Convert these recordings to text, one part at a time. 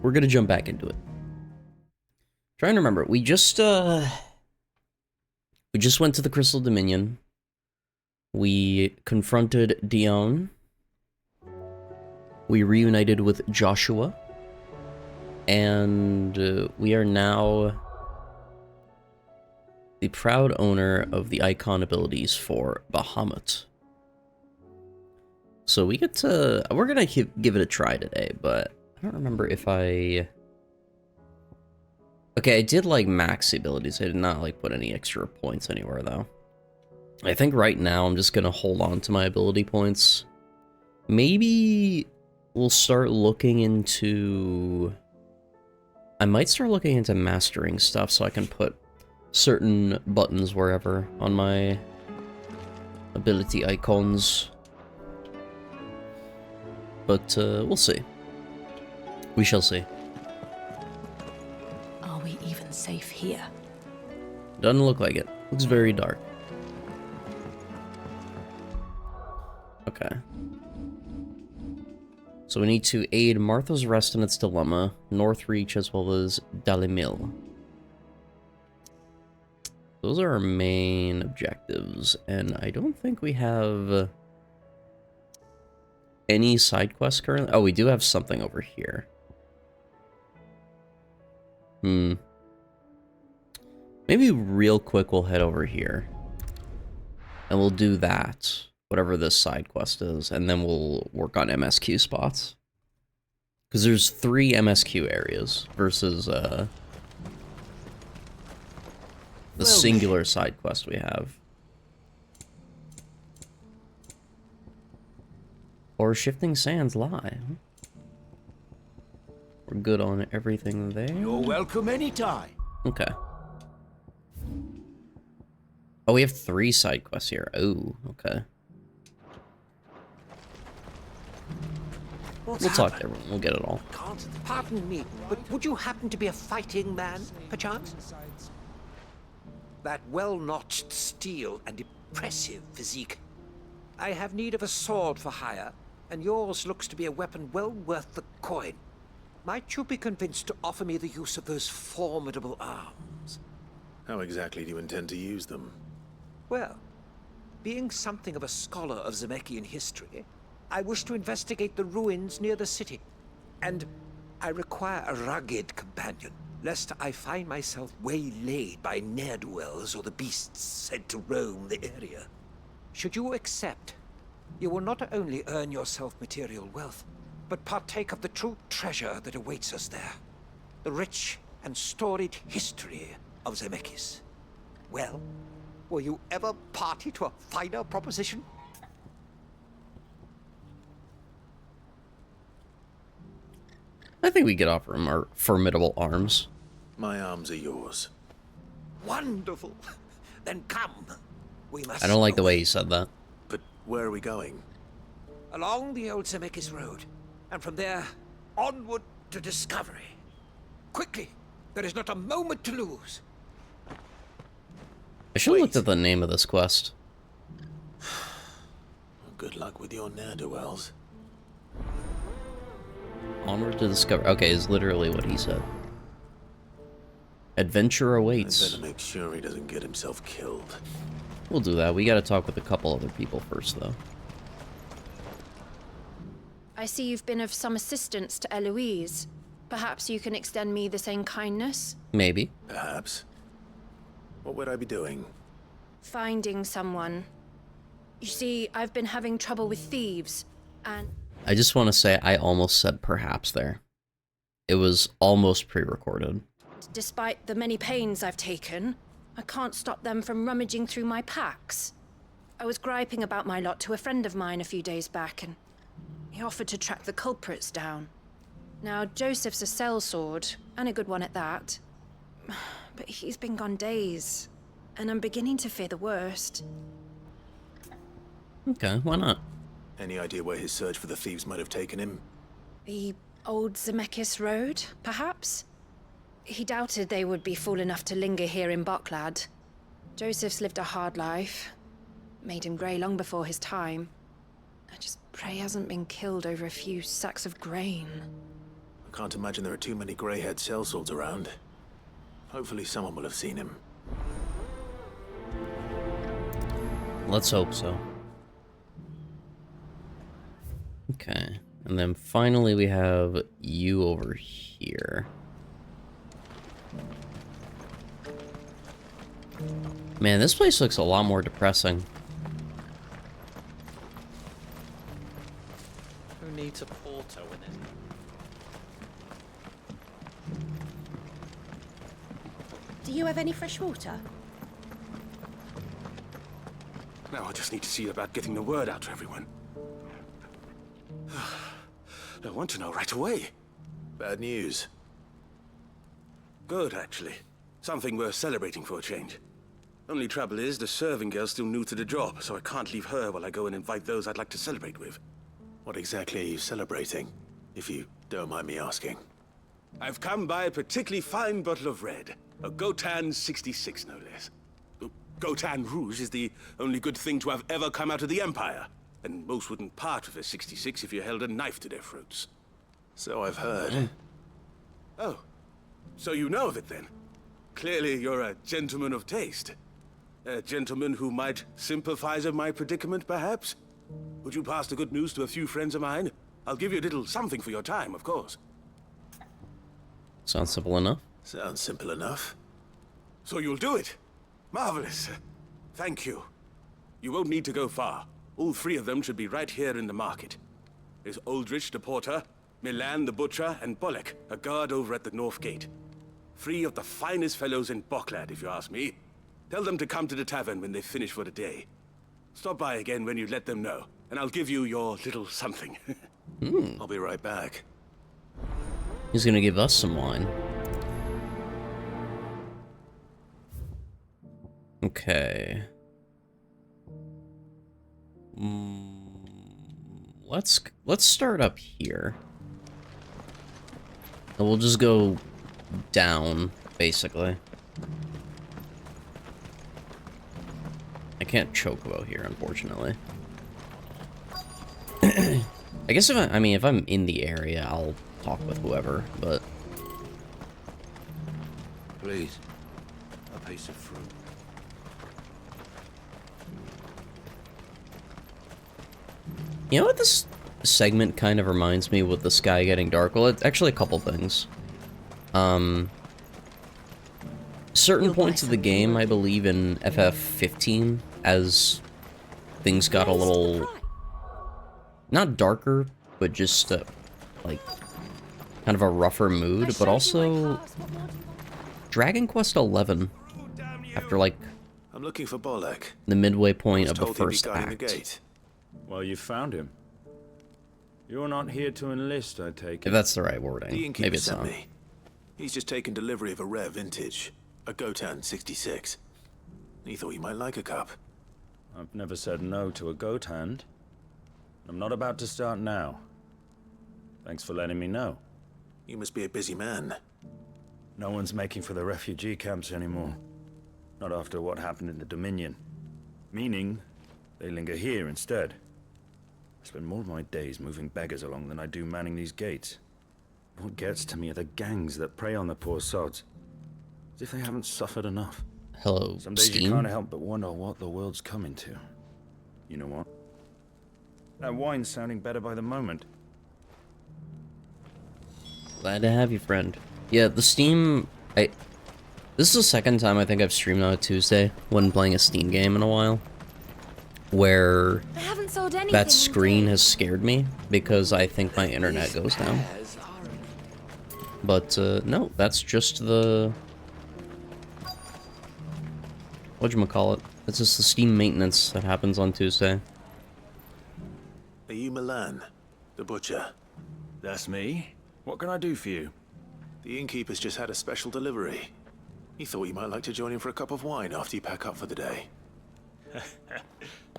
we're gonna jump back into it. Trying to remember, we just went to the Crystal Dominion. We confronted Dion. We reunited with Joshua. And we are now the proud owner of the icon abilities for Bahamut. So we get to... We're gonna give it a try today, but I don't remember if I... Okay, I did like max the abilities. I did not like put any extra points anywhere though. I think right now I'm just gonna hold on to my ability points. Maybe we'll start looking into... I might start looking into mastering stuff so I can put certain buttons wherever on my ability icons. But we'll see. We shall see. Are we even safe here? Doesn't look like it. Looks very dark. Okay. So we need to aid Martha's Rest in its dilemma, Northreach, as well as Dalimil. Those are our main objectives, and I don't think we have any side quests currently. Oh, we do have something over here. Maybe real quick we'll head over here. And we'll do that. Whatever this side quest is, and then we'll work on MSQ spots. Because there's 3 MSQ areas versus the singular side quest we have. Or Shifting Sands lie. We're good on everything there. You're welcome anytime. Okay. Oh, we have 3 side quests here. Oh, okay. What's We'll talk to happened? everyone. We'll get it all. Pardon me, but would you happen to be a fighting man, perchance? That well-notched steel and impressive physique. I have need of a sword for hire, and yours looks to be a weapon well worth the coin. Might you be convinced to offer me the use of those formidable arms? How exactly do you intend to use them? Well, being something of a scholar of Zemeckis history, I wish to investigate the ruins near the city, and I require a rugged companion, lest I find myself waylaid by ne'er-do-wells or the beasts sent to roam the area. Should you accept, you will not only earn yourself material wealth, but partake of the true treasure that awaits us there, the rich and storied history of Zemeckis. Well, were you ever party to a finer proposition? I think we could offer him our formidable arms. My arms are yours. Wonderful. Then come. We must. I don't like the way he said that. But where are we going? Along the old Zemeckis Road, and from there, onward to discovery. Quickly, there is not a moment to lose. I should have looked at the name of this quest. Good luck with your ne'er-do-wells. Onward to discover. Okay, is literally what he said. Adventure I awaits. better make sure he doesn't get himself killed. We'll do that. We gotta talk with a couple other people first, though. I see you've been of some assistance to Eloise. Perhaps you can extend me the same kindness? Maybe. Perhaps. What would I be doing? Finding someone. You see, I've been having trouble with thieves, and... I just want to say I almost said perhaps there. It was almost pre-recorded. despite the many pains I've taken, I can't stop them from rummaging through my packs. I was griping about my lot to a friend of mine a few days back, and he offered to track the culprits down. Now, Joseph's a sellsword, and a good one at that. But he's been gone days, and I'm beginning to fear the worst. Okay, why not? Any idea where his search for the thieves might have taken him? The old Zemeckis Road, perhaps? He doubted they would be fool enough to linger here in Boklad. Joseph's lived a hard life. Made him grey long before his time. I just pray he hasn't been killed over a few sacks of grain. I can't imagine there are too many grey-haired sellswords around. Hopefully someone will have seen him. Let's hope so. Okay, and then finally we have you over here. Man, this place looks a lot more depressing. Who needs a porter when there's... Do you have any fresh water? Now I just need to see about getting the word out to everyone. I want to know right away. Bad news. Good, actually. Something worth celebrating for a change. Only trouble is, the serving girl's still new to the job, so I can't leave her while I go and invite those I'd like to celebrate with. What exactly are you celebrating, if you don't mind me asking? I've come by a particularly fine bottle of red. A Gotan 66, no less. Gotan Rouge is the only good thing to have ever come out of the Empire. And most wouldn't part with a 66 if you held a knife to their throats. So I've heard. Oh, so you know of it then? Clearly you're a gentleman of taste. A gentleman who might sympathize with my predicament, perhaps? Would you pass the good news to a few friends of mine? I'll give you a little something for your time, of course. Sounds simple enough. Sounds simple enough. So you'll do it? Marvelous. Thank you. You won't need to go far. All three of them should be right here in the market. There's Aldrich the porter, Milan the butcher, and Bolek, a guard over at the north gate. Three of the finest fellows in Boklad, if you ask me. Tell them to come to the tavern when they finish for the day. Stop by again when you let them know, and I'll give you your little something. I'll be right back. He's gonna give us some wine. Okay. Let's start up here. And we'll just go down, basically. I can't chocobo here, unfortunately. I guess if if I'm in the area, I'll talk with whoever, but... Please, a piece of fruit. You know what this segment kind of reminds me with the sky getting dark? Well, it's actually a couple things. Certain points of the game, I believe in FF15, as things got a little... not darker, but just, like, kind of a rougher mood, but also... Dragon Quest XI, after, like... I'm looking for Bolek. the midway point of the Told he'd be first guarding the act. gate. Well, you found him. You're not here to enlist, I take If it. that's the right wording. The Maybe innkeeper it's sent not. me. He's just taken delivery of a rare vintage, a Gotan 66. He thought you might like a cup. I've never said no to a goat hand. I'm not about to start now. Thanks for letting me know. You must be a busy man. No one's making for the refugee camps anymore. Not after what happened in the Dominion. Meaning, they linger here instead. I spend more of my days moving beggars along than I do manning these gates. What gets to me are the gangs that prey on the poor sods. As if they haven't suffered enough. Hello, Some days you Steam? can't help but wonder what the world's coming to. You know what? That wine's sounding better by the moment. Glad to have you, friend. Yeah, the Steam... This is the second time I think I've streamed on a Tuesday when playing a Steam game in a while. Where I haven't sold anything. that screen has scared me because I think my internet goes down. But, no, that's just the... whatchamacallit? It's just the Steam maintenance that happens on Tuesday. Are you Milan, the butcher? That's me. What can I do for you? The innkeeper's just had a special delivery. He thought you might like to join him for a cup of wine after you pack up for the day.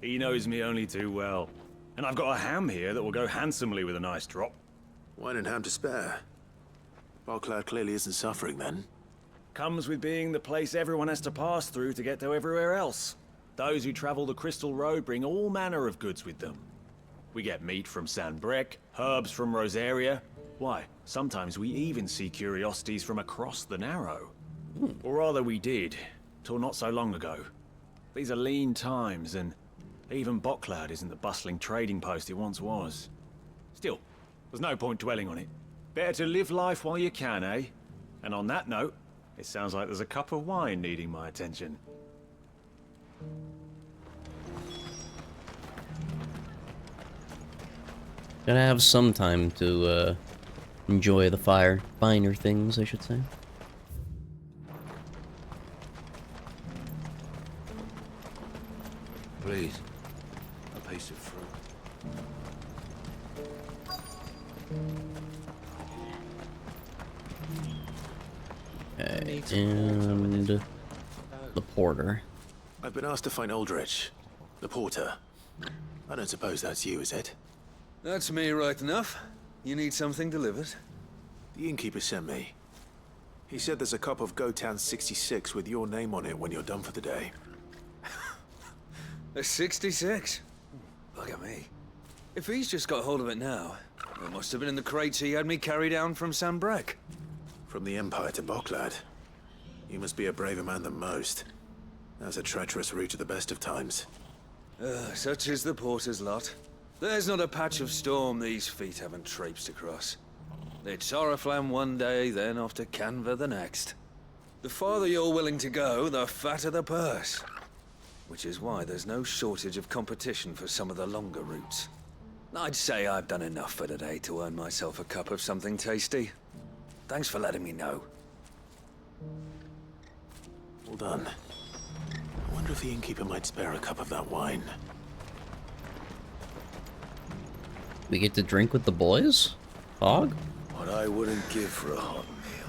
He knows me only too well. And I've got a ham here that will go handsomely with a nice drop. Wine and ham to spare. Boklad clearly isn't suffering then. Comes with being the place everyone has to pass through to get to everywhere else. Those who travel the Crystal Road bring all manner of goods with them. We get meat from San Brec, herbs from Rosaria, Why, sometimes we even see curiosities from across the Narrow. Or rather we did, till not so long ago. These are lean times, and even Botcloud isn't the bustling trading post it once was. Still, there's no point dwelling on it. Better to live life while you can, eh? And on that note, it sounds like there's a cup of wine needing my attention. Gotta have some time to enjoy the finer things, I should say. Please, a piece of fruit. Okay, and the porter. I've been asked to find Aldrich, the porter. I don't suppose that's you, is it? That's me right enough. You need something delivered? The innkeeper sent me. He said there's a cup of Gotan 66 with your name on it when you're done for the day. A 66? Look at me. If he's just got hold of it now, it must have been in the crates he had me carry down from Sambrek. From the Empire to Bocklad. You must be a braver man than most. That's a treacherous route at the best of times. Such is the porter's lot. There's not a patch of storm these feet haven't traipsed across. It's Oriflamme one day, then off to Canva the next. The farther you're willing to go, the fatter the purse. Which is why there's no shortage of competition for some of the longer routes. I'd say I've done enough for today to earn myself a cup of something tasty. Thanks for letting me know. Well done. I wonder if the innkeeper might spare a cup of that wine. We get to drink with the boys? Fog? What I wouldn't give for a hot meal.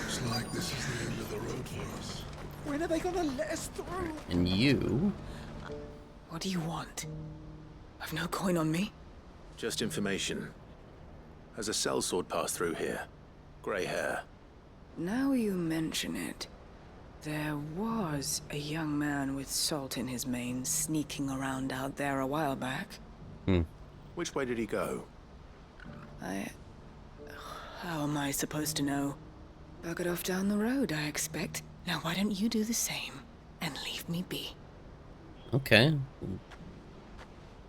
Looks like this is the end of the road for us. When are they gonna let us through? And you? What do you want? I've no coin on me. Just information. Has a sellsword passed through here? Grey hair. Now you mention it, there was a young man with salt in his mane sneaking around out there a while back. Which way did he go? How am I supposed to know? Buggered off down the road, I expect. Now why don't you do the same and leave me be? Okay.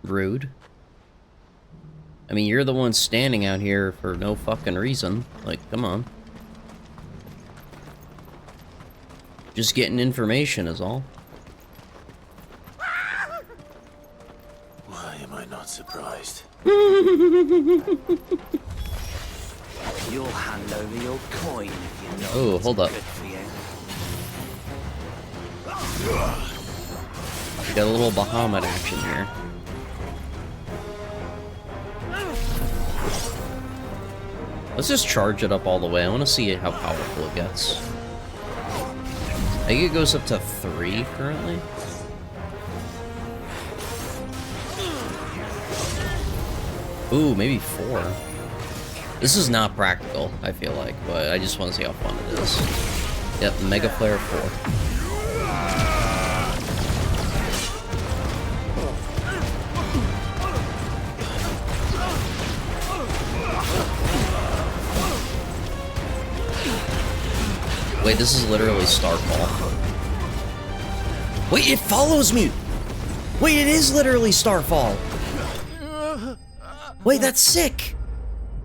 Rude. I mean, you're the one standing out here for no fucking reason. Like, come on. Just getting information is all. Why am I not surprised? You'll hand over your coin if you know. Oh, hold up. Good for you. We got a little Bahamut action here. Let's just charge it up all the way. I want to see how powerful it gets. I think it goes up to 3 currently. Ooh, maybe 4. This is not practical, I feel like, but I just want to see how fun it is. Yep, Mega Flare 4. Wait, this is literally Starfall. Wait, it follows me! Wait, it is literally Starfall! Wait, that's sick!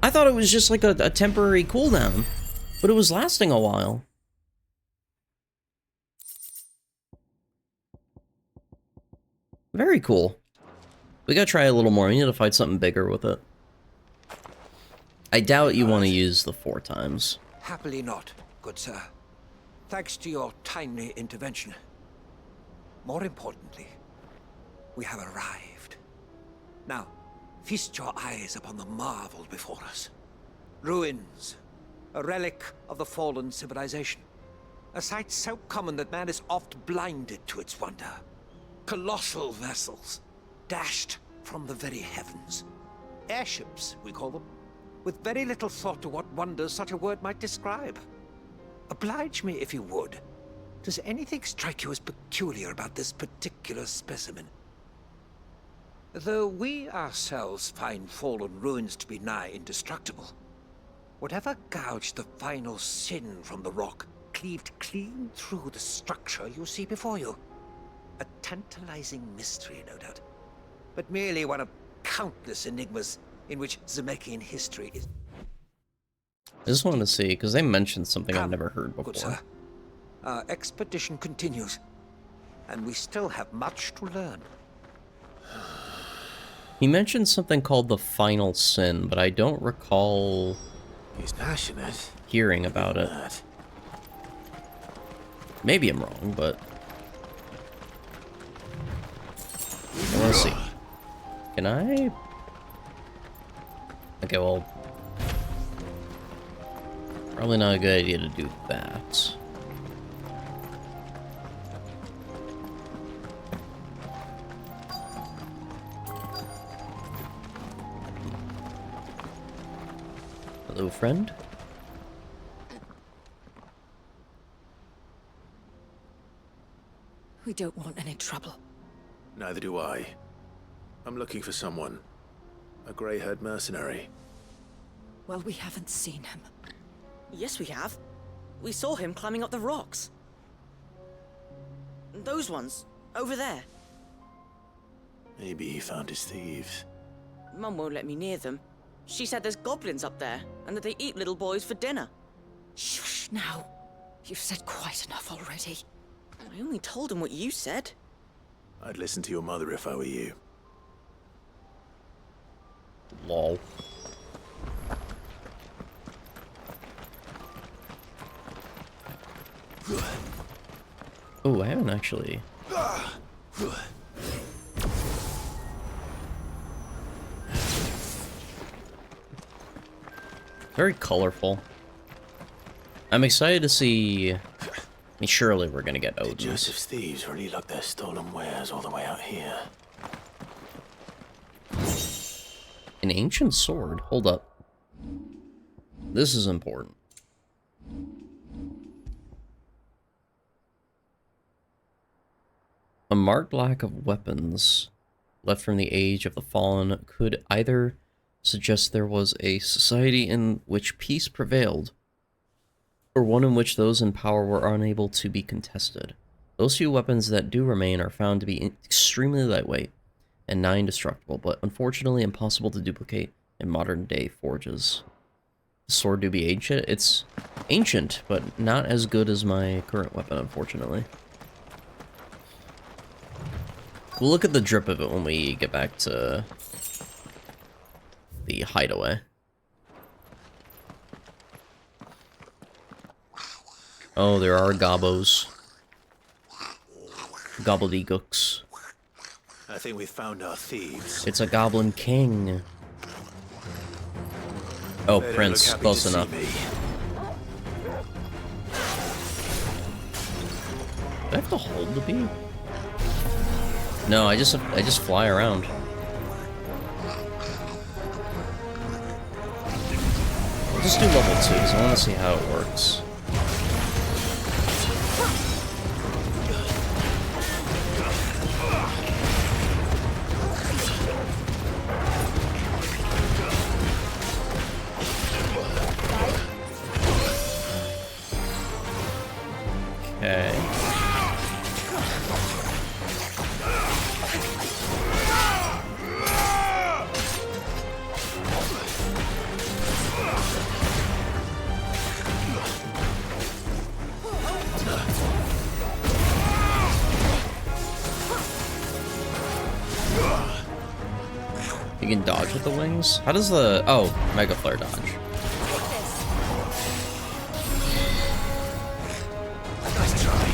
I thought it was just like a temporary cooldown, but it was lasting a while. Very cool. We gotta try a little more. We need to fight something bigger with it. I doubt you want to use the 4 times. Happily not, good sir. Thanks to your timely intervention. More importantly, we have arrived. Now, feast your eyes upon the marvel before us. Ruins, a relic of the fallen civilization. A sight so common that man is oft blinded to its wonder. Colossal vessels, dashed from the very heavens. Airships, we call them, with very little thought to what wonders such a word might describe. Oblige me if you would. Does anything strike you as peculiar about this particular specimen? Though we ourselves find fallen ruins to be nigh indestructible, Whatever gouged the final sin from the rock cleaved clean through the structure you see before you. A tantalizing mystery, no doubt, but merely one of countless enigmas in which Zemeckis history is. I just wanted to see, because they mentioned something I've Come, never heard before. good sir. Our expedition continues, and we still have much to learn. He mentioned something called the Final Sin, but I don't recall He's passionate. hearing about it. Maybe I'm wrong, but... Let's see. Can I... Okay, well... Probably not a good idea to do that. Hello, friend? We don't want any trouble. Neither do I. I'm looking for someone. A grey-haired mercenary. Well, we haven't seen him. Yes, we have. We saw him climbing up the rocks. Those ones, over there. Maybe he found his thieves. Mum won't let me near them. She said there's goblins up there, and that they eat little boys for dinner. Shush now. You've said quite enough already. I only told him what you said. I'd listen to your mother if I were you. Lol. Oh, I haven't actually... Very colorful. I'm excited to see... I mean, surely we're gonna get Odin's. Joseph's thieves really lug their stolen wares all the way out here. An ancient sword? Hold up. This is important. A marked lack of weapons left from the Age of the Fallen could either suggest there was a society in which peace prevailed, or one in which those in power were unable to be contested. Those few weapons that do remain are found to be extremely lightweight and nigh indestructible, but unfortunately impossible to duplicate in modern-day forges. The sword do be ancient? It's ancient, but not as good as my current weapon, unfortunately. We'll look at the drip of it when we get back to the hideaway. Oh, there are gobos. Gobbledygooks. I think we found our thieves. It's a goblin king. Oh, They don't Prince, look happy close to see enough. me. Do I have to hold the bee? No, I just fly around. I'll just do level 2 because I want to see how it works. Okay. You can dodge with the wings? How does the... Oh, Mega Flare dodge. Nice try.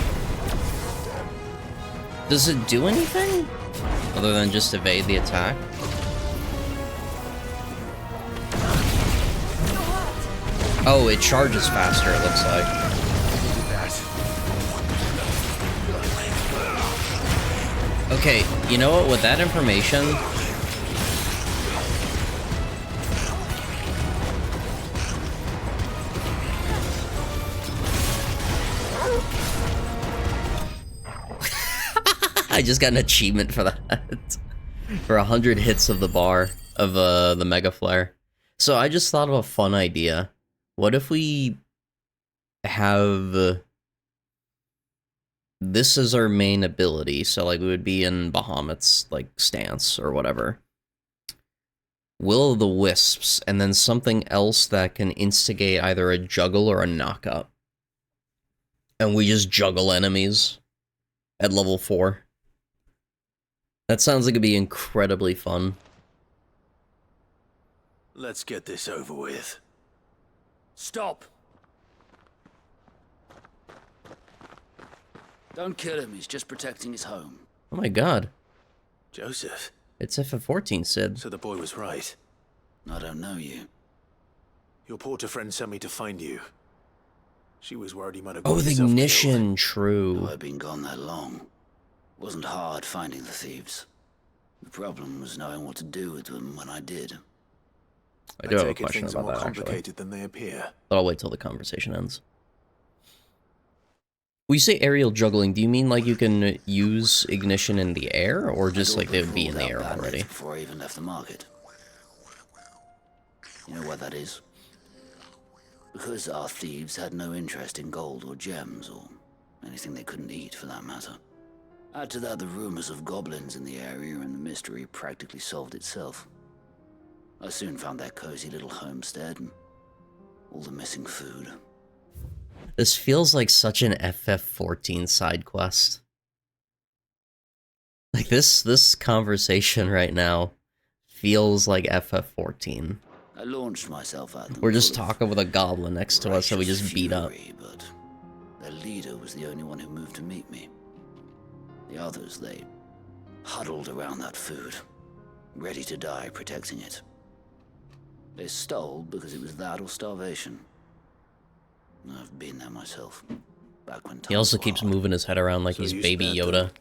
Does it do anything? Other than just evade the attack? Oh, it charges faster, it looks like. Okay, you know what? With that information... I just got an achievement for that. For 100 hits of the bar of the Mega Flare. So I just thought of a fun idea. What if we have this is our main ability, so like we would be in Bahamut's like stance or whatever. Will o' the Wisps, and then something else that can instigate either a juggle or a knockup. And we just juggle enemies at level 4. That sounds like it'd be incredibly fun. Let's get this over with. Stop! Don't kill him, he's just protecting his home. Oh my god. Joseph. It's FF14, Sid. So the boy was right. I don't know you. Your porter friend sent me to find you. She was worried he might have Oh, got the himself ignition, killed. true. I've been gone that long. Wasn't hard finding the thieves. The problem was knowing what to do with them when I did. I do have a take it question things are about more that, complicated actually. than they appear. But I'll wait till the conversation ends. When you say aerial juggling, do you mean like you can use ignition in the air, or just like they would be in the air already? Before I even left the market. You know why that is? Because our thieves had no interest in gold or gems, or anything they couldn't eat for that matter. Add to that the rumors of goblins in the area, and the mystery practically solved itself. I soon found their cozy little homestead, and all the missing food. This feels like such an FF14 side quest. Like this conversation right now feels like FF14. I launched myself at them. We're just talking with a goblin next to us that we just beat up. But their leader was the only one who moved to meet me. The others, they huddled around that food, ready to die protecting it. They stole because it was that or starvation. I've been there myself, back when He also keeps moving his head around like So he's you Baby spared Yoda. them,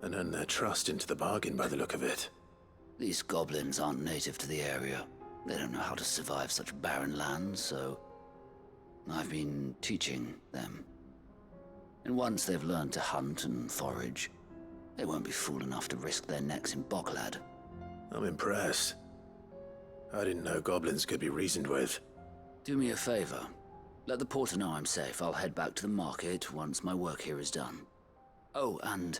and earned their trust into the bargain by the look of it. These goblins aren't native to the area. They don't know how to survive such barren lands, so I've been teaching them. And once they've learned to hunt and forage, they won't be fool enough to risk their necks in Boklad. I'm impressed. I didn't know goblins could be reasoned with. Do me a favor. Let the porter know I'm safe. I'll head back to the market once my work here is done. Oh, and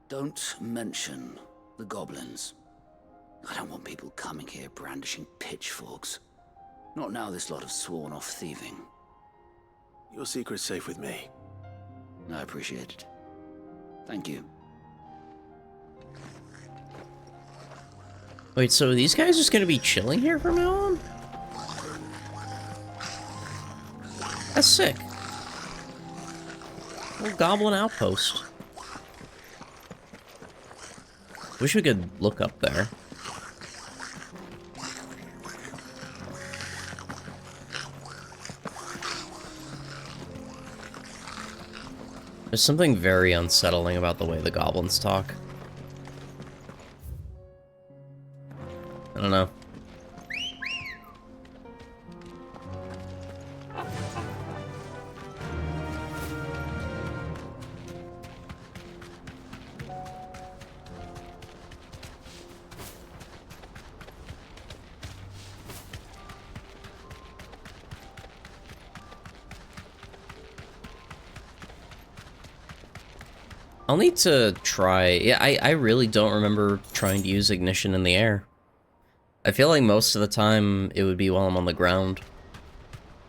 don't mention the goblins. I don't want people coming here brandishing pitchforks. Not now this lot have sworn off thieving. Your secret's safe with me. I appreciate it. Thank you. Wait, so are these guys just gonna be chilling here from now on? That's sick. Little goblin outpost. Wish we could look up there. There's something very unsettling about the way the goblins talk. I don't know. I'll need to try. Yeah, I really don't remember trying to use ignition in the air. I feel like most of the time it would be while I'm on the ground.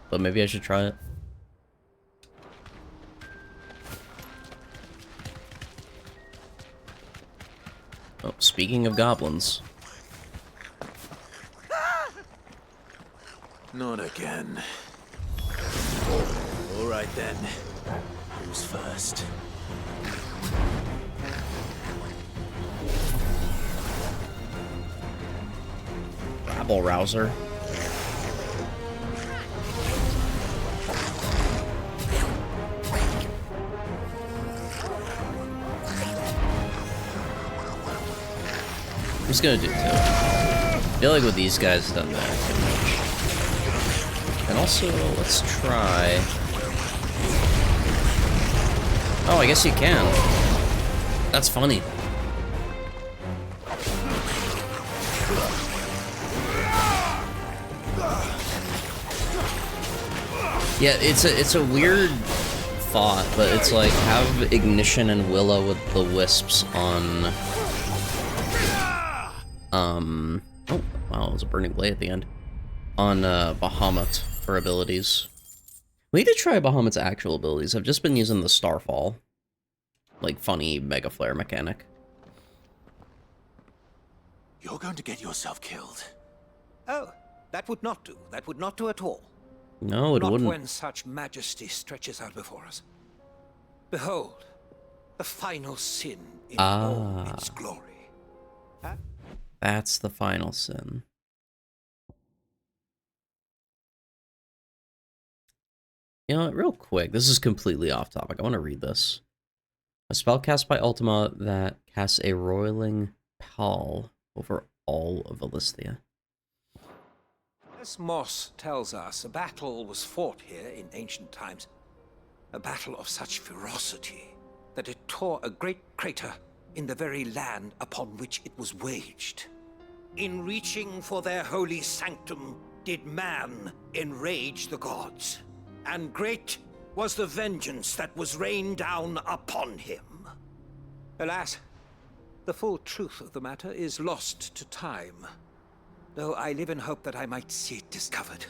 But maybe I should try it. Oh, speaking of goblins. Not again. All right then. Who's first? Rabble rouser. I'm just gonna do two. I feel like with these guys, it doesn't matter too much. And also, let's try. Oh, I guess you can. That's funny. Yeah, it's a weird thought, but it's like have Ignition and Willow with the Wisps on oh wow, it was a burning blade at the end. On Bahamut for abilities. We need to try Bahamut's actual abilities. I've just been using the Starfall. Like funny Mega Flare mechanic. You're going to get yourself killed. Oh, that would not do. That would not do at all. No, it wouldn't. Not when such majesty stretches out before us. Behold, the final sin in all its glory. Huh? That's the final sin. You know what, real quick, this is completely off topic. I want to read this. A spell cast by Ultima that casts a roiling pall over all of Alistia. As Moss tells us, a battle was fought here in ancient times. A battle of such ferocity that it tore a great crater in the very land upon which it was waged. In reaching for their holy sanctum, did man enrage the gods. And great was the vengeance that was rained down upon him. Alas, the full truth of the matter is lost to time, though I live in hope that I might see it discovered.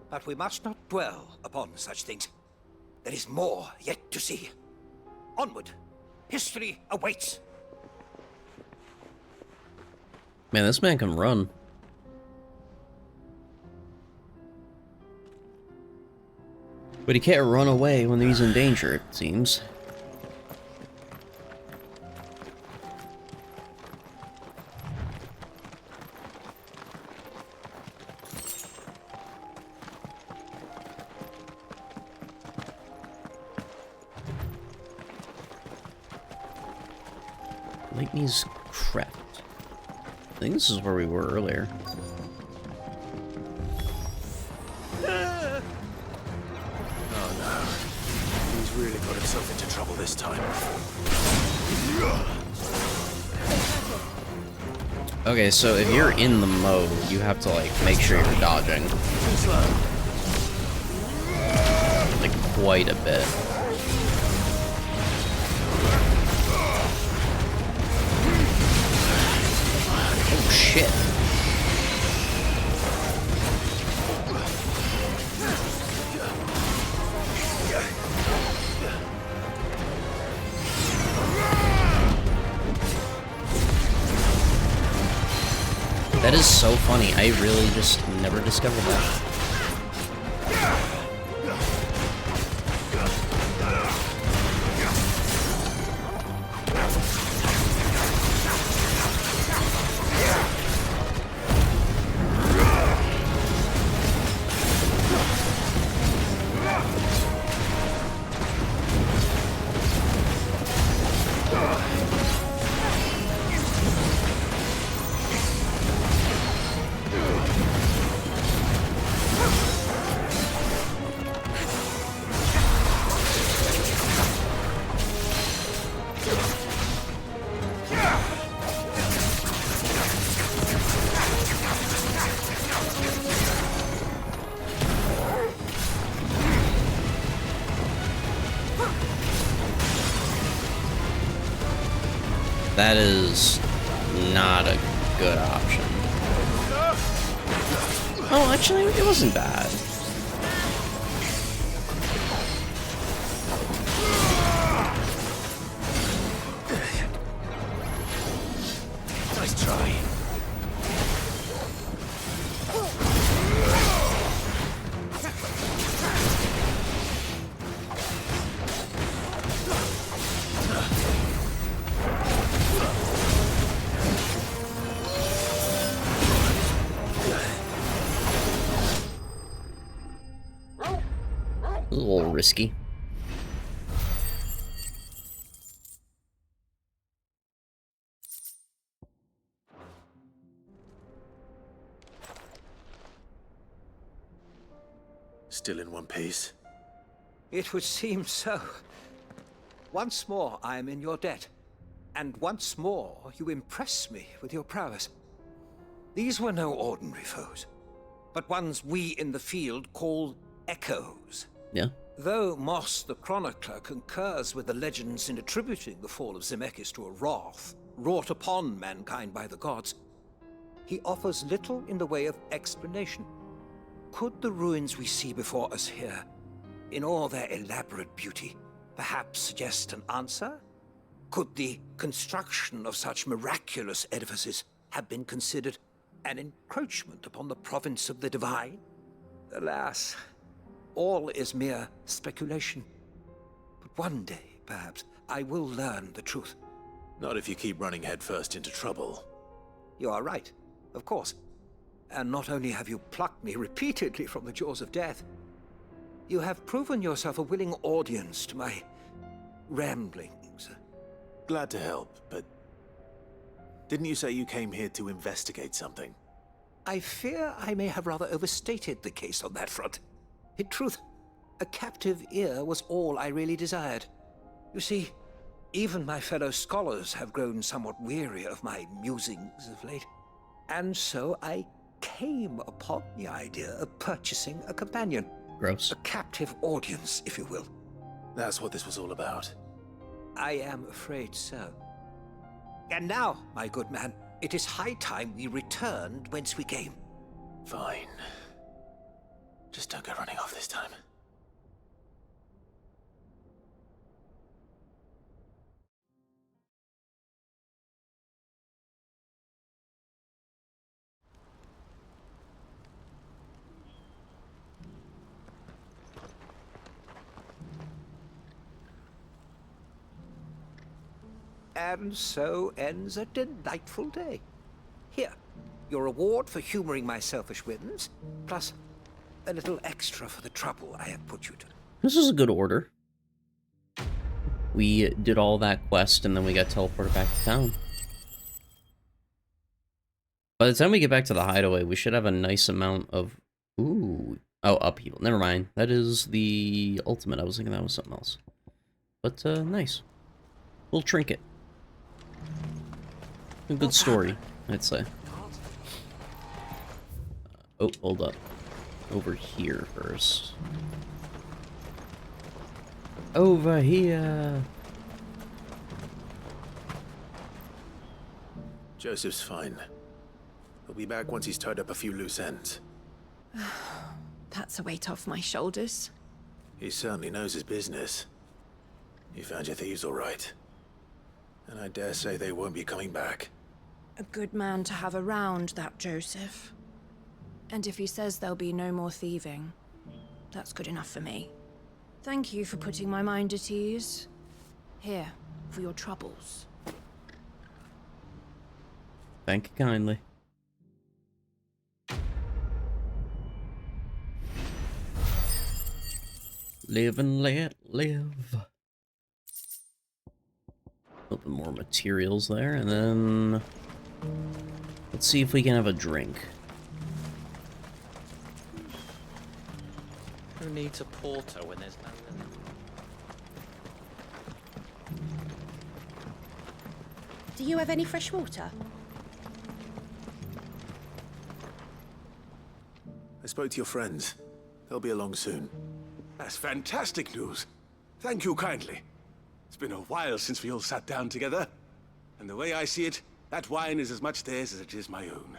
But we must not dwell upon such things. There is more yet to see. Onward, history awaits. Man, this man can run. But he can't run away when he's in danger, it seems. Lightning's Crypt. I think this is where we were earlier. He's really got himself into trouble this time. Okay, so if you're in the mode, you have to, like, make sure you're dodging. Like, quite a bit. Oh, shit. That is so funny. I really just never discovered that. That is not a good option. Oh, actually, it wasn't bad. Nice try. A little risky. Still in one piece? It would seem so. Once more I am in your debt, and once more you impress me with your prowess. These were no ordinary foes. but ones we in the field call echoes. Yeah. Though Moss the Chronicler concurs with the legends in attributing the fall of Zemeckis to a wrath wrought upon mankind by the gods, he offers little in the way of explanation. Could the ruins we see before us here, in all their elaborate beauty, perhaps suggest an answer? Could the construction of such miraculous edifices have been considered an encroachment upon the province of the divine? Alas, all is mere speculation. But one day, perhaps, I will learn the truth. Not if you keep running headfirst into trouble. You are right, of course. And not only have you plucked me repeatedly from the jaws of death, you have proven yourself a willing audience to my ramblings. Glad to help, but didn't you say you came here to investigate something? I fear I may have rather overstated the case on that front. In truth, a captive ear was all I really desired. You see, even my fellow scholars have grown somewhat weary of my musings of late. And so I came upon the idea of purchasing a companion. Gross. A captive audience, if you will. That's what this was all about. I am afraid so. And now, my good man, it is high time we returned whence we came. Fine. Just don't go running off this time. And so ends a delightful day. Here, your reward for humoring my selfish whims, plus a little extra for the trouble I have put you to. This is a good order. We did all that quest, and then we got teleported back to town. By the time we get back to the hideaway, we should have a nice amount of... Ooh. Oh, upheaval. Never mind. That is the ultimate. I was thinking that was something else. But, nice. Little trinket. A good story, I'd say. Oh, hold up. Over here first. Over here! Joseph's fine. He'll be back once he's tied up a few loose ends. That's a weight off my shoulders. He certainly knows his business. You found your thieves all right. And I dare say they won't be coming back. A good man to have around, that Joseph. And if he says there'll be no more thieving, that's good enough for me. Thank you for putting my mind at ease. Here, for your troubles. Thank you kindly. Live and let live. A little bit more materials there, and then let's see if we can have a drink. Who needs a porter when there's no... Do you have any fresh water? I spoke to your friends. They'll be along soon. That's fantastic news. Thank you kindly. It's been a while since we all sat down together. And the way I see it, that wine is as much theirs as it is my own.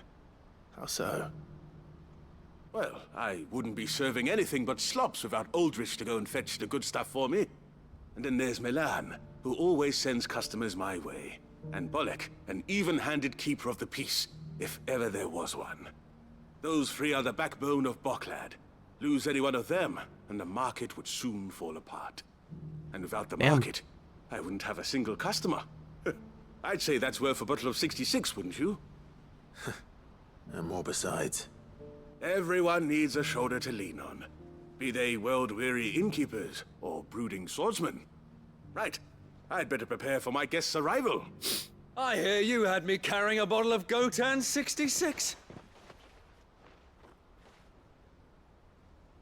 How so? Well, I wouldn't be serving anything but slops without Aldrich to go and fetch the good stuff for me. And then there's Milan, who always sends customers my way. And Bolek, an even-handed keeper of the peace, if ever there was one. Those three are the backbone of Boklad. Lose any one of them, and the market would soon fall apart. And without the market, I wouldn't have a single customer. I'd say that's worth a bottle of 66, wouldn't you? And more besides. Everyone needs a shoulder to lean on. Be they world-weary innkeepers or brooding swordsmen. Right. I'd better prepare for my guest's arrival. I hear you had me carrying a bottle of Gotan 66.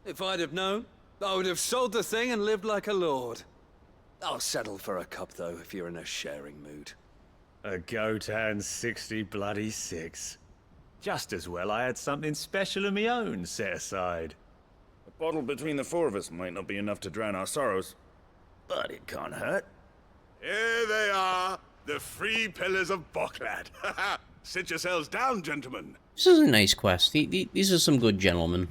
If I'd have known, I would have sold the thing and lived like a lord. I'll settle for a cup, though, if you're in a sharing mood. A Gotan 60 bloody 6. Just as well I had something special of my own set aside. A bottle between the four of us might not be enough to drown our sorrows, but it can't hurt. Here they are, the free pillars of Boklad. Sit yourselves down, gentlemen. This is a nice quest. These are some good gentlemen.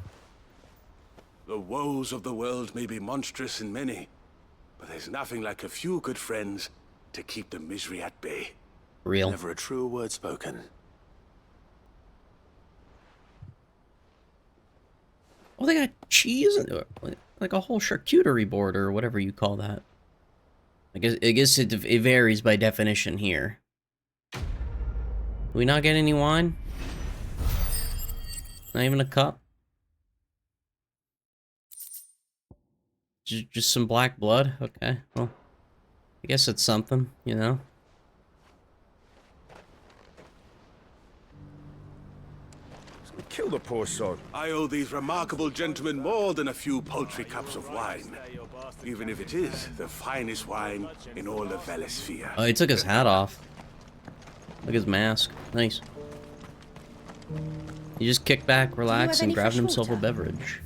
The woes of the world may be monstrous in many, but there's nothing like a few good friends to keep the misery at bay. Real. Never a truer word spoken. Oh, they got cheese in there. Like a whole charcuterie board or whatever you call that. I guess it varies by definition here. Do we not get any wine? Not even a cup? Just some black blood? Okay, well, I guess it's something, you know? Kill the poor sod. I owe these remarkable gentlemen more than a few paltry cups of wine, even if it is the finest wine in all of Velasphere. Oh, he took his hat off. Look at his mask. Nice. He just kicked back, relaxed, and grabbed himself a beverage.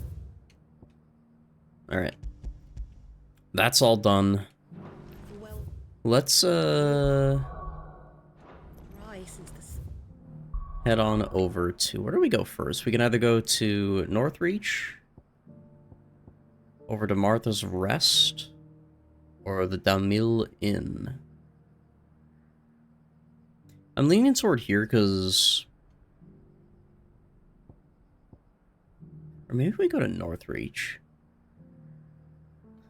Alright. That's all done. Let's, head on over to... Where do we go first? We can either go to Northreach, over to Martha's Rest, or the Damil Inn. I'm leaning toward here because... Or maybe we go to Northreach.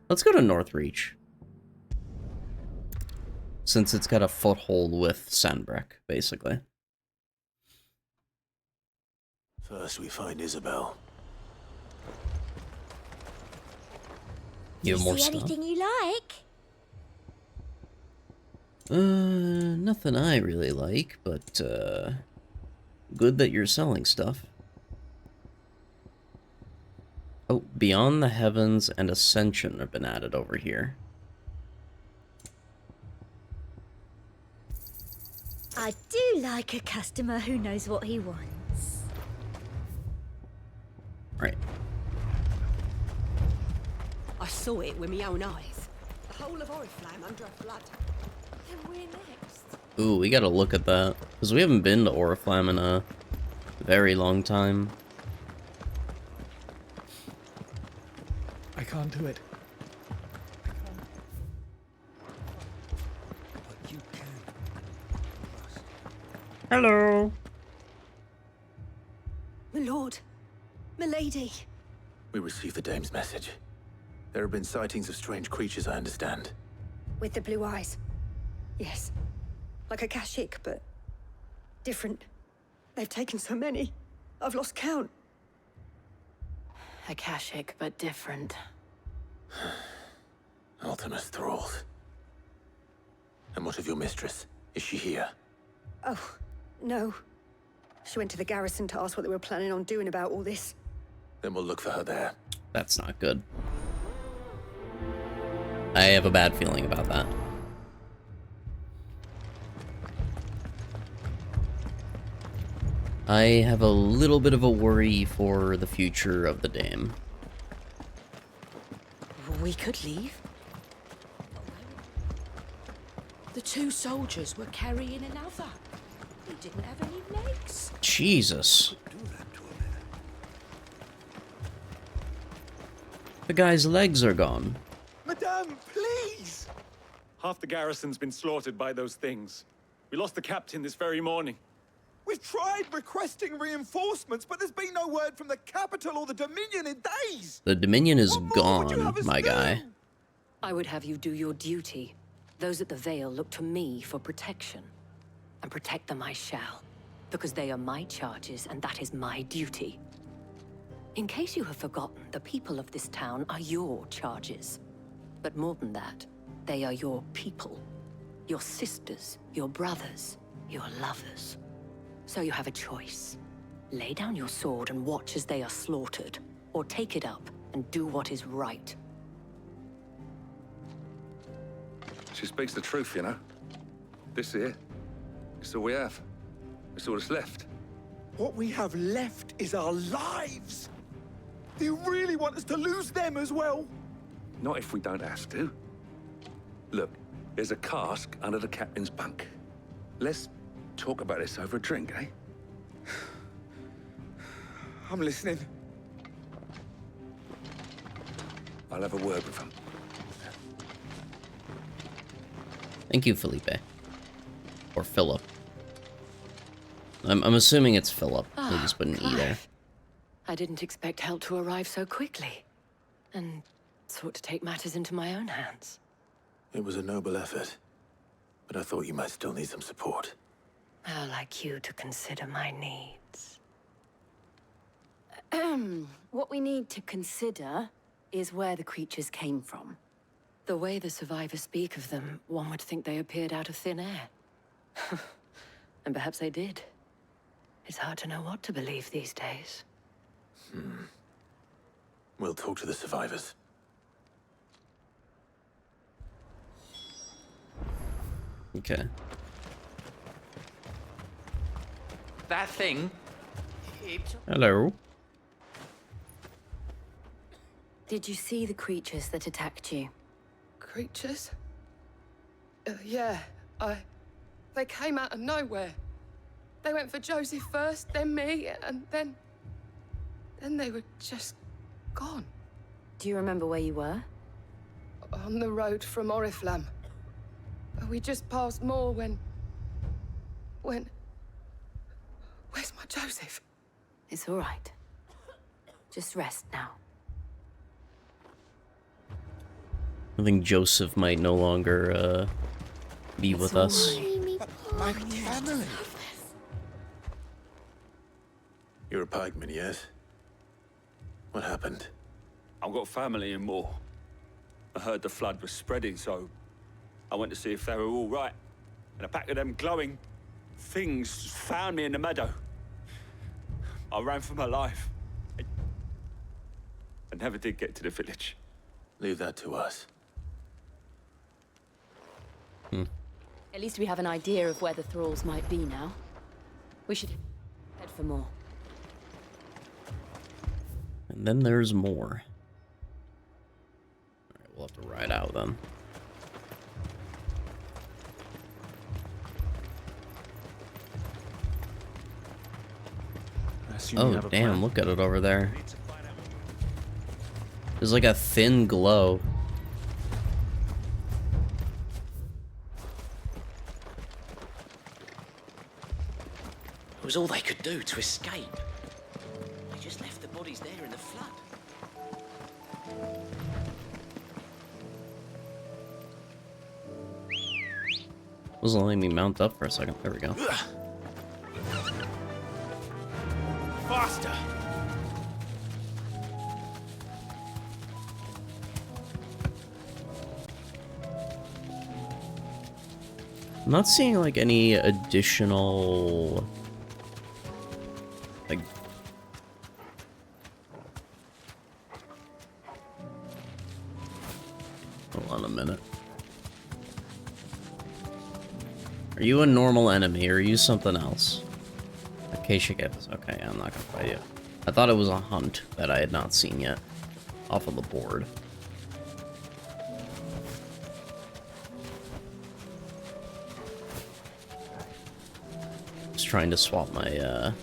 Let's go to Northreach. Since it's got a foothold with Sandbreck, basically. First we find Isabel. You have more see stuff? anything you like? Nothing I really like, but, good that you're selling stuff. Oh, Beyond the Heavens and Ascension have been added over here. I do like a customer who knows what he wants. Right. I saw it with my own eyes. The whole of Oriflamme under a flood. Then we're next. Ooh, we gotta look at that. Because we haven't been to Oriflamme in a very long time. I can't do it. But you can. Hello. My lord. Milady. We received the dame's message. There have been sightings of strange creatures, I understand. With the blue eyes. Yes. Like a Kashik, but different. They've taken so many. I've lost count. Akashic, but different. Ultimus thralls. And what of your mistress? Is she here? Oh, no. She went to the garrison to ask what they were planning on doing about all this. Then we'll look for her there. That's not good. I have a bad feeling about that. I have a little bit of a worry for the future of the dame. We could leave. The two soldiers were carrying another. He didn't have any legs. Jesus. The guy's legs are gone. Madame, please! Half the garrison's been slaughtered by those things. We lost the captain this very morning. We've tried requesting reinforcements, but there's been no word from the capital or the Dominion in days! The Dominion is gone, my guy. I would have you do your duty. Those at the Vale look to me for protection. And protect them I shall. Because they are my charges, and that is my duty. In case you have forgotten, the people of this town are your charges. But more than that, they are your people. Your sisters, your brothers, your lovers. So you have a choice. Lay down your sword and watch as they are slaughtered, or take it up and do what is right. She speaks the truth, you know. This here, it's all we have. It's all that's left. What we have left is our lives. Do you really want us to lose them as well? Not if we don't have to. Look, there's a cask under the captain's bunk. Let's talk about this over a drink, eh? I'm listening. I'll have a word with him. Thank you, Felipe. Or Philip. I'm assuming it's Philip. We just put an E there. I didn't expect help to arrive so quickly. And sought to take matters into my own hands. It was a noble effort, but I thought you might still need some support. How like you to consider my needs. What we need to consider is where the creatures came from. The way the survivors speak of them, one would think they appeared out of thin air. And perhaps they did. It's hard to know what to believe these days. We'll talk to the survivors. Okay. That thing. Hello. Did you see the creatures that attacked you? Creatures? Yeah, they came out of nowhere. They went for Joseph first, then me, and then they were just gone. Do you remember where you were? On the road from Oriflamme. We just passed Moor when... Where's my Joseph? It's all right. Just rest now. I think Joseph might no longer be with us. My family. You're a pikeman, yes? What happened? I've got family in Moor. I heard the flood was spreading, so I went to see if they were all right. And a pack of them glowing things found me in the meadow. I ran for my life. I never did get to the village. Leave that to us. At least we have an idea of where the thralls might be now. We should head for more. And then there's more. Alright, we'll have to ride out then. Oh, damn, look at it over there. There's like a thin glow. It was all they could do to escape. They just left the bodies there in the flood. Wasn't letting me mount up for a second. There we go. Faster! I'm not seeing like any additional like hold on a minute. Are you a normal enemy or are you something else? Acacia Gibbs. Okay, I'm not gonna fight you. I thought it was a hunt that I had not seen yet off of the board. Just trying to swap my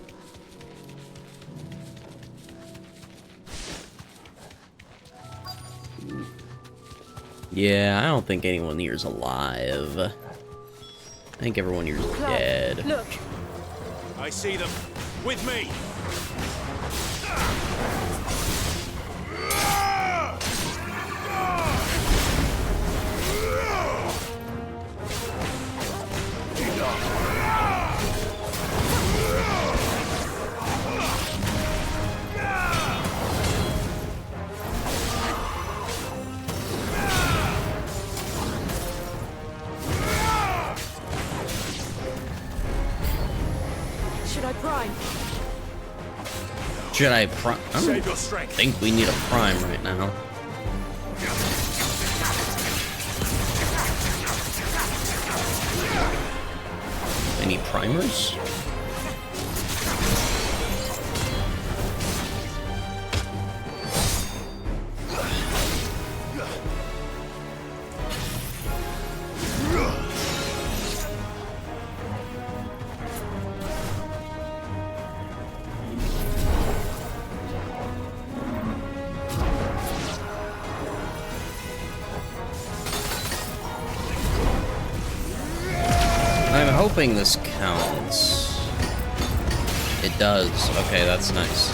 Yeah, I don't think anyone here's alive. I think everyone here's dead. Look. I see them. With me. Should I prime? Should I prime? I don't think we need a prime right now. Any primers? hoping this counts. It does. Okay, that's nice.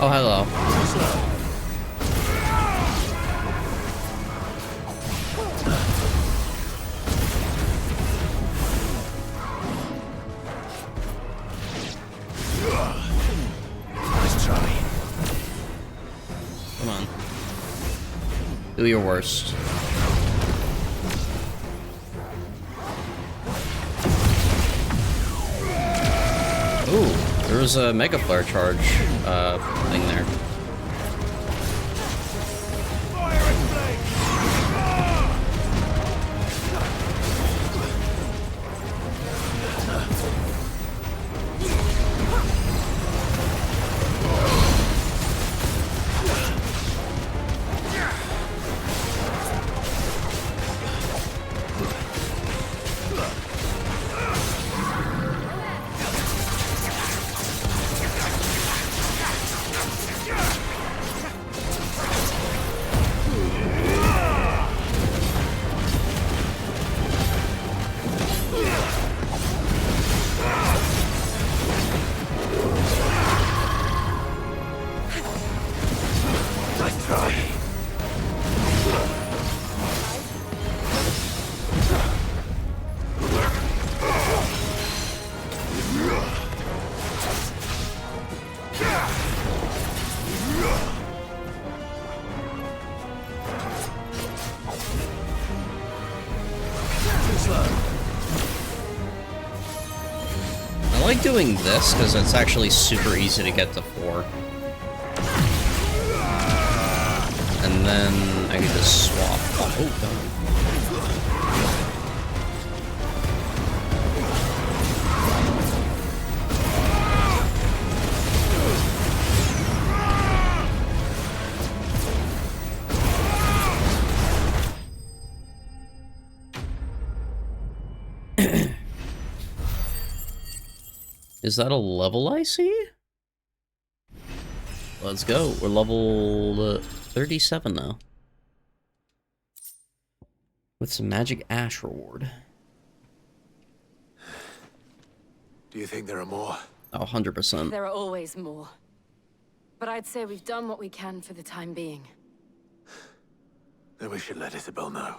Oh, hello. Nice try. Come on. Do your worst. Ooh, there was a Mega Flare charge thing there. I like doing this because it's actually super easy to get to 4. And then I can just swap. Oh, God. Is that a level I see? Let's go. We're level 37 now. With some magic ash reward. Do you think there are more? Oh, 100%. There are always more. But I'd say we've done what we can for the time being. Then we should let Isabel know.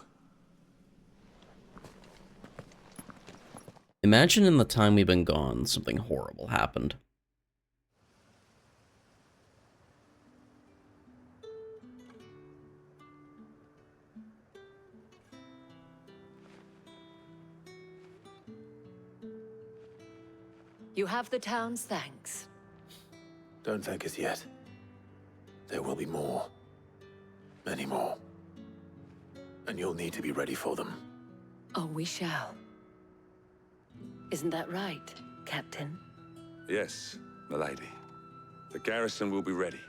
Imagine in the time we've been gone, something horrible happened. You have the town's thanks. Don't thank us yet. There will be more. Many more. And you'll need to be ready for them. Oh, we shall. Isn't that right, Captain? Yes, milady. The garrison will be ready.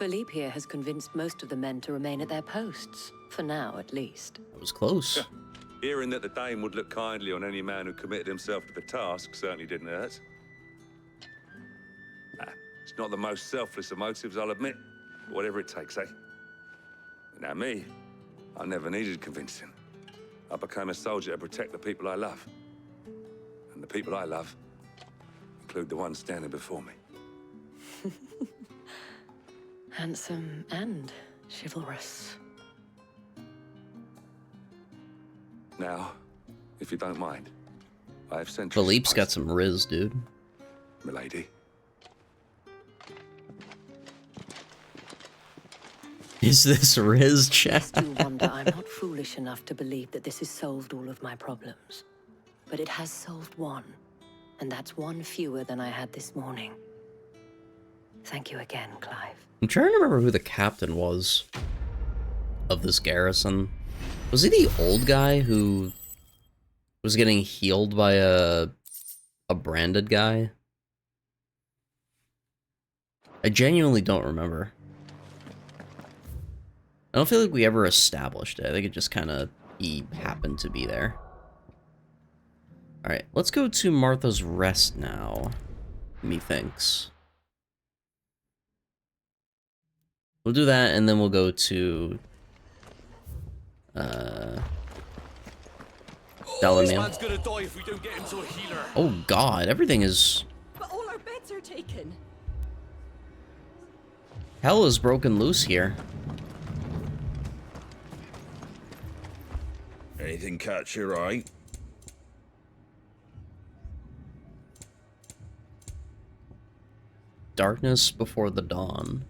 Philippe here has convinced most of the men to remain at their posts. For now, at least. It was close. Hearing that the Dane would look kindly on any man who committed himself to the task certainly didn't hurt. It's not the most selfless of motives, I'll admit. But whatever it takes, eh? Now me, I never needed convincing. I became a soldier to protect the people I love. And the people I love include the ones standing before me. Handsome and chivalrous. Now, if you don't mind, I have sent Philippe's got some riz, dude. milady. Is this riz, chat? I still wonder I'm not foolish enough to believe that this has solved all of my problems. But it has solved one. And that's one fewer than I had this morning. Thank you again, Clive. I'm trying to remember who the captain was of this garrison. Was he the old guy who was getting healed by a branded guy? I genuinely don't remember. I don't feel like we ever established it. I think it just kind of he happened to be there. Alright, let's go to Martha's Rest now, methinks. We'll do that, and then we'll go to... Delamere. Gonna die if we don't get him to a healer. Oh god, everything is... But all our beds are taken. Hell is broken loose here. Anything catch your eye? Darkness before the dawn.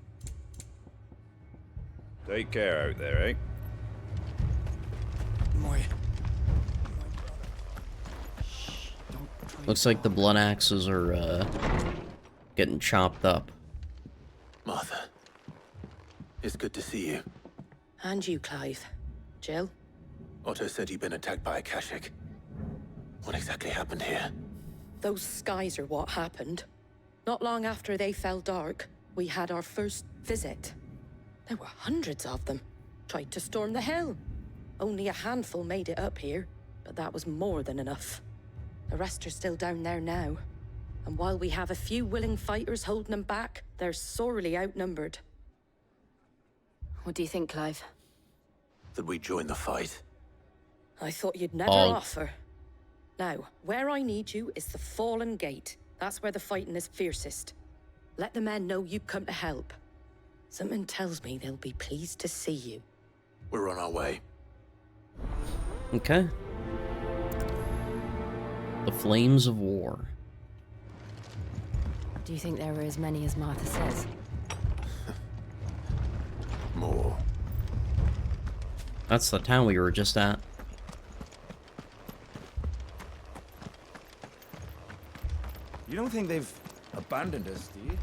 Take care out there, eh? Looks like the blood axes are, getting chopped up. Martha, it's good to see you. And you, Clive. Jill? Otto said you'd been attacked by a Kashik. What exactly happened here? Those skies are what happened. Not long after they fell dark, we had our first visit. There were hundreds of them. Tried to storm the hill. Only a handful made it up here, but that was more than enough. The rest are still down there now. And while we have a few willing fighters holding them back, they're sorely outnumbered. What do you think, Clive? That we join the fight? I thought you'd never offer. Now, where I need you is the Fallen Gate. That's where the fighting is fiercest. Let the men know you've come to help. Something tells me they'll be pleased to see you. We're on our way. Okay. The Flames of War. Do you think there are as many as Martha says? More. That's the town we were just at. You don't think they've abandoned us, do you?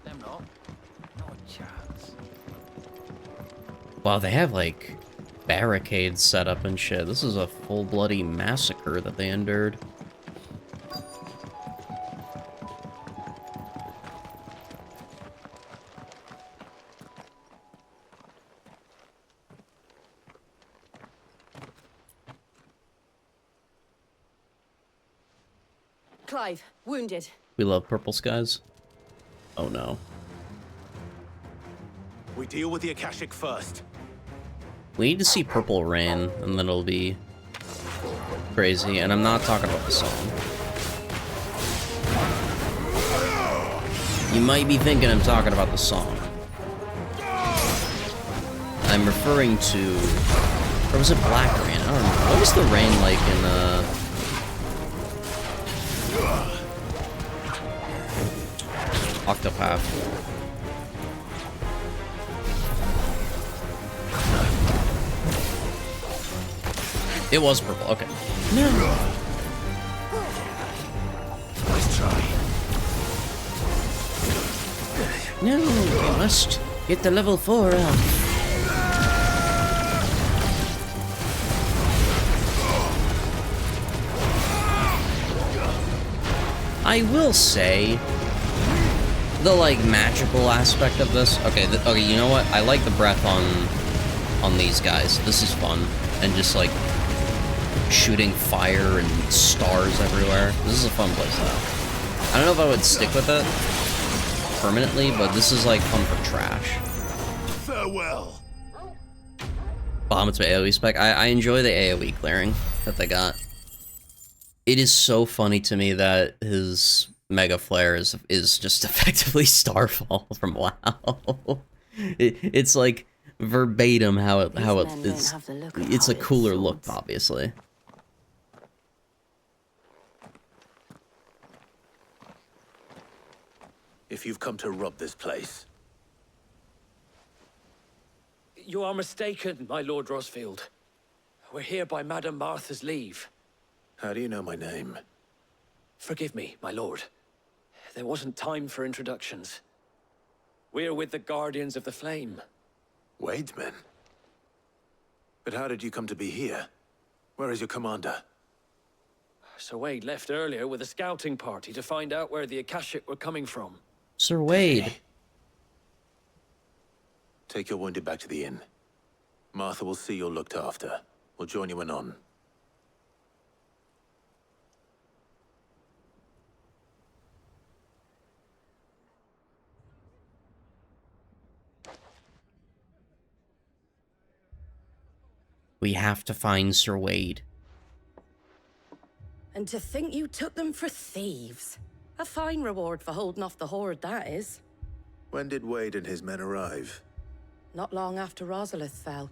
Them not. Not a chance. Wow, they have, like, barricades set up and shit. This is a full bloody massacre that they endured. Clive, wounded. We love purple skies. Oh no. We deal with the Akashic first. We need to see Purple Rain, and then it'll be crazy. And I'm not talking about the song. You might be thinking I'm talking about the song. I'm referring to... Or was it Black Rain? I don't know. What was the rain like in, Octopath? It was purple, okay. No. Nice try. No, we must get the level 4 up. I will say, the, like, magical aspect of this... Okay, okay, you know what? I like the breath on these guys. This is fun. And just, like, shooting fire and stars everywhere. This is a fun playstyle. I don't know if I would stick with it permanently, but this is, like, fun for trash. Farewell. Bomb to AoE spec. I enjoy the AoE clearing that they got. It is so funny to me that his Mega Flare is just effectively Starfall from WoW. It's like verbatim how it is. It's a cooler look, obviously. If you've come to rob this place, You are mistaken, my Lord Rosfield. We're here by Madame Martha's leave. how do you know my name? Forgive me, my lord. There wasn't time for introductions. We're with the Guardians of the Flame. Wade's men? But how did you come to be here? Where is your commander? Sir Wade left earlier with a scouting party to find out where the Akashic were coming from. Sir Wade. Take your wounded back to the inn. Martha will see you're looked after. We'll join you anon. We have to find Sir Wade. And to think you took them for thieves. A fine reward for holding off the horde, that is. When did Wade and his men arrive? Not long after Rosalith fell.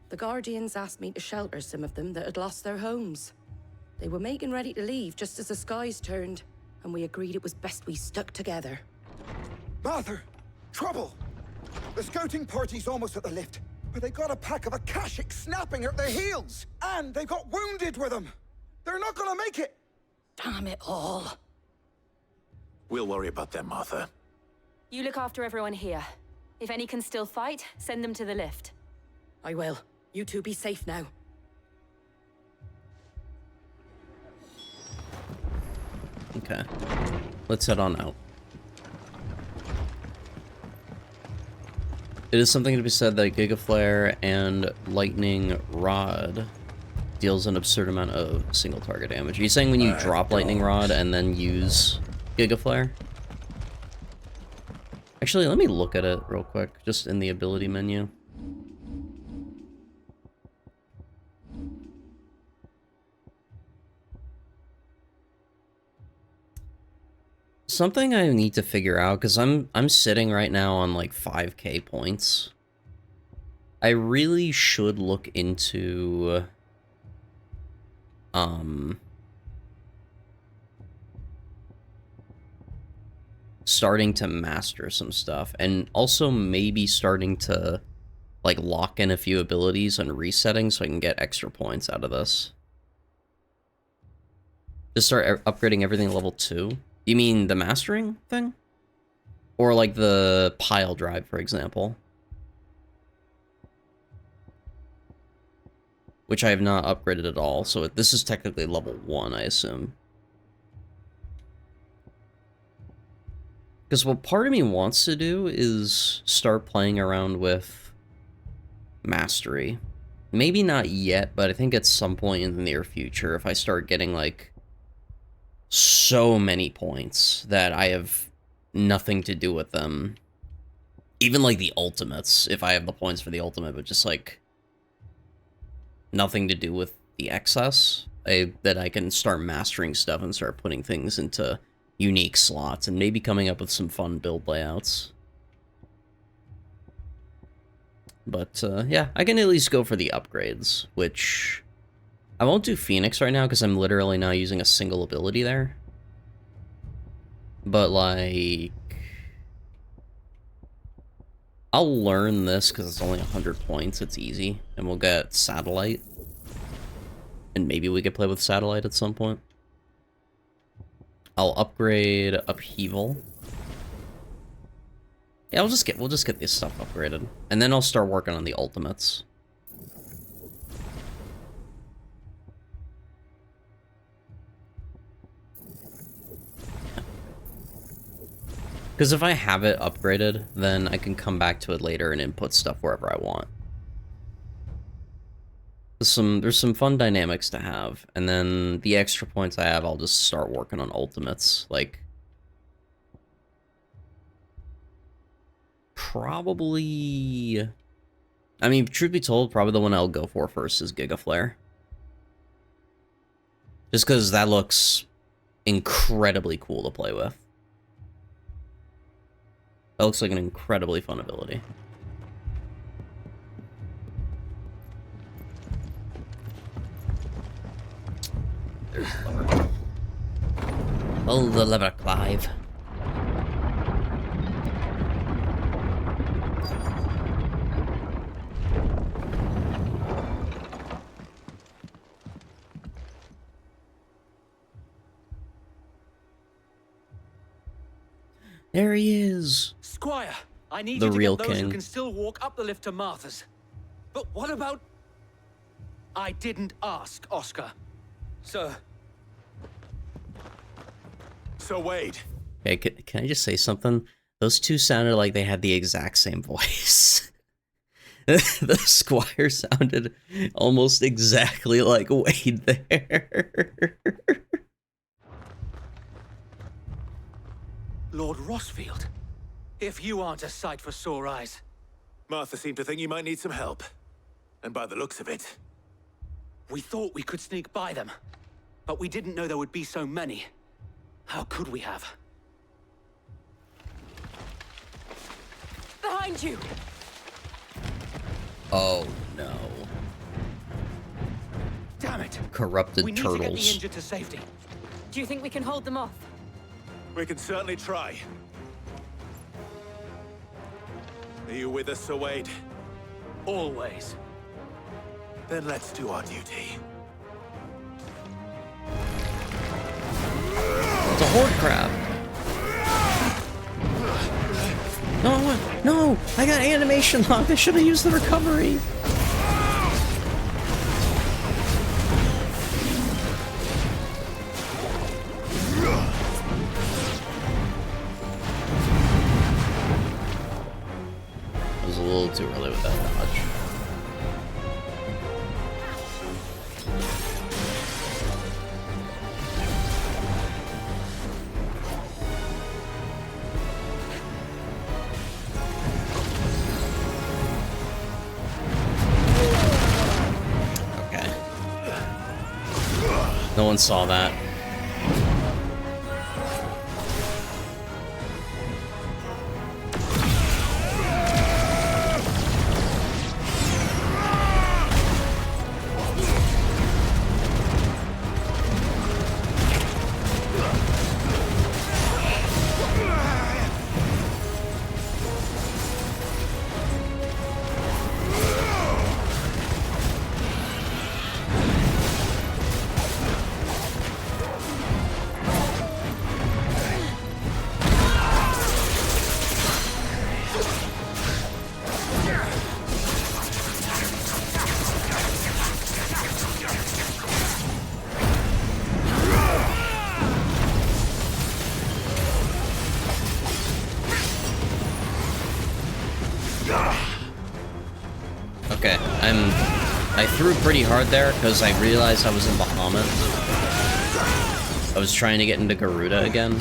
The Guardians asked me to shelter some of them that had lost their homes. They were making ready to leave just as the skies turned, and we agreed it was best we stuck together. Martha! Trouble! The scouting party's almost at the lift, but they got a pack of Akashic snapping at their heels! And they got wounded with them! They're not gonna make it! Damn it all. We'll worry about them, Martha. You look after everyone here. If any can still fight, send them to the lift. I will. You two be safe now. Okay. Let's head on out. It is something to be said that Giga Flare and Lightning Rod deals an absurd amount of single target damage. Are you saying when you drop Lightning Rod and then use Giga Flare? Actually, let me look at it real quick, just in the ability menu. Something I need to figure out, because I'm sitting right now on like 5k points. I really should look into starting to master some stuff, and also maybe starting to like lock in a few abilities and resetting so I can get extra points out of this. Just start upgrading everything to level 2. You mean the mastering thing? Or like the pile drive, for example? Which I have not upgraded at all, so this is technically level 1, I assume. Because what part of me wants to do is start playing around with mastery. Maybe not yet, but I think at some point in the near future, if I start getting like so many points that I have nothing to do with them. Even like the ultimates, if I have the points for the ultimate, but just like nothing to do with the excess, that I can start mastering stuff and start putting things into unique slots and maybe coming up with some fun build layouts. But yeah, I can at least go for the upgrades, which I won't do Phoenix right now because I'm literally now using a single ability there. But like, I'll learn this because it's only 100 points, it's easy, and we'll get Satellite. And maybe we could play with Satellite at some point. I'll upgrade Upheaval. Yeah, we'll just get this stuff upgraded. And then I'll start working on the ultimates. Because if I have it upgraded, then I can come back to it later and input stuff wherever I want. There's some fun dynamics to have, and then the extra points I have, I'll just start working on ultimates. Like, probably, I mean, truth be told, probably the one I'll go for first is Giga Flare. Just because that looks incredibly cool to play with. That looks like an incredibly fun ability. There's the lever. Pull the lever, Clive. There he is. Squire, I need The you to real get those king. who can still walk up the lift to Martha's. But what about... I didn't ask, Oscar. Sir. Sir Wade. Okay, can I just say something? Those two sounded like they had the exact same voice. The squire sounded almost exactly like Wade there. Lord Rossfield, if you aren't a sight for sore eyes. Martha seemed to think you might need some help. And by the looks of it... We thought we could sneak by them, but we didn't know there would be so many. How could we have? Behind you! Oh no. Damn it! Corrupted we turtles. Need to get the injured to safety. Do you think we can hold them off? We can certainly try. Are you with us, Sir Wade? Always. Then let's do our duty. It's a horde crab. No, I got animation locked. I should have used the recovery. I was a little too early with that dodge. No one saw that. Okay, I threw pretty hard there because I realized I was in Bahamut. I was trying to get into Garuda again.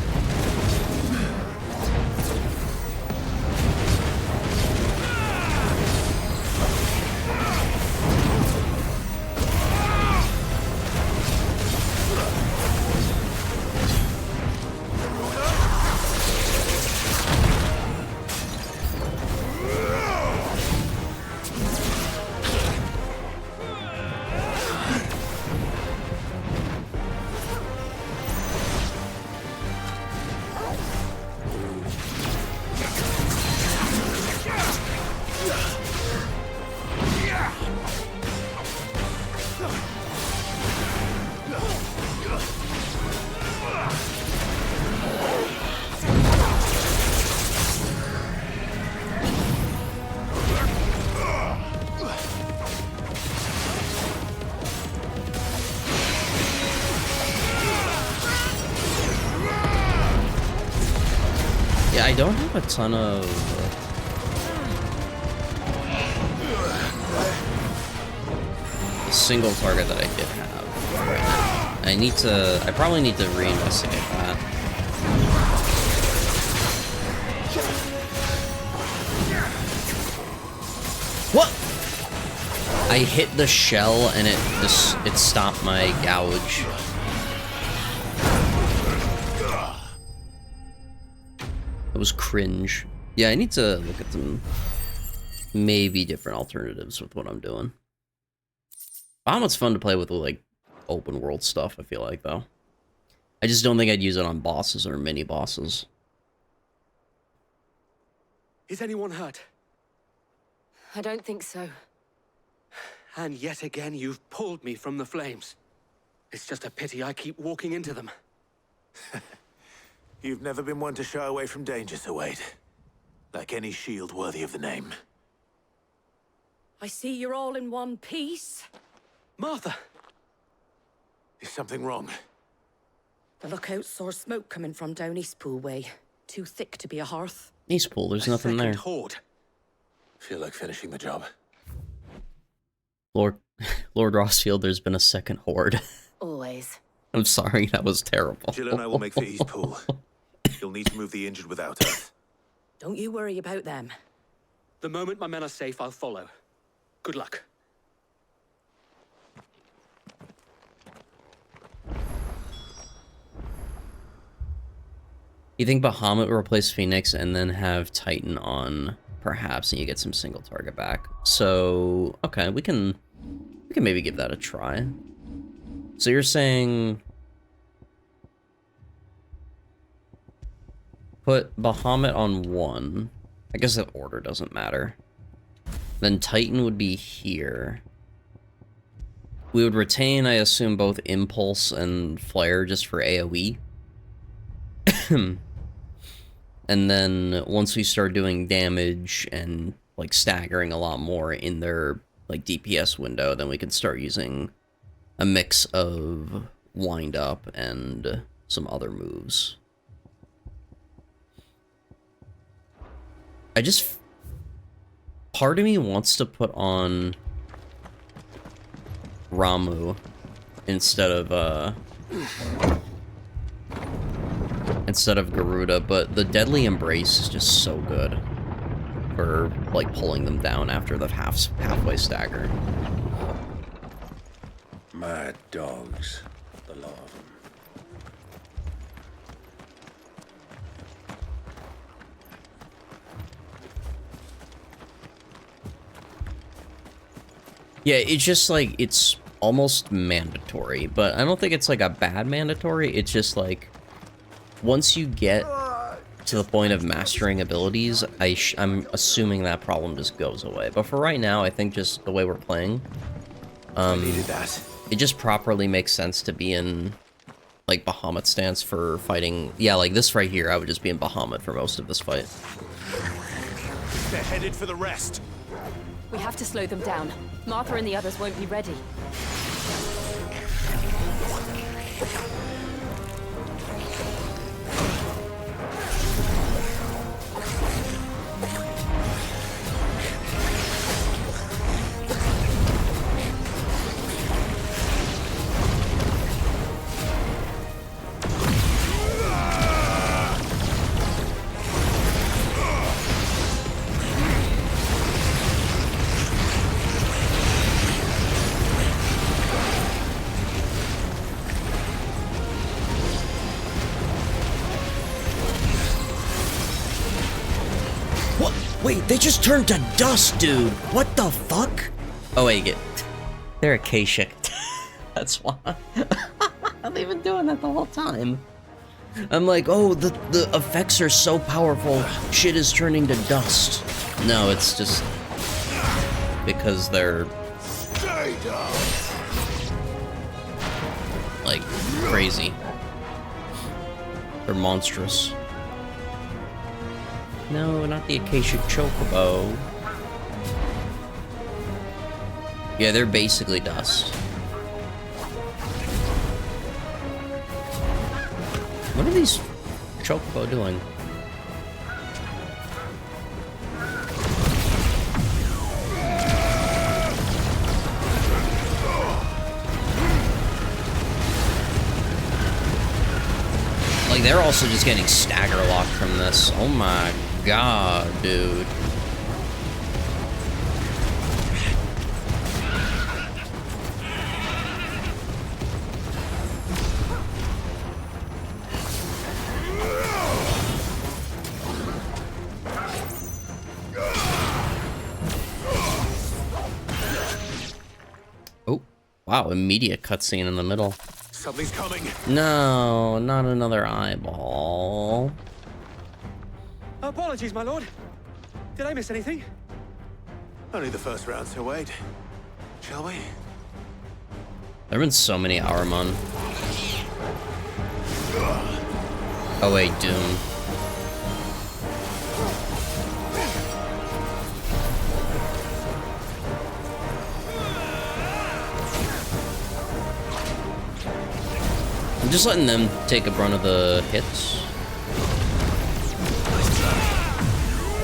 Yeah, I don't have a ton of... a single target that I did have right now. I probably need to reinvestigate that. What? I hit the shell and it stopped my gouge. It was cringe. Yeah, I need to look at some maybe different alternatives with what I'm doing. Bahamut's fun to play with like open world stuff, I feel like, though. I just don't think I'd use it on bosses or mini bosses. Is anyone hurt? I don't think so. And yet again, you've pulled me from the flames. It's just a pity I keep walking into them. You've never been one to shy away from danger, Sir Wade. Like any shield worthy of the name. I see you're all in one piece. Martha! Is something wrong? The lookout saw smoke coming from down Eastpool way. Too thick to be a hearth. Eastpool, there's nothing there. Horde. Feel like finishing the job? Lord Rossfield, there's been a second horde. Always. I'm sorry, that was terrible. Jill and I will make for East Pool. You'll need to move the injured without us. Don't you worry about them. The moment my men are safe, I'll follow. Good luck. You think Bahamut will replace Phoenix and then have Titan on, perhaps, and you get some single target back. So, okay, we can maybe give that a try. So you're saying put Bahamut on 1. I guess the order doesn't matter. Then Titan would be here. We would retain, I assume, both Impulse and Flare just for AoE. And then once we start doing damage and like staggering a lot more in their like DPS window, then we can start using a mix of wind up and some other moves. Part of me wants to put on Ramu instead of Garuda, but the Deadly Embrace is just so good for like pulling them down after the halfway stagger. Mad dogs, the lot of them. Yeah, it's just like, it's almost mandatory, but I don't think it's like a bad mandatory. It's just like, once you get to the point of mastering abilities, I'm assuming that problem just goes away. But for right now, I think just the way we're playing, it just properly makes sense to be in like Bahamut stance for fighting. Yeah, like this right here, I would just be in Bahamut for most of this fight. They're headed for the rest. We have to slow them down. Martha and the others won't be ready. Wait, they just turned to dust, dude. What the fuck? Oh, wait, they're Akashic. That's why. They've been doing that the whole time. I'm like, oh, the effects are so powerful, shit is turning to dust. No, it's just because they're like crazy. They're monstrous. No, not the Akashic Chocobo. Yeah, they're basically dust. What are these Chocobo doing? Like, they're also just getting stagger locked from this. Oh my god, dude. Oh, wow, immediate cutscene in the middle. Something's coming. No, not another eyeball. Apologies, my lord. Did I miss anything? Only the first round, so wait. Shall we? There have been so many Ahriman. Oh wait, Doom. I'm just letting them take a brunt of the hits.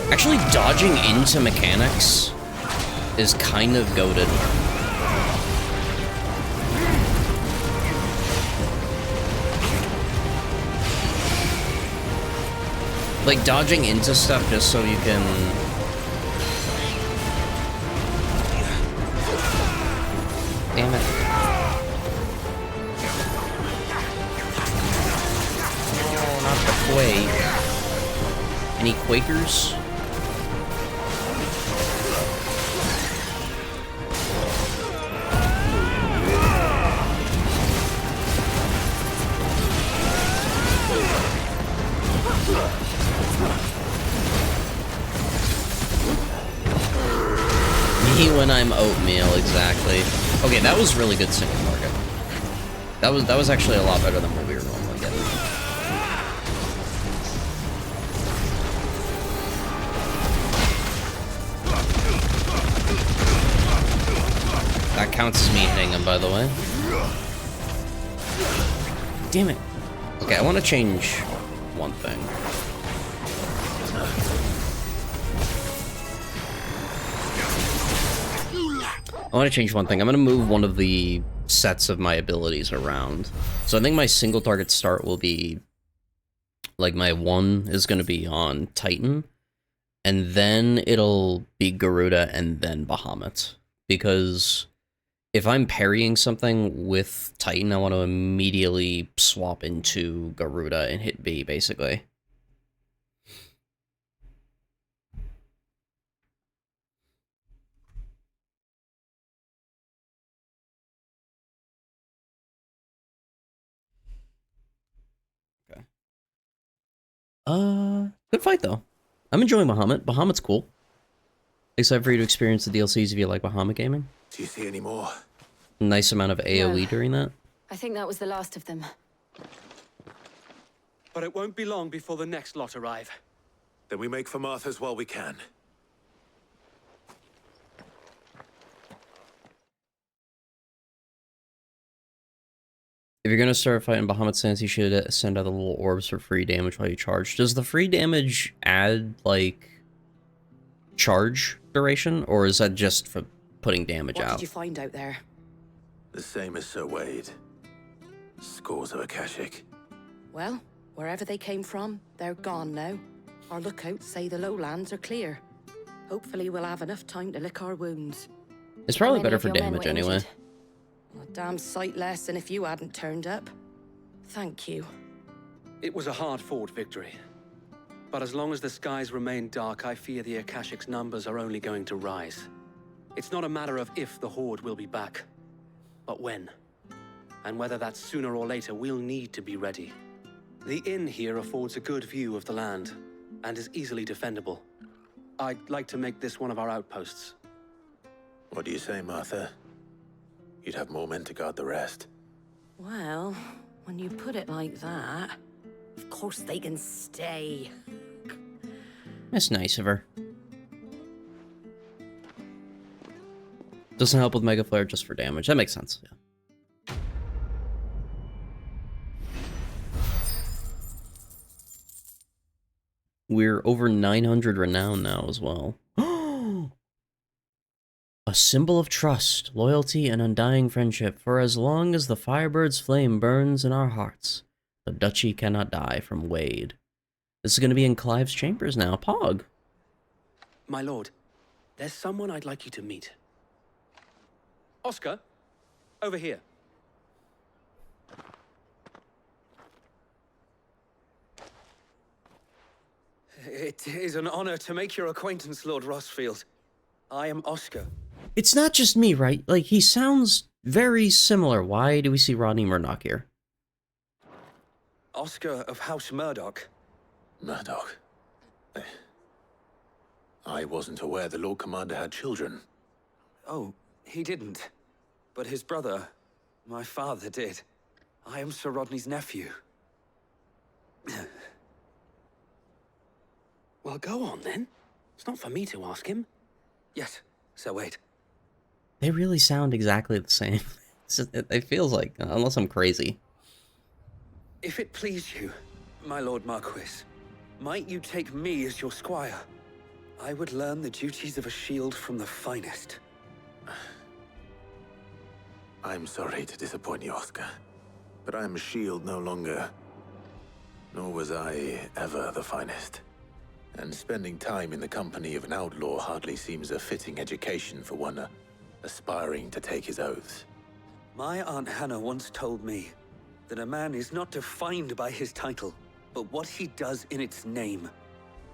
Actually, dodging into mechanics is kind of goated. Like, dodging into stuff just so you can... Damn it. Oh, not the quake. Any Quakers? Me when I'm oatmeal, exactly. Okay, that was really good single target. That was actually a lot better than what we were normally getting. That counts as me hitting him, by the way. Damn it. Okay, I want to change one thing. I want to change one thing. I'm going to move one of the sets of my abilities around. So I think my single target start will be... Like, my 1 is going to be on Titan. And then it'll be Garuda and then Bahamut. Because if I'm parrying something with Titan, I want to immediately swap into Garuda and hit B, basically. Good fight, though. I'm enjoying Bahamut. Bahamut's cool. Excited for you to experience the DLCs if you like Bahamut gaming. Do you see any more? Nice amount of AoE during that. I think that was the last of them. But it won't be long before the next lot arrive. Then we make for Martha's while we can. If you're gonna start fighting Bahamut Sans, you should send out the little orbs for free damage while you charge. Does the free damage add, like, charge duration, or is that just for putting damage out? What did you find out there? The same as Sir Wade. Scores of Akashic. Well, wherever they came from, they're gone now. Our lookouts say the lowlands are clear. Hopefully we'll have enough time to lick our wounds. It's probably better for damage anyway. A damn sight less than if you hadn't turned up. Thank you. It was a hard-fought victory. But as long as the skies remain dark, I fear the Akashic's numbers are only going to rise. It's not a matter of if the Horde will be back, but when. And whether that's sooner or later, we'll need to be ready. The inn here affords a good view of the land, and is easily defendable. I'd like to make this one of our outposts. What do you say, Martha? You'd have more men to guard the rest. Well, when you put it like that, of course they can stay. That's nice of her. Doesn't help with Mega Flare just for damage. That makes sense, yeah. We're over 900 renown now as well. A symbol of trust, loyalty, and undying friendship. For as long as the Firebird's flame burns in our hearts, the duchy cannot die. From Wade. This is going to be in Clive's chambers now. Pog. My lord, there's someone I'd like you to meet. Oscar, over here. It is an honor to make your acquaintance, Lord Rossfield. I am Oscar. It's not just me, right? Like, he sounds very similar. Why do we see Rodney Murdoch here? Oscar of House Murdoch. Murdoch? I wasn't aware the Lord Commander had children. Oh, he didn't. But his brother, my father, did. I am Sir Rodney's nephew. Well, go on, then. It's not for me to ask him. Yes, Sir Wade. They really sound exactly the same. It feels like, unless I'm crazy. If it please you, my Lord Marquis, might you take me as your squire? I would learn the duties of a shield from the finest. I'm sorry to disappoint you, Oscar, but I am a shield no longer. Nor was I ever the finest. And spending time in the company of an outlaw hardly seems a fitting education for one aspiring to take his oaths. My Aunt Hannah once told me that a man is not defined by his title, but what he does in its name.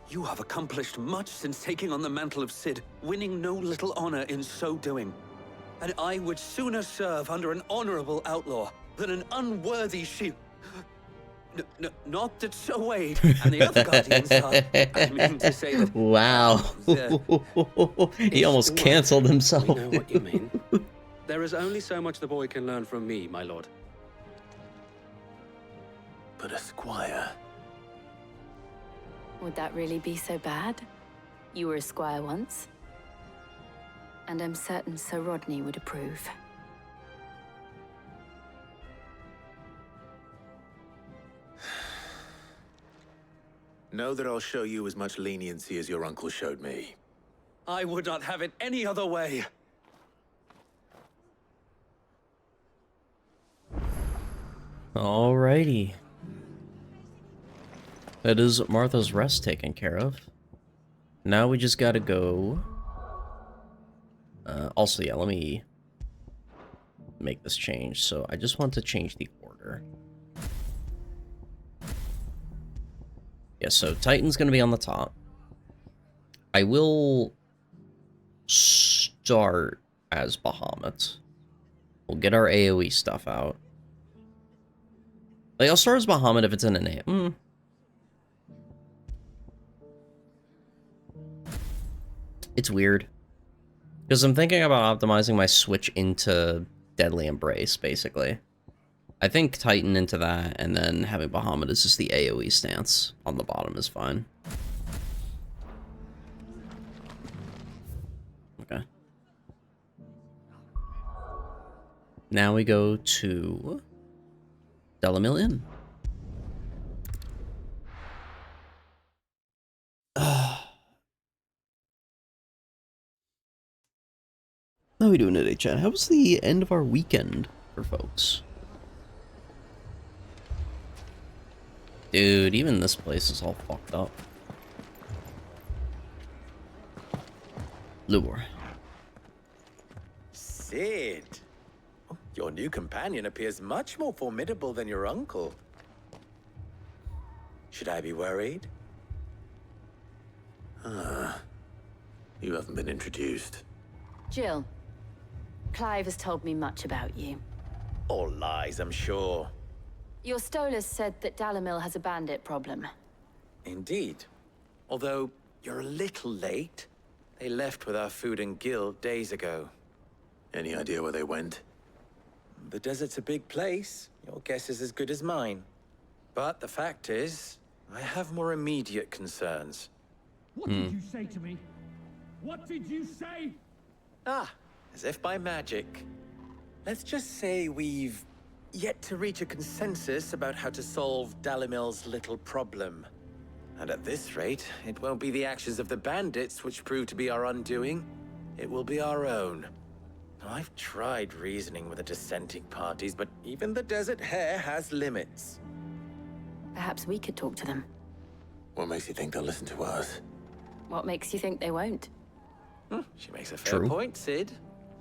You have accomplished much since taking on the mantle of Cid, winning no little honor in so doing. And I would sooner serve under an honorable outlaw than an unworthy shield. Not that Sir Wade and the other guardians are. I mean to say that. Wow. He almost canceled himself. We know what you mean. There is only so much the boy can learn from me, my lord. But a squire. Would that really be so bad? You were a squire once. And I'm certain Sir Rodney would approve. Know that I'll show you as much leniency as your uncle showed me. I would not have it any other way. Alrighty. That is Martha's Rest taken care of. Now we just gotta go. Also, yeah, let me make this change. So I just want to change the order. Yeah, so Titan's gonna be on the top. I will start as Bahamut. We'll get our AoE stuff out. Like, I'll start as Bahamut if it's in a name. It's weird. Because I'm thinking about optimizing my switch into Deadly Embrace, basically. I think Titan into that, and then having Bahamut as just the AoE stance on the bottom is fine. Okay. Now we go to Delamil Inn. How are we doing today, chat? How was the end of our weekend for folks? Dude, even this place is all fucked up. Lure. Cid! Your new companion appears much more formidable than your uncle. Should I be worried? You haven't been introduced. Jill, Clive has told me much about you. All lies, I'm sure. Your Stolas said that Dalamil has a bandit problem. Indeed. Although, you're a little late. They left with our food and guild days ago. Any idea where they went? The desert's a big place. Your guess is as good as mine. But the fact is, I have more immediate concerns. What did you say to me? What did you say? Ah, as if by magic. Let's just say we've yet to reach a consensus about how to solve Dalimil's little problem. And at this rate, it won't be the actions of the bandits which prove to be our undoing. It will be our own. I've tried reasoning with the dissenting parties, but even the Desert Hare has limits. Perhaps we could talk to them. What makes you think they'll listen to us? What makes you think they won't? She makes a fair True. point, Cid.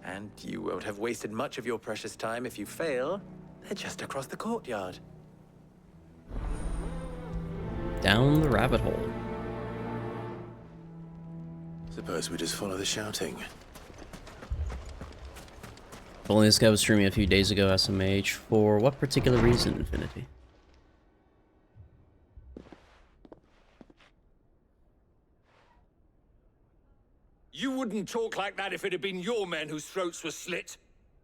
And you won't have wasted much of your precious time if you fail. They're just across the courtyard. Down the rabbit hole. Suppose we just follow the shouting. If only this guy was streaming a few days ago, SMH. For what particular reason, Infinity? You wouldn't talk like that if it had been your men whose throats were slit.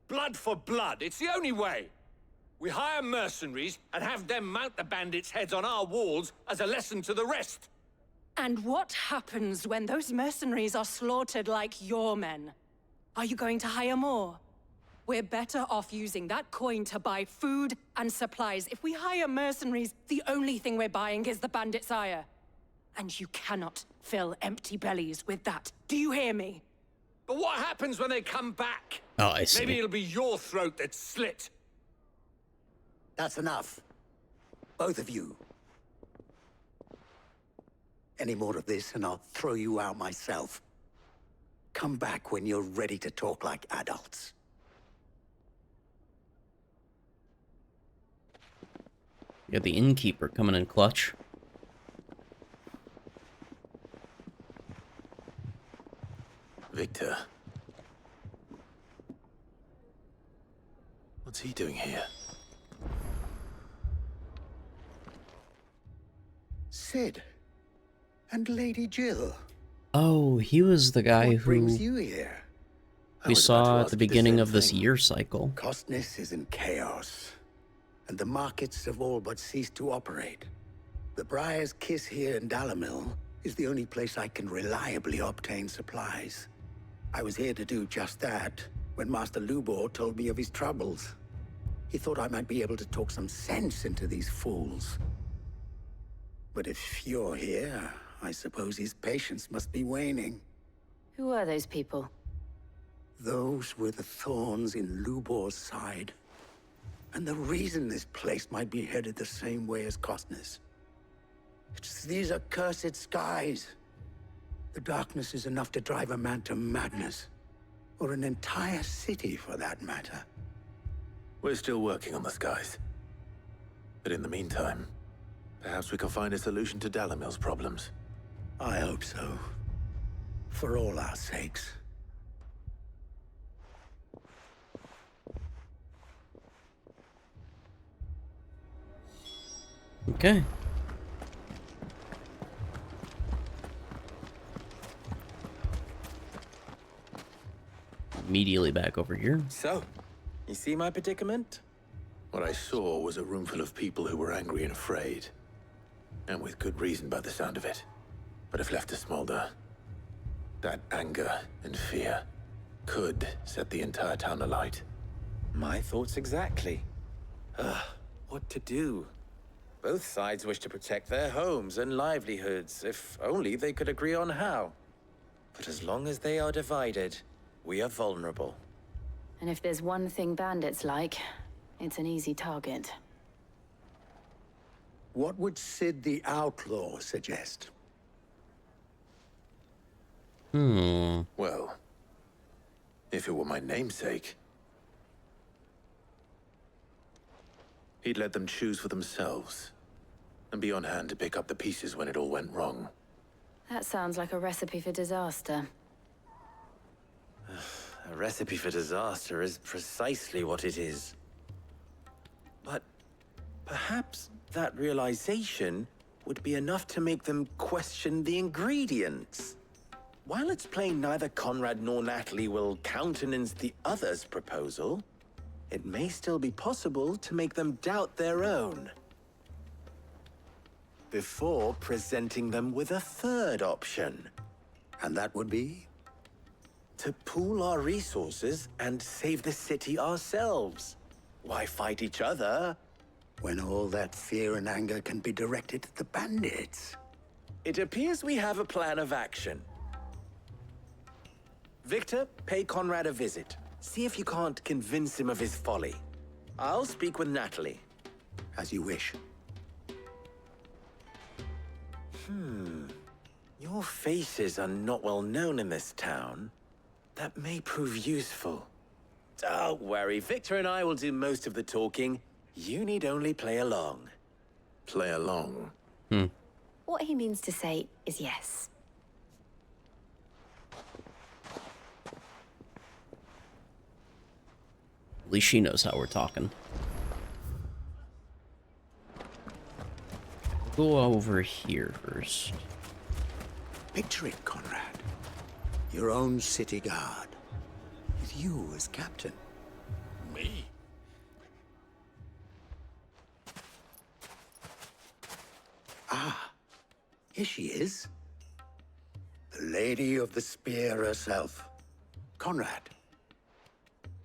Blood for blood, it's the only way. We hire mercenaries and have them mount the bandits' heads on our walls as a lesson to the rest. And what happens when those mercenaries are slaughtered like your men? Are you going to hire more? We're better off using that coin to buy food and supplies. If we hire mercenaries, the only thing we're buying is the bandits' ire. And you cannot fill empty bellies with that. Do you hear me? But what happens when they come back? Oh, I see. Maybe it'll be your throat that's slit. That's enough. Both of you. Any more of this and I'll throw you out myself. Come back when you're ready to talk like adults. You got the innkeeper coming in clutch. Victor. What's he doing here? Sid. And Lady Jill. Oh, he was the guy What brings who you here? we saw at the beginning of this year cycle. Costness is in chaos, and the markets have all but ceased to operate. The Briar's Kiss here in Dalimil is the only place I can reliably obtain supplies. I was here to do just that when Master Lubor told me of his troubles. He thought I might be able to talk some sense into these fools. But if you're here, I suppose his patience must be waning. Who are those people? Those were the thorns in Lubor's side. And the reason this place might be headed the same way as Costness. It's these accursed skies. The darkness is enough to drive a man to madness. Or an entire city, for that matter. We're still working on the skies. But in the meantime, perhaps we can find a solution to Dalimil's problems. I hope so. For all our sakes. Okay. Immediately back over here. So, you see my predicament? What I saw was a room full of people who were angry and afraid. And with good reason by the sound of it. But if left to smolder, that anger and fear could set the entire town alight. My thoughts exactly. What to do? Both sides wish to protect their homes and livelihoods, if only they could agree on how. But as long as they are divided, we are vulnerable. And if there's one thing bandits like, it's an easy target. What would Sid the Outlaw suggest? Well, if it were my namesake, he'd let them choose for themselves, and be on hand to pick up the pieces when it all went wrong. That sounds like a recipe for disaster. A recipe for disaster is precisely what it is. But perhaps that realization would be enough to make them question the ingredients. While it's plain neither Conrad nor Natalie will countenance the other's proposal, it may still be possible to make them doubt their own. Before presenting them with a third option. And that would be? To pool our resources and save the city ourselves. Why fight each other? When all that fear and anger can be directed at the bandits. It appears we have a plan of action. Victor, pay Conrad a visit. See if you can't convince him of his folly. I'll speak with Natalie. As you wish. Your faces are not well known in this town. That may prove useful. Don't worry, Victor and I will do most of the talking. You need only play along. Play along? What he means to say is yes. At least she knows how we're talking. Go over here first. Picture it, Conrad. Your own city guard. With you as captain. Me? Ah, here she is. The Lady of the Spear herself. Conrad,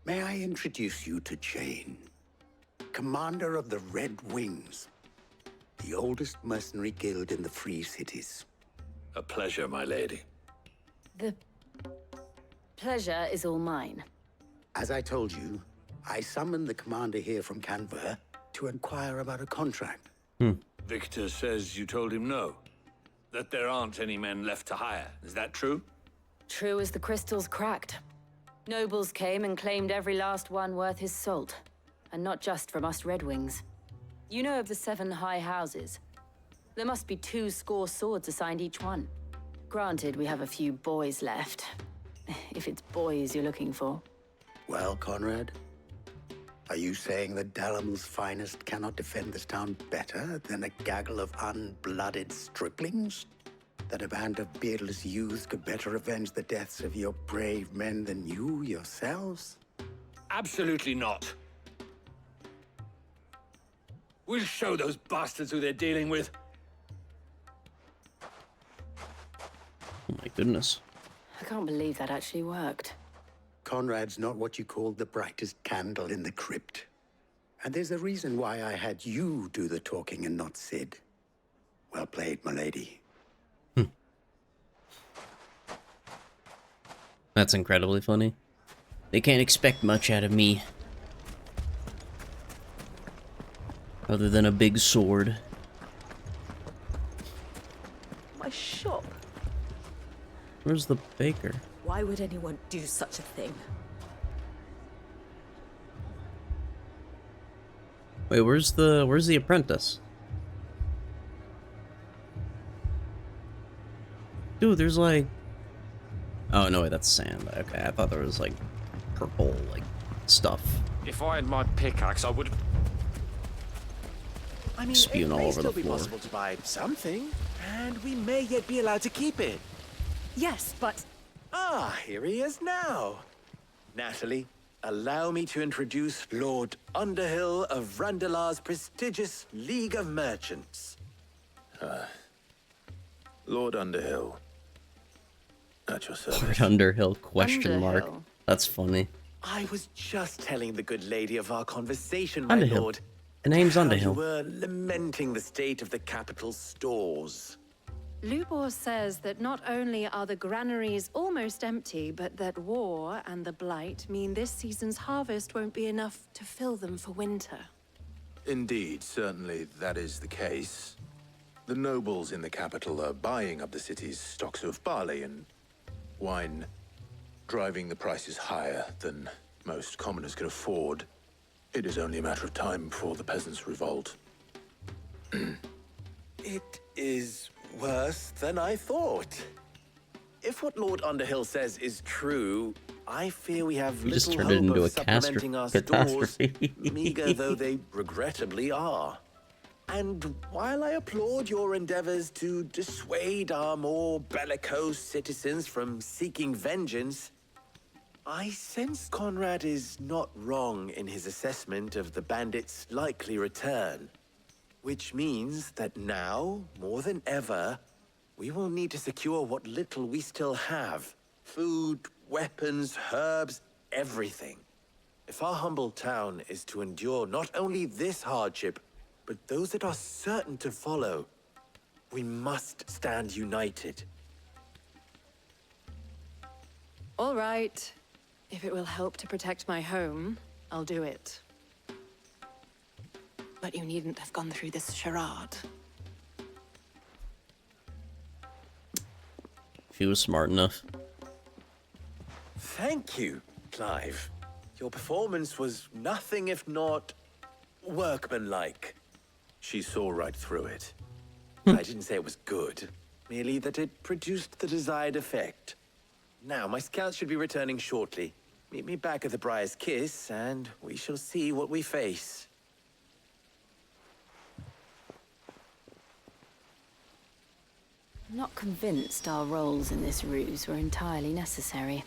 may I introduce you to Jane, commander of the Red Wings, the oldest mercenary guild in the Free Cities. A pleasure, my lady. The pleasure is all mine. As I told you, I summoned the commander here from Canver to inquire about a contract. Victor says you told him no. that there aren't any men left to hire. Is that true? True as the crystals cracked. Nobles came and claimed every last one worth his salt. And not just from us Red Wings. You know of the 7 high houses. There must be 2 swords assigned each one. Granted, we have a few boys left. If it's boys you're looking for. Well, Conrad, are you saying that Dalamil's finest cannot defend this town better than a gaggle of unblooded striplings? That a band of beardless youths could better avenge the deaths of your brave men than you yourselves? Absolutely not. We'll show those bastards who they're dealing with. Oh my goodness. I can't believe that actually worked. Conrad's not what you called the brightest candle in the crypt. And there's a reason why I had you do the talking and not Sid. Well played, milady. That's incredibly funny. They can't expect much out of me. Other than a big sword. My shop? Where's the baker? Why would anyone do such a thing? Wait, where's the apprentice? Dude, there's like... Oh, no, wait, that's sand. Okay, I thought there was, like, purple, like, stuff. If I had my pickaxe, I would... I mean, Spewing it all may over still the be floor. possible to buy something, and we may yet be allowed to keep it. Yes, but... Ah, here he is now. Natalie, allow me to introduce Lord Underhill of Randalar's prestigious League of Merchants. Lord Underhill. At your service. Lord Underhill, question mark. Underhill. That's funny. I was just telling the good lady of our conversation, my Underhill. lord. The name's how Underhill. You were lamenting the state of the capital's stores. Lubor says that not only are the granaries almost empty, but that war and the Blight mean this season's harvest won't be enough to fill them for winter. Indeed, certainly that is the case. The nobles in the capital are buying up the city's stocks of barley and wine, driving the prices higher than most commoners can afford. It is only a matter of time before the peasants revolt. It is worse than I thought. If what Lord Underhill says is true, I fear we have You just little turned it hope into of a supplementing our stores, catastrophe. meager though they regrettably are. And while I applaud your endeavors to dissuade our more bellicose citizens from seeking vengeance, I sense Conrad is not wrong in his assessment of the bandits' likely return. Which means that now, more than ever, we will need to secure what little we still have. Food, weapons, herbs, everything. If our humble town is to endure not only this hardship, but those that are certain to follow, we must stand united. All right. If it will help to protect my home, I'll do it. But you needn't have gone through this charade. If he was smart enough. Thank you, Clive. Your performance was nothing if not workmanlike. She saw right through it. I didn't say it was good, merely that it produced the desired effect. Now, my scouts should be returning shortly. Meet me back at the Briar's Kiss, and we shall see what we face. I'm not convinced our roles in this ruse were entirely necessary.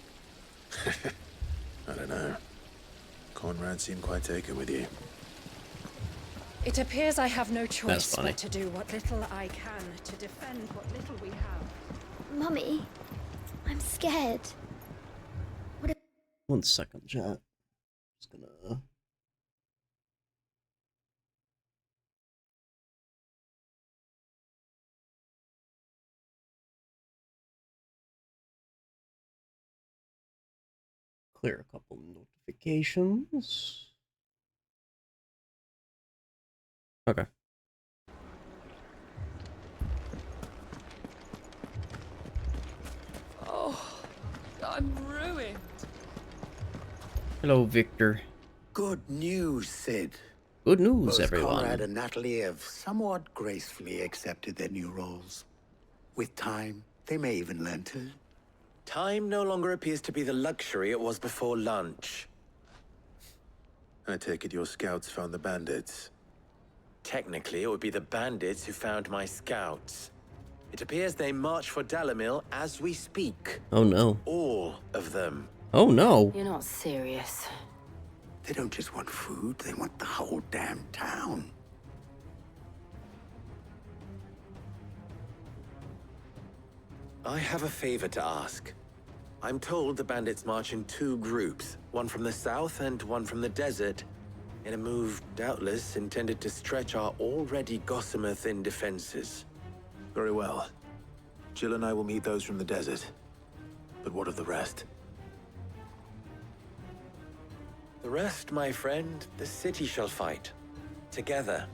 I don't know. Conrad seemed quite taken with you. It appears I have no That's choice funny. but to do what little I can to defend what little we have. Mummy, I'm scared. 1 second, chat. Just gonna... clear a couple notifications. Okay. I'm ruined. Hello, Victor. Good news, Sid. Good news, Both everyone. Conrad and Natalie have somewhat gracefully accepted their new roles. With time, they may even learn to... Time no longer appears to be the luxury it was before lunch. I take it your scouts found the bandits. Technically, it would be the bandits who found my scouts. It appears they march for Dalimil as we speak. Oh no. All of them. Oh no. You're not serious. They don't just want food, they want the whole damn town. I have a favor to ask. I'm told the bandits march in 2 groups, one from the south and one from the desert, in a move doubtless intended to stretch our already gossamer-thin defenses. Very well. Jill and I will meet those from the desert. But what of the rest? The rest, my friend, the city shall fight. Together.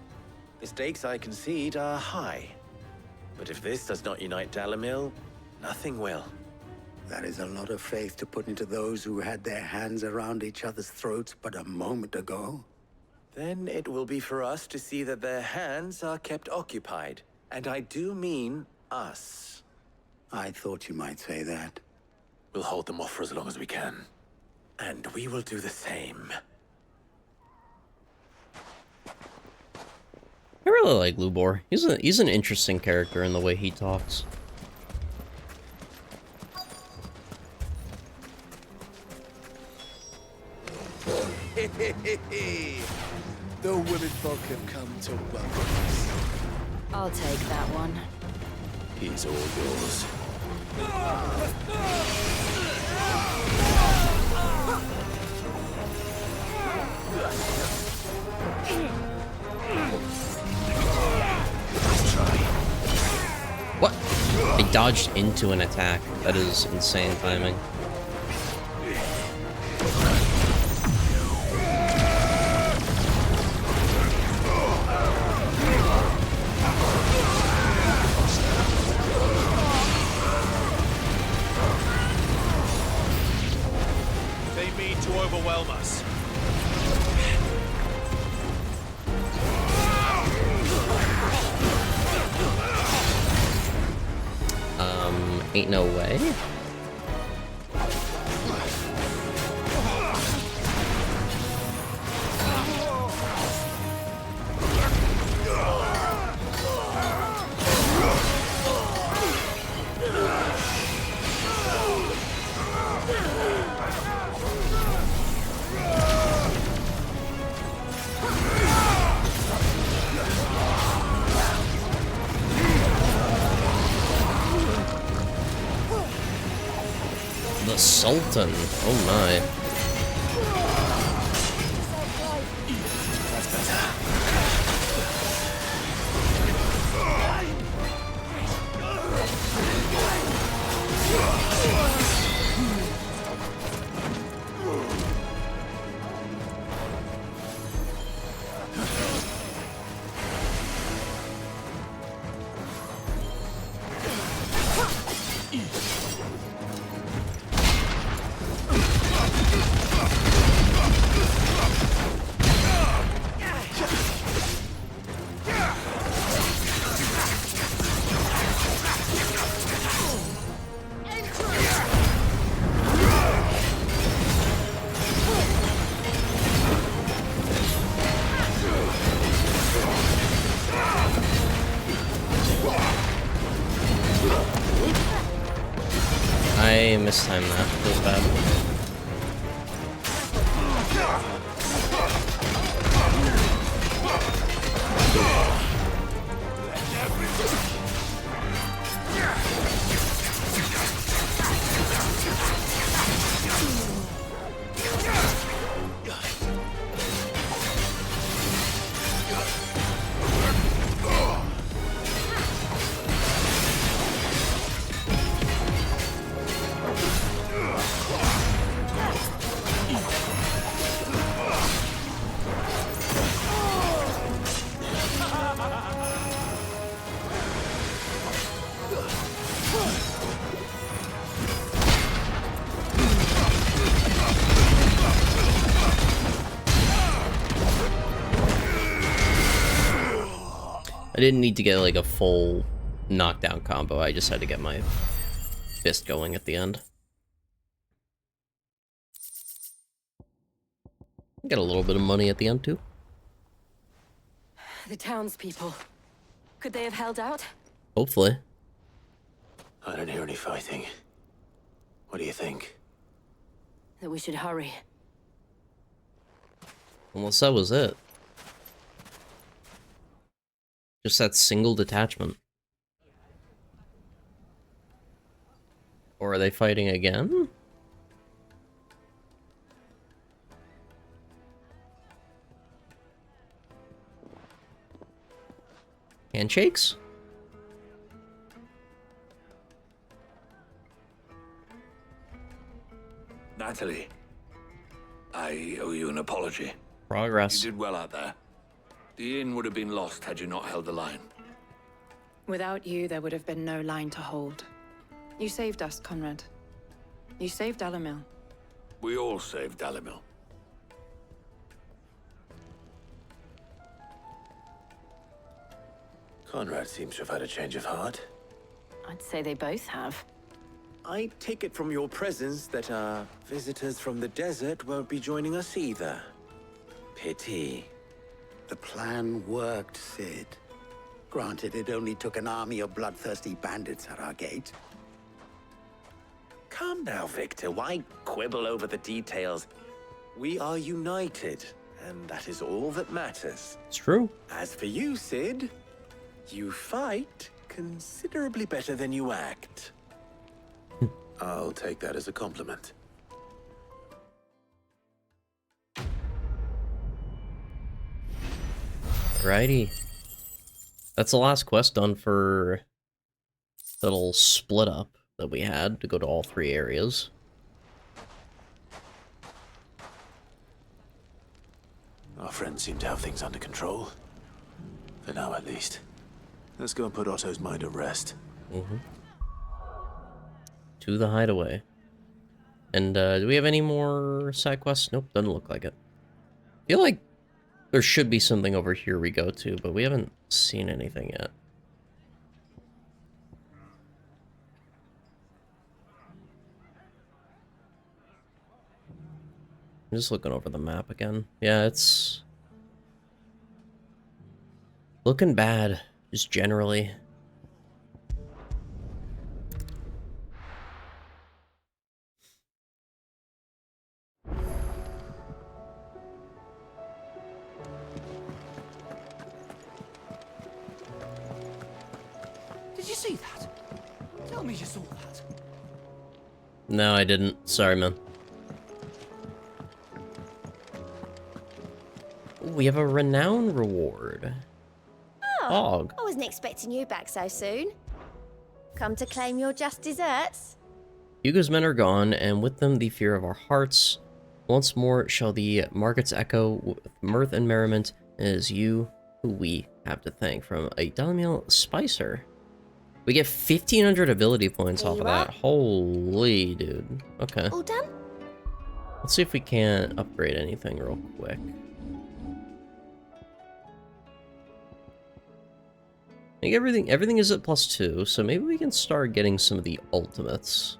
The stakes, I concede, are high. But if this does not unite Dalimil, nothing will. That is a lot of faith to put into those who had their hands around each other's throats but a moment ago. Then it will be for us to see that their hands are kept occupied. And I do mean us. I thought you might say that. We'll hold them off for as long as we can. And we will do the same. I really like Lubor. He's an interesting character in the way he talks. The women folk have come to welcome us. I'll take that one. He's all yours. What? I dodged into an attack. That is insane timing. They mean to overwhelm us. Ain't no way. The Sultan. Oh my. I mistimed that. Feels bad. didn't need to get like a full knockdown combo, I just had to get my fist going at the end. Get a little bit of money at the end too. The townspeople. Could they have held out? Hopefully. I don't hear any fighting. What do you think? That we should hurry. Unless that was it. Just that single detachment. Or are they fighting again? Handshakes? Natalie, I owe you an apology. Progress. You did well out there. The inn would have been lost had you not held the line. Without you, there would have been no line to hold. You saved us, Conrad. You saved Dalimil. We all saved Dalimil. Conrad seems to have had a change of heart. I'd say they both have. I take it from your presence that our visitors from the desert won't be joining us either. Pity. The plan worked, Sid. Granted, it only took an army of bloodthirsty bandits at our gate. Calm now, Victor. Why quibble over the details? We are united, and that is all that matters. It's true. As for you, Sid, you fight considerably better than you act. I'll take that as a compliment. Alrighty. That's the last quest done for the little split up that we had to go to all 3 areas. Our friends seem to have things under control. For now, at least. Let's go and put Otto's mind at rest. To the hideaway. And do we have any more side quests? Nope, doesn't look like it. I feel like there should be something over here we go to, but we haven't seen anything yet. I'm just looking over the map again. Yeah, it's looking bad, just generally. Did you see that? Tell me you saw that. No, I didn't. Sorry, man. Ooh, we have a renown reward. Oh, Hog. I wasn't expecting you back so soon. Come to claim your just desserts? Hugo's men are gone, and with them the fear of our hearts. Once more shall the markets echo with mirth and merriment. It is you who we have to thank. From a Dalimil Spicer. We get 1,500 ability points off of that. Holy dude. Okay. All done? Let's see if we can upgrade anything real quick. I think everything is at +2, so maybe we can start getting some of the ultimates.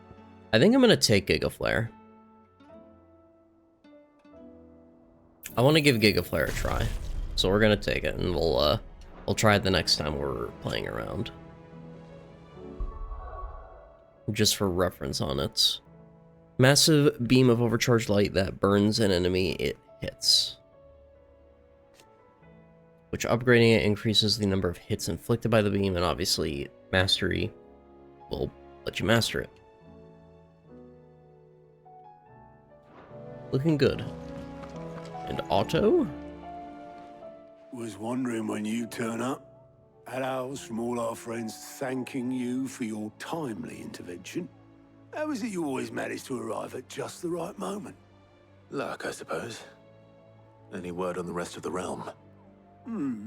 I think I'm gonna take Giga Flare. I want to give Giga Flare a try, so we're gonna take it, and we'll try it the next time we're playing around. Just for reference on it. Massive beam of overcharged light that burns an enemy it hits. Which upgrading it increases the number of hits inflicted by the beam, and obviously mastery will let you master it. Looking good. And auto? Was wondering when you turn up. Hellos from all our friends thanking you for your timely intervention. How is it you always manage to arrive at just the right moment? Luck, I suppose. Any word on the rest of the realm?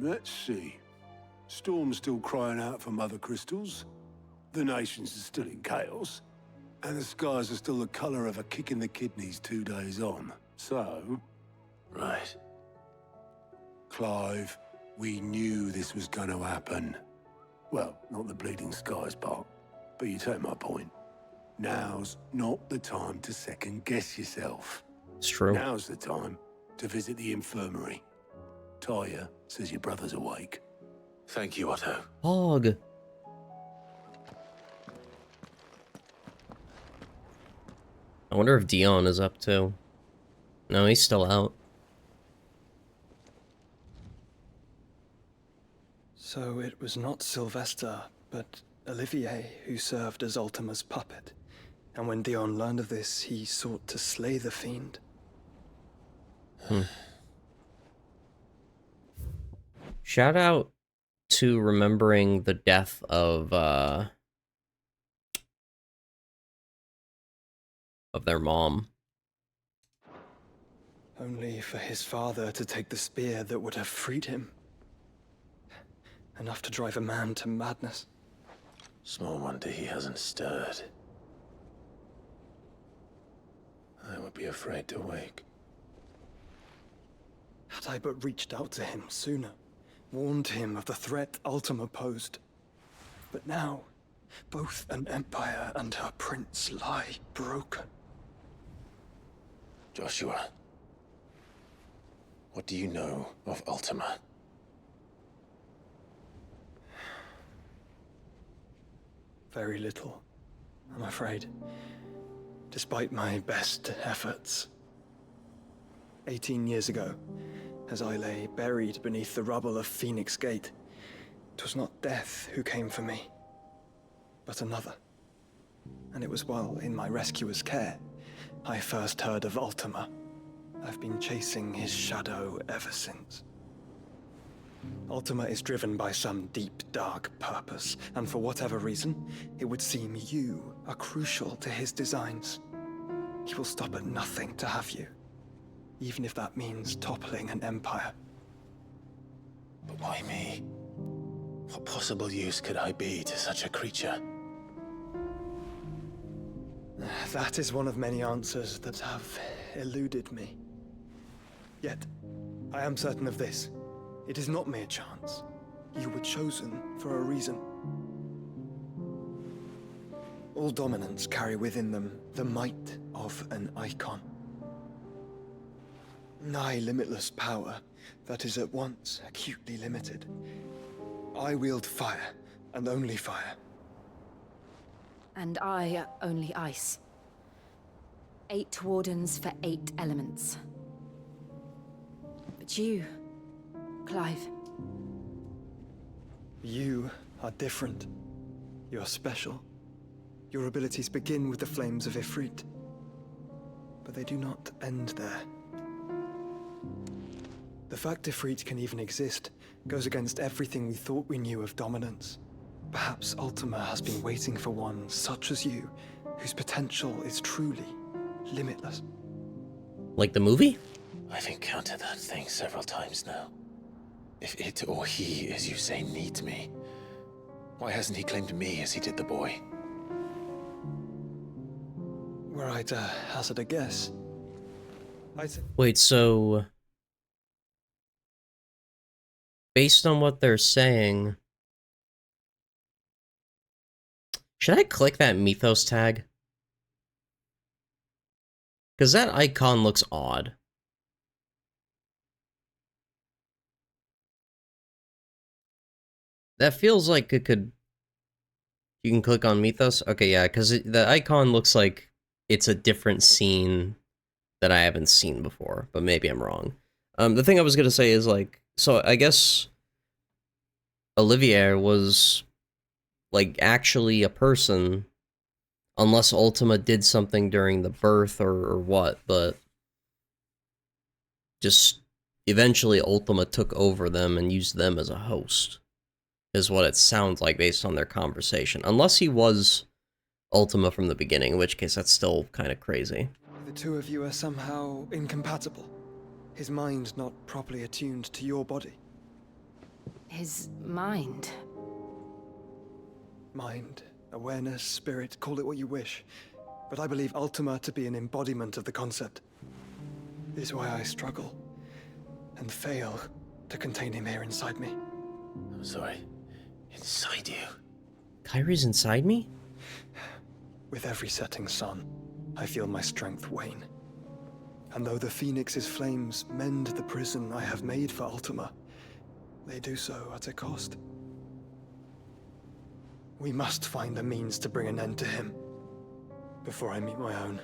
Let's see. Storm's still crying out for mother crystals. The nations are still in chaos. And the skies are still the color of a kick in the kidneys 2 days on. So... Right. Clive, We knew this was going to happen. Well, not the bleeding skies part, but you take my point. Now's not the time to second-guess yourself. It's true. Now's the time to visit the infirmary. Tyre says your brother's awake. Thank you, Otto. Hog. I wonder if Dion is up too. No, he's still out. So it was not Sylvester, but Olivier who served as Ultima's puppet. And when Dion learned of this, he sought to slay the fiend. Shout out to remembering the death of their mom. Only for his father to take the spear that would have freed him. Enough to drive a man to madness. Small wonder he hasn't stirred. I would be afraid to wake. Had I but reached out to him sooner, warned him of the threat Ultima posed. But now, both an empire and her prince lie broken. Joshua, what do you know of Ultima? Very little, I'm afraid. Despite my best efforts. 18 years ago, as I lay buried beneath the rubble of Phoenix Gate, 'twas not death who came for me, but another. And it was while in my rescuer's care, I first heard of Ultima. I've been chasing his shadow ever since. Ultima is driven by some deep, dark purpose, and for whatever reason, it would seem you are crucial to his designs. He will stop at nothing to have you, even if that means toppling an empire. But why me? What possible use could I be to such a creature? That is one of many answers that have eluded me. Yet, I am certain of this. It is not mere chance. You were chosen for a reason. All dominants carry within them the might of an icon. Nigh limitless power that is at once acutely limited. I wield fire, and only fire. And I only ice. 8 wardens for 8 elements. But you, Clive. You are different. You're special. Your abilities begin with the flames of Ifrit. But they do not end there. The fact Ifrit can even exist goes against everything we thought we knew of dominance. Perhaps Ultima has been waiting for one such as you, whose potential is truly limitless. Like the movie? I've encountered that thing several times now. If it or he, as you say, needs me, why hasn't he claimed me as he did the boy? Were I to hazard a guess, Wait, so based on what they're saying, should I click that Mythos tag? Because that icon looks odd. That feels like it could... You can click on Mythos? Okay, yeah, because the icon looks like it's a different scene that I haven't seen before, but maybe I'm wrong. The thing I was going to say is, like, so I guess Olivier was, like, actually a person, unless Ultima did something during the birth or what, but just eventually Ultima took over them and used them as a host, is what it sounds like based on their conversation. Unless he was Ultima from the beginning, in which case that's still kind of crazy. the two of you are somehow incompatible. His mind not properly attuned to your body. His mind? Mind, awareness, spirit, call it what you wish. But I believe Ultima to be an embodiment of the concept. This is why I struggle and fail to contain him here inside me. I'm sorry. Inside you? Kyrie's inside me? With every setting sun, I feel my strength wane. And though the Phoenix's flames mend the prison I have made for Ultima, they do so at a cost. We must find a means to bring an end to him before I meet my own.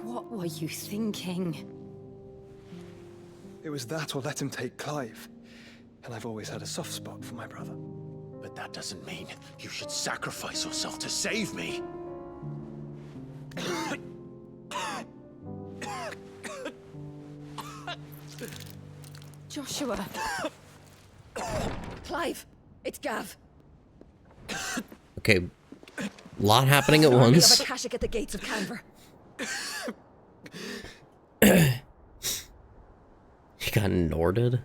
What were you thinking? It was that or let him take Clive. And I've always had a soft spot for my brother. But that doesn't mean you should sacrifice yourself to save me. Joshua. Clive, it's Gav. Okay, lot happening at We have once. a Akashic at the gates of Canver. He got Norded?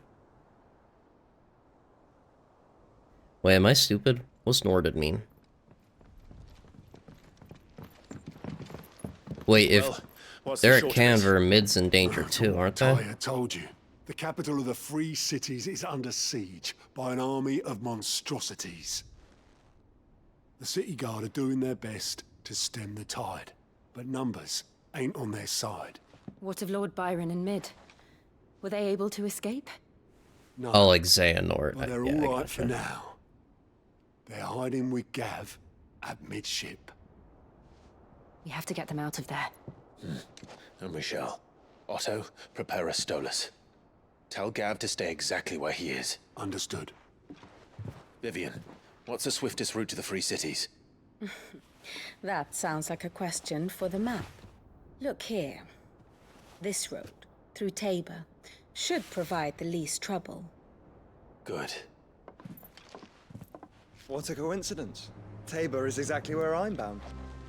Wait, am I stupid? What's Norded mean? Wait, if Well, what's they're the at short of it? Canver, Mid's in danger too, aren't they? I told you. The capital of the Free Cities is under siege by an army of monstrosities. The City Guard are doing their best to stem the tide, but numbers ain't on their side. What of Lord Byron and Mid? Were they able to escape? No, Oh, like Xehanort. but they're Yeah, I all right for gotcha. now. They're hiding with Gav at midship. We have to get them out of there. And we shall. Otto, prepare a Stolas. Tell Gav to stay exactly where he is. Understood. Vivian, what's the swiftest route to the Free Cities? That sounds like a question for the map. Look here. This road, through Tabor, should provide the least trouble. Good. What a coincidence. Tabor is exactly where I'm bound.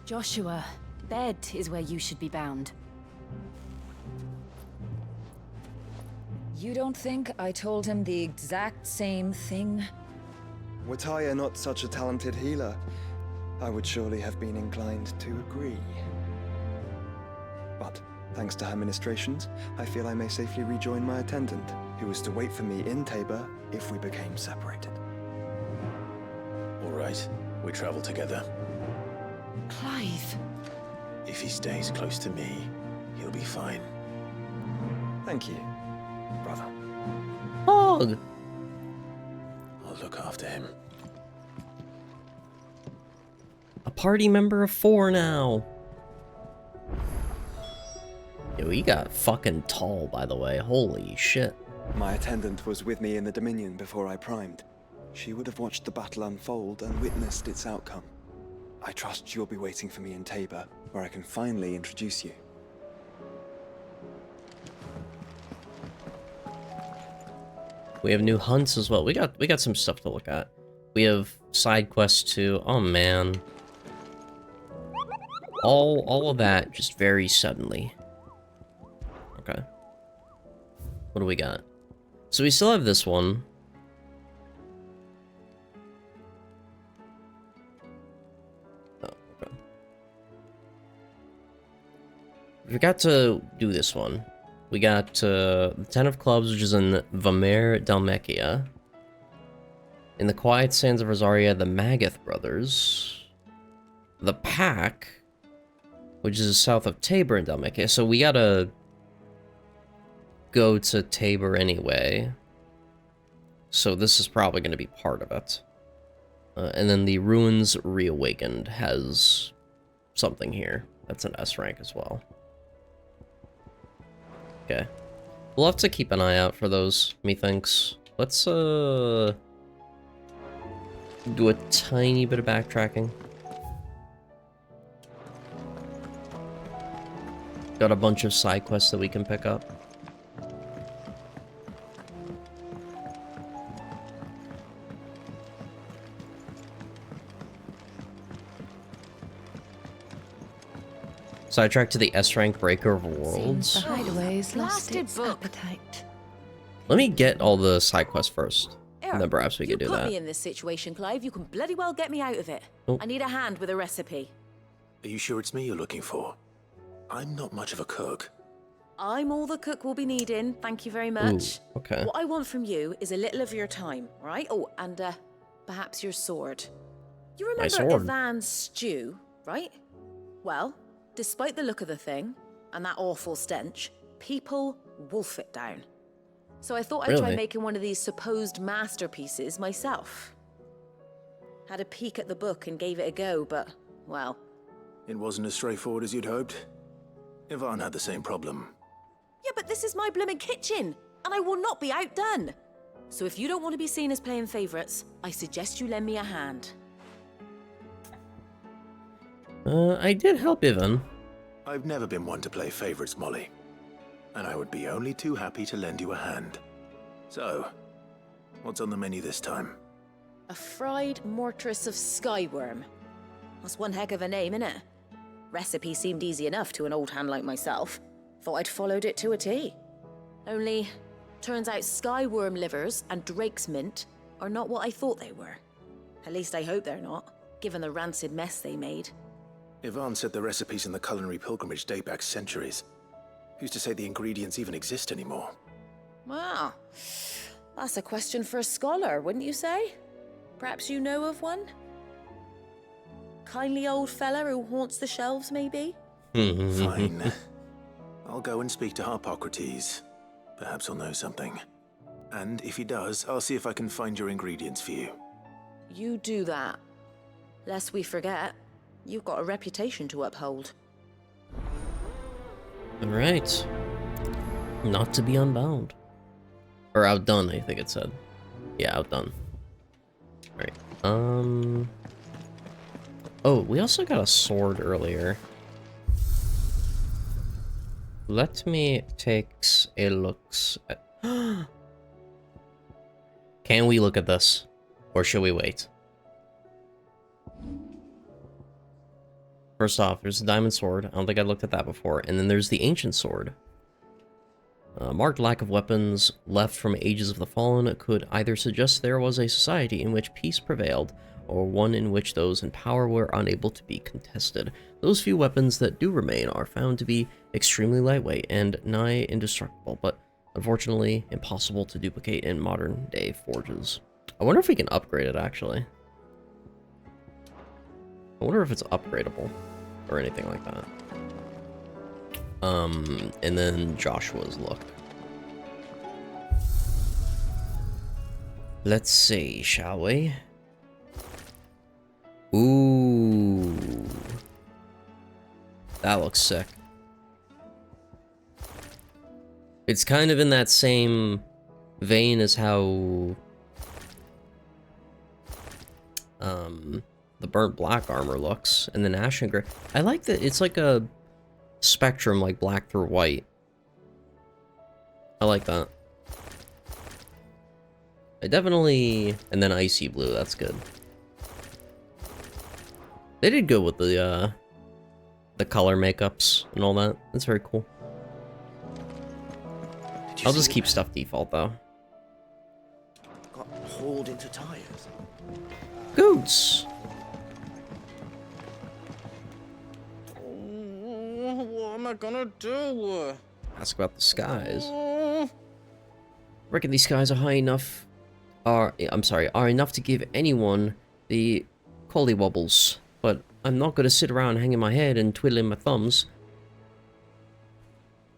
Joshua, bed is where you should be bound. You don't think I told him the exact same thing? Were Tyre not such a talented healer, I would surely have been inclined to agree. But, thanks to her ministrations, I feel I may safely rejoin my attendant, who was to wait for me in Tabor if we became separated. All right, we travel together. Clive. If he stays close to me, he'll be fine. Thank you, brother. Hog. I'll look after him. A party member of 4 now. Yo, he got fucking tall, by the way. Holy shit. My attendant was with me in the Dominion before I primed. She would have watched the battle unfold and witnessed its outcome. I trust you'll be waiting for me in Tabor, where I can finally introduce you. We have new hunts as well. We got some stuff to look at. We have side quests too. Oh man. All of that just very suddenly. Okay. What do we got? So we still have this one. Oh, okay. We forgot to do this one. We got the Ten of Clubs, which is in Vamer Dalmekia. In the Quiet Sands of Rosaria, the Magath Brothers. The Pack, which is south of Tabor and Dalmekia. So we gotta go to Tabor anyway. So this is probably going to be part of it. And then the Ruins Reawakened has something here. That's an S rank as well. Okay. We'll have to keep an eye out for those, methinks. Let's, do a tiny bit of backtracking. Got a bunch of side quests that we can pick up. Sidetrack to the S rank Breaker of Worlds. The hideaway's lost Blasted its book. appetite. Let me get all the side quests first, and then perhaps we you could do put that. me in this situation, Clive. You can bloody well get me out of it. Oh. I need a hand with a recipe. Are you sure it's me you're looking for? I'm not much of a cook. I'm all the cook will be needing, thank you very much. Ooh, okay. What I want from you is a little of your time, right? Oh, and perhaps your sword. You My remember sword. Ivan's stew, right? Well, despite the look of the thing, and that awful stench, people wolf it down. So I thought I'd try Really? making one of these supposed masterpieces myself. Had a peek at the book and gave it a go, but, well... It wasn't as straightforward as you'd hoped. Ivan had the same problem. Yeah, but this is my blooming kitchen, and I will not be outdone. So if you don't want to be seen as playing favorites, I suggest you lend me a hand. I did help Ivan. I've never been one to play favorites, Molly. And I would be only too happy to lend you a hand. So, what's on the menu this time? A fried mortress of skyworm. That's one heck of a name, innit? Recipe seemed easy enough to an old hand like myself. Thought I'd followed it to a T. Only, turns out skyworm livers and drake's mint are not what I thought they were. At least I hope they're not, given the rancid mess they made. Ivan said the recipes in the culinary pilgrimage date back centuries. Who's to say the ingredients even exist anymore? Wow. That's a question for a scholar, wouldn't you say? Perhaps you know of one? Kindly old fella who haunts the shelves, maybe? Fine. I'll go and speak to Harpocrates. Perhaps he'll know something. And if he does, I'll see if I can find your ingredients for you. You do that. Lest we forget, you've got a reputation to uphold. Alright. Not to be unbound. Or outdone, I think it said. Yeah, outdone. Alright. Oh, we also got a sword earlier. Let me take a look at... Can we look at this? Or should we wait? First off, there's the diamond sword. I don't think I looked at that before. And then there's the ancient sword. Marked lack of weapons left from Ages of the Fallen could either suggest there was a society in which peace prevailed, or one in which those in power were unable to be contested. Those few weapons that do remain are found to be extremely lightweight and nigh indestructible, but unfortunately impossible to duplicate in modern-day forges. I wonder if we can upgrade it, actually. I wonder if it's upgradable, or anything like that. And then Joshua's look. Let's see, shall we? Ooh. That looks sick. It's kind of in that same vein as how the burnt black armor looks, and then Ashen Gray. I like that it's like a spectrum, like black through white. I like that. I definitely... And then icy blue, that's good. They did good with the color makeups and all that. That's very cool. I'll just keep stuff default, though. Got hauled into tires. Goods! What am I gonna do? Ask about the skies. Reckon these skies are high enough... are enough to give anyone the collywobbles. But I'm not gonna sit around hanging my head and twiddling my thumbs.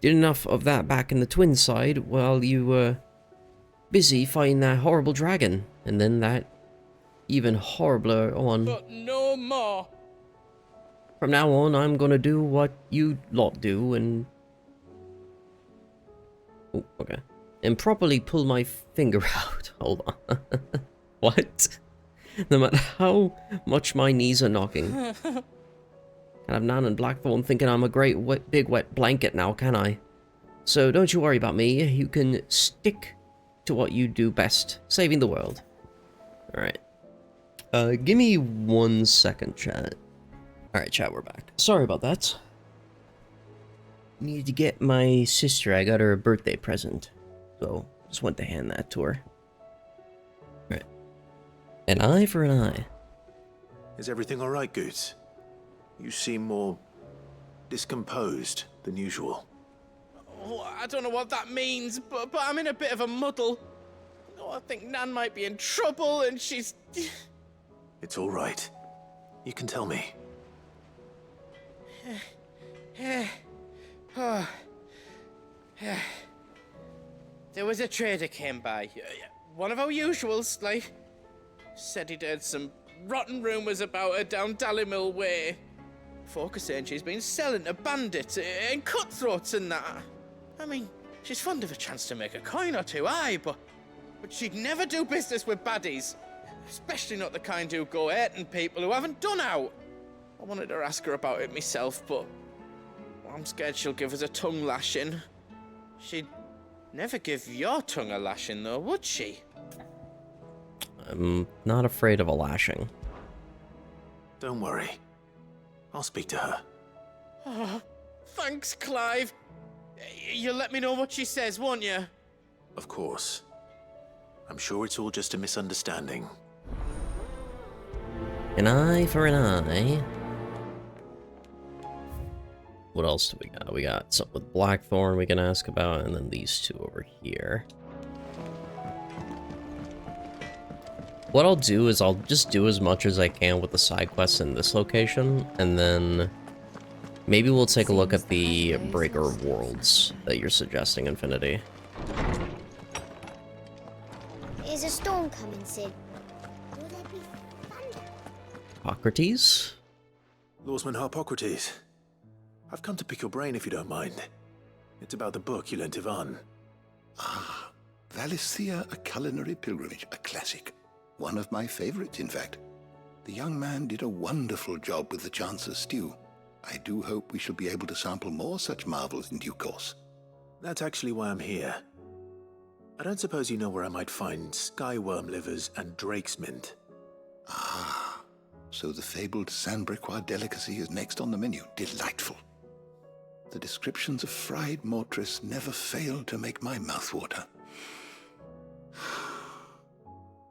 Did enough of that back in the twin side while you were busy fighting that horrible dragon. And then that even horribler one. But no more. From now on, I'm gonna do what you lot do and... Oh, okay. And properly pull my finger out. Hold on. What? No matter how much my knees are knocking. Can't have Nan and Blackthorn thinking I'm a great big wet blanket now, can I? So don't you worry about me. You can stick to what you do best, saving the world. Alright. Give me 1 second, chat. Alright, chat, we're back. Sorry about that. Needed to get my sister, I got her a birthday present. So, just went to hand that to her. Alright. An eye for an eye. Is everything alright, Goots? You seem more discomposed than usual. Oh, I don't know what that means, but I'm in a bit of a muddle. Oh, I think Nan might be in trouble, and she's... It's all right. You can tell me. Oh. There was a trader came by. One of our usuals, like... Said he'd heard some rotten rumours about her down Dalimil Way. Folk are saying she's been selling to bandits and cutthroats and that. I mean, she's fond of a chance to make a coin or two, aye, but she'd never do business with baddies. Especially not the kind who go hurting people who haven't done out. I wanted to ask her about it myself, but I'm scared she'll give us a tongue lashing. She'd never give your tongue a lashing, though, would she? I'm not afraid of a lashing. Don't worry. I'll speak to her. Oh, thanks, Clive. You'll let me know what she says, won't you? Of course. I'm sure it's all just a misunderstanding. An eye for an eye. What else do we got? We got something with Blackthorn we can ask about, and then these two over here. What I'll do is I'll just do as much as I can with the side quests in this location, and then maybe we'll take a look at the Breaker of Worlds that you're suggesting, Infinity. Is a storm coming, Sid? Will there be thunder? Hippocrates? Lawsman Harpocrates. I've come to pick your brain if you don't mind. It's about the book you lent Ivan. Ah, Valisthea, A Culinary Pilgrimage, a classic. One of my favorites, in fact. The young man did a wonderful job with the Chance's stew. I do hope we shall be able to sample more such marvels in due course. That's actually why I'm here. I don't suppose you know where I might find skyworm livers and drake's mint. Ah, so the fabled Sandbrequois delicacy is next on the menu. Delightful. The descriptions of fried mortress never fail to make my mouth water.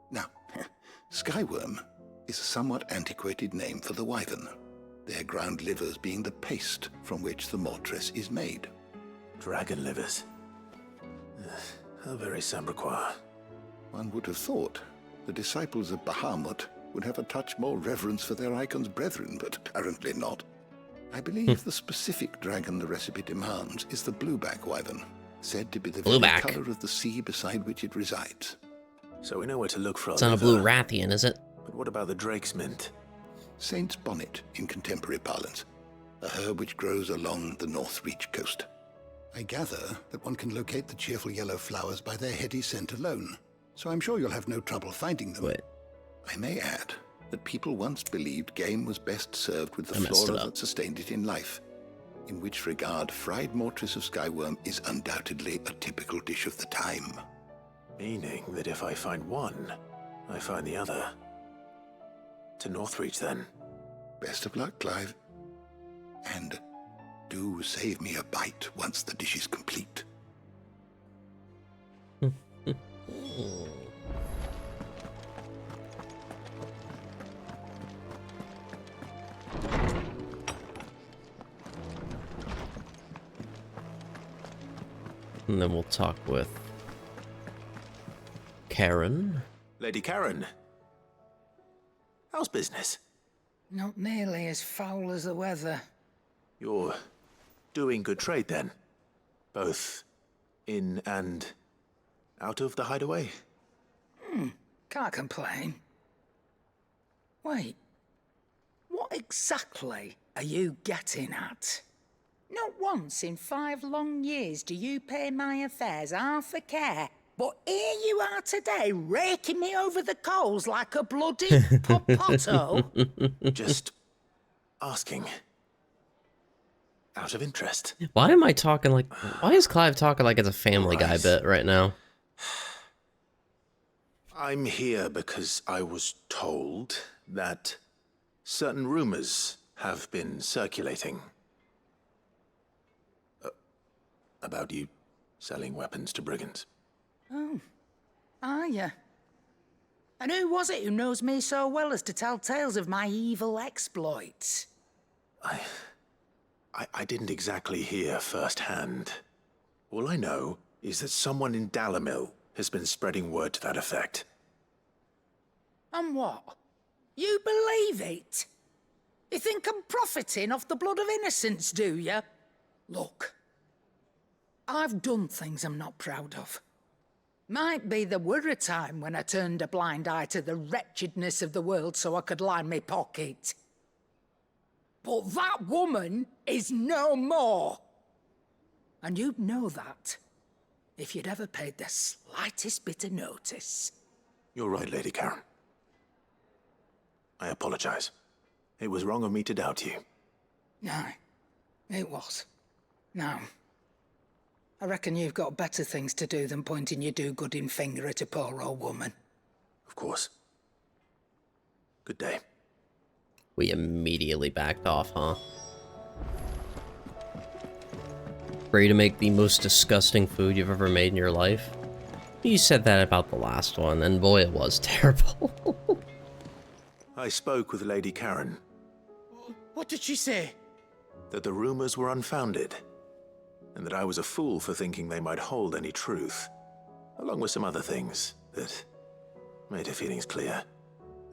Now, skyworm is a somewhat antiquated name for the wyvern, their ground livers being the paste from which the mortress is made. Dragon livers. How very Sandbrequois. One would have thought the disciples of Bahamut would have a touch more reverence for their icon's brethren, but apparently not. I believe the specific dragon the recipe demands is the blueback wyvern, said to be the very color of the sea beside which it resides. So we know where to look for. It's not a blue Rathian, is it? But what about the drake's mint? Saint's bonnet in contemporary parlance, a herb which grows along the North Reach coast. I gather that one can locate the cheerful yellow flowers by their heady scent alone, so I'm sure you'll have no trouble finding them. I may add that people once believed game was best served with the flora that sustained it in life, in which regard fried mortress of skyworm is undoubtedly a typical dish of the time. Meaning that if I find one, I find the other. To Northreach, then. Best of luck, Clive. And do save me a bite once the dish is complete. And then we'll talk with Karen. Lady Karen. How's business? Not nearly as foul as the weather. You're doing good trade, then? Both in and out of the hideaway? Can't complain. Wait. What exactly are you getting at? Not once in 5 long years do you pay my affairs half a care. But here you are today, raking me over the coals like a bloody potato. Just asking. Out of interest. Why am I talking like... Why is Clive talking like it's a Family Guy bit right now? I'm here because I was told that certain rumors have been circulating. About you selling weapons to brigands. Oh, are you? And who was it who knows me so well as to tell tales of my evil exploits? I didn't exactly hear firsthand. All I know is that someone in Dalimil has been spreading word to that effect. And what? You believe it? You think I'm profiting off the blood of innocents, do you? Look, I've done things I'm not proud of. Might be there were a time when I turned a blind eye to the wretchedness of the world so I could line my pocket. But that woman is no more. And you'd know that if you'd ever paid the slightest bit of notice. You're right, Lady Karen. I apologize. It was wrong of me to doubt you. No, it was. No. I reckon you've got better things to do than pointing your do-gooding finger at a poor old woman. Of course. Good day. We immediately backed off, huh? Ready to make the most disgusting food you've ever made in your life? You said that about the last one, and boy, it was terrible. I spoke with Lady Karen. What did she say? That the rumors were unfounded, and that I was a fool for thinking they might hold any truth, along with some other things that made her feelings clear.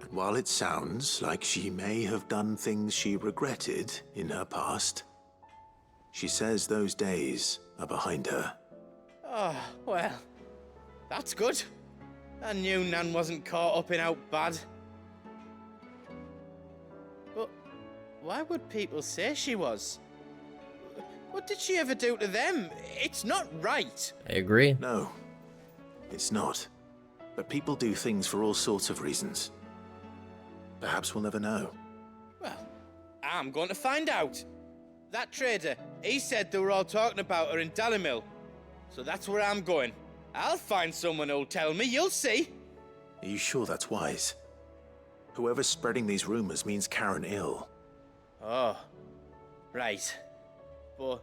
And while it sounds like she may have done things she regretted in her past, she says those days are behind her. Oh, well, that's good. I knew Nan wasn't caught up in out bad. But why would people say she was? What did she ever do to them? It's not right. I agree. No, it's not. But people do things for all sorts of reasons. Perhaps we'll never know. Well, I'm going to find out. That trader, he said they were all talking about her in Dalimil. So that's where I'm going. I'll find someone who'll tell me, you'll see. Are you sure that's wise? Whoever's spreading these rumors means Karen ill. Oh, right. But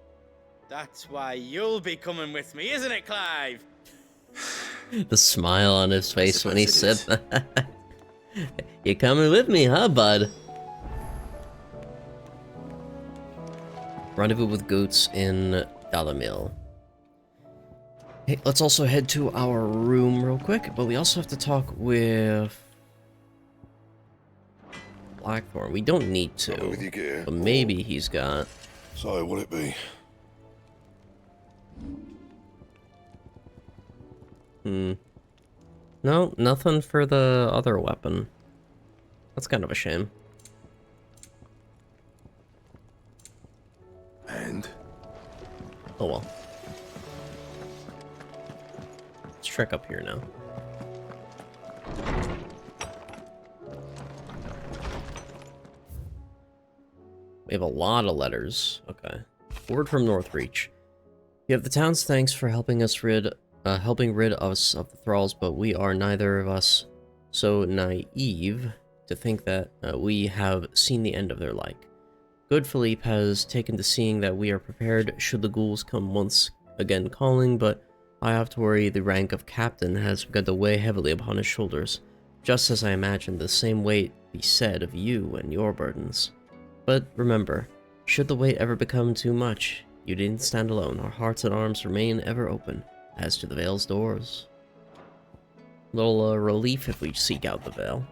that's why you'll be coming with me, isn't it, Clive? The smile on his face when he said that. You coming with me, huh, bud? Rendezvous with goats in Dalimil. Hey, let's also head to our room real quick, but we also have to talk with Blackthorn. We don't need to, but maybe he's got... So, what'll it be? No, nothing for the other weapon. That's kind of a shame. And? Oh well. Let's trek up here now. We have a lot of letters. Okay. Word from Northreach. You have the town's thanks for helping us rid us of the thralls, but we are neither of us so naive to think that we have seen the end of their like. Good Philippe has taken to seeing that we are prepared should the ghouls come once again calling, but I have to worry the rank of captain has begun to weigh heavily upon his shoulders, just as I imagined the same weight be said of you and your burdens. But remember, should the weight ever become too much, you didn't stand alone. Our hearts and arms remain ever open, as to the Vale's doors. Little relief if we seek out the Vale.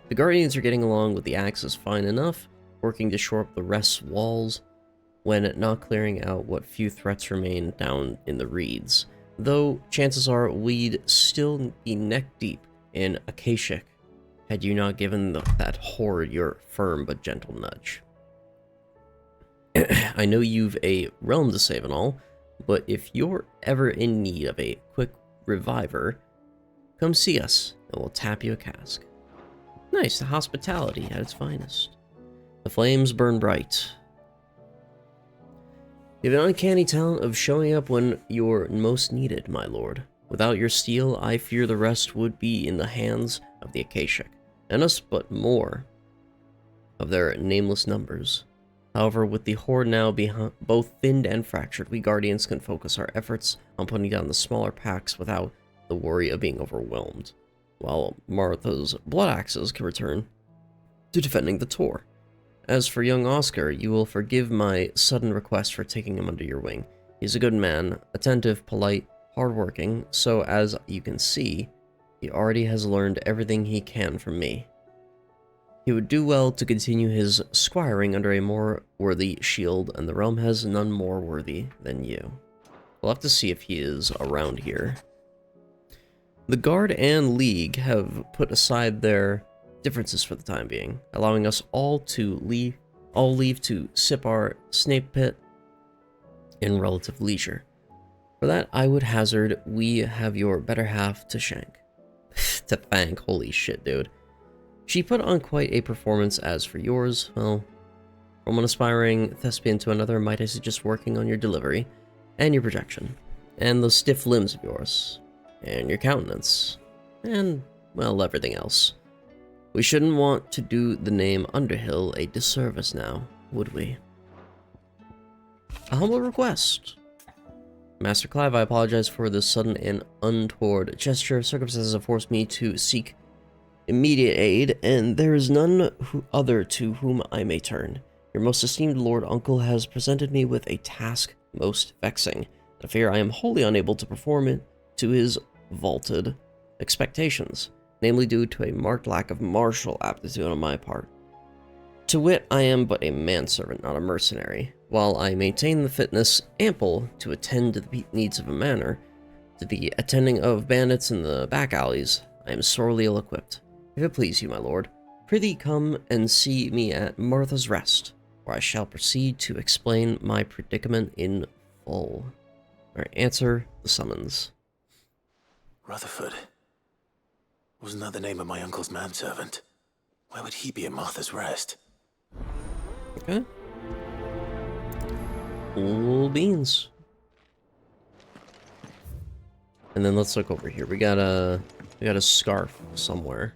The Guardians are getting along with the Axis fine enough, working to shore up the rest's walls, when not clearing out what few threats remain down in the reeds. Though, chances are we'd still be neck-deep in Akashic, had you not given that horde your firm but gentle nudge. I know you've a realm to save and all, but if you're ever in need of a quick reviver, come see us, and we'll tap you a cask. Nice, the hospitality at its finest. The flames burn bright. You have an uncanny talent of showing up when you're most needed, my lord. Without your steel, I fear the rest would be in the hands of the Akashic, and us but more of their nameless numbers. However, with the horde now both thinned and fractured, we Guardians can focus our efforts on putting down the smaller packs without the worry of being overwhelmed, while Martha's blood axes can return to defending the Tor. As for young Oscar, you will forgive my sudden request for taking him under your wing. He's a good man, attentive, polite, hardworking, so as you can see, he already has learned everything he can from me. He would do well to continue his squiring under a more worthy shield, and the realm has none more worthy than you. We'll have to see if he is around here. The Guard and League have put aside their differences for the time being, allowing us all to leave to sip our snape pit in relative leisure. For that, I would hazard we have your better half to shank. To thank, holy shit, dude. She put on quite a performance. As for yours, well, from one aspiring thespian to another, might I suggest working on your delivery, and your projection, and those stiff limbs of yours, and your countenance, and, well, everything else. We shouldn't want to do the name Underhill a disservice now, would we? A humble request. Master Clive, I apologize for this sudden and untoward gesture. Circumstances have forced me to seek immediate aid, and there is none other to whom I may turn. Your most esteemed Lord Uncle has presented me with a task most vexing, and I fear I am wholly unable to perform it to his vaulted expectations, namely due to a marked lack of martial aptitude on my part. To wit, I am but a manservant, not a mercenary. While I maintain the fitness ample to attend to the needs of a manor, to the attending of bandits in the back alleys, I am sorely ill-equipped. If it please you, my lord, prithee come and see me at Martha's Rest, where I shall proceed to explain my predicament in full. Or answer the summons. Rutherford. Wasn't that the name of my uncle's manservant? Why would he be at Martha's Rest? Okay. Cool beans. And then let's look over here. We got a scarf somewhere.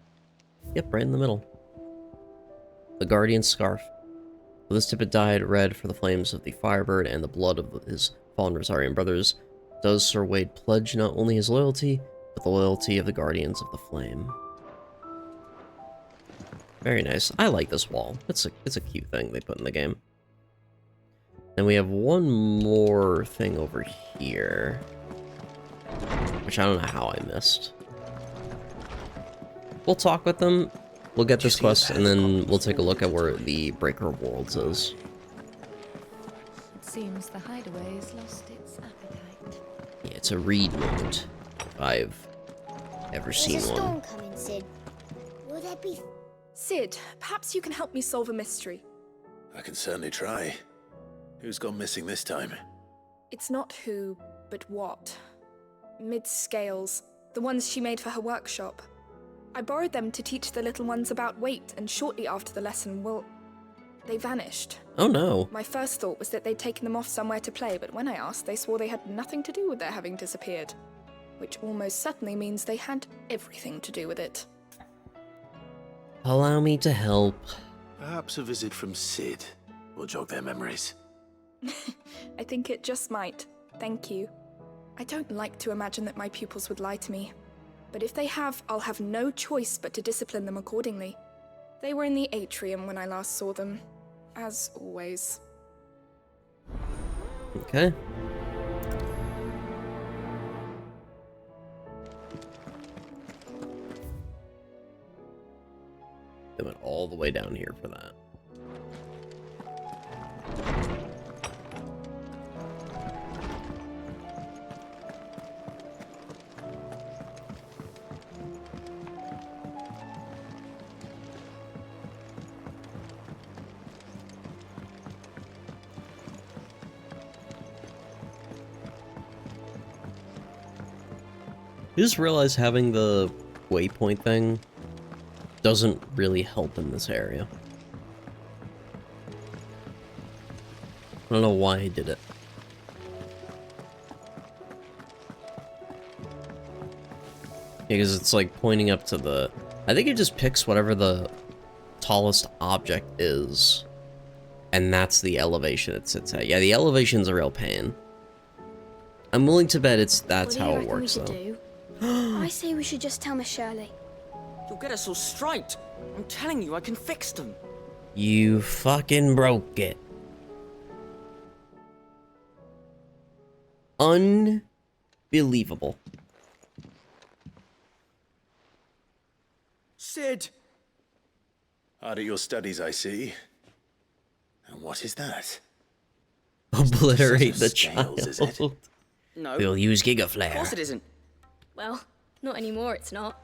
Yep, right in the middle. The Guardian Scarf. With this tippet dyed red for the flames of the Firebird and the blood of his fallen Rosarian brothers, does Sir Wade pledge not only his loyalty, but the loyalty of the Guardians of the Flame. Very nice. I like this wall. It's a cute thing they put in the game. Then we have one more thing over here, which I don't know how I missed. We'll talk with them, we'll get this quest, and then we'll take a look at where the Breaker of Worlds is. It seems the hideaway has lost its appetite. Yeah, it's a read moment, if I've ever seen There's a storm one. coming, Sid. Will there be... Sid, perhaps you can help me solve a mystery. I can certainly try. Who's gone missing this time? It's not who, but what. Mid-scales, the ones she made for her workshop. I borrowed them to teach the little ones about weight, and shortly after the lesson, well, they vanished. Oh no. My first thought was that they'd taken them off somewhere to play, but when I asked, they swore they had nothing to do with their having disappeared. Which almost certainly means they had everything to do with it. Allow me to help. Perhaps a visit from Sid will jog their memories. I think it just might. Thank you. I don't like to imagine that my pupils would lie to me. But if they have, I'll have no choice but to discipline them accordingly. They were in the atrium when I last saw them, as always. Okay. They went all the way down here for that. You just realize having the waypoint thing doesn't really help in this area. I don't know why I did it. Because it's like pointing up to the... I think it just picks whatever the tallest object is. And that's the elevation it sits at. Yeah, the elevation's a real pain. I'm willing to bet that's how it works, though. I say we should just tell Miss Shirley. You'll get us all straight. I'm telling you, I can fix them. You fucking broke it. Unbelievable. Sid! Hard at your studies, I see. And what is that? Obliterate the Scales, is it? child. No. We'll use Of Gigaflare. course it isn't. Well, not anymore, it's not.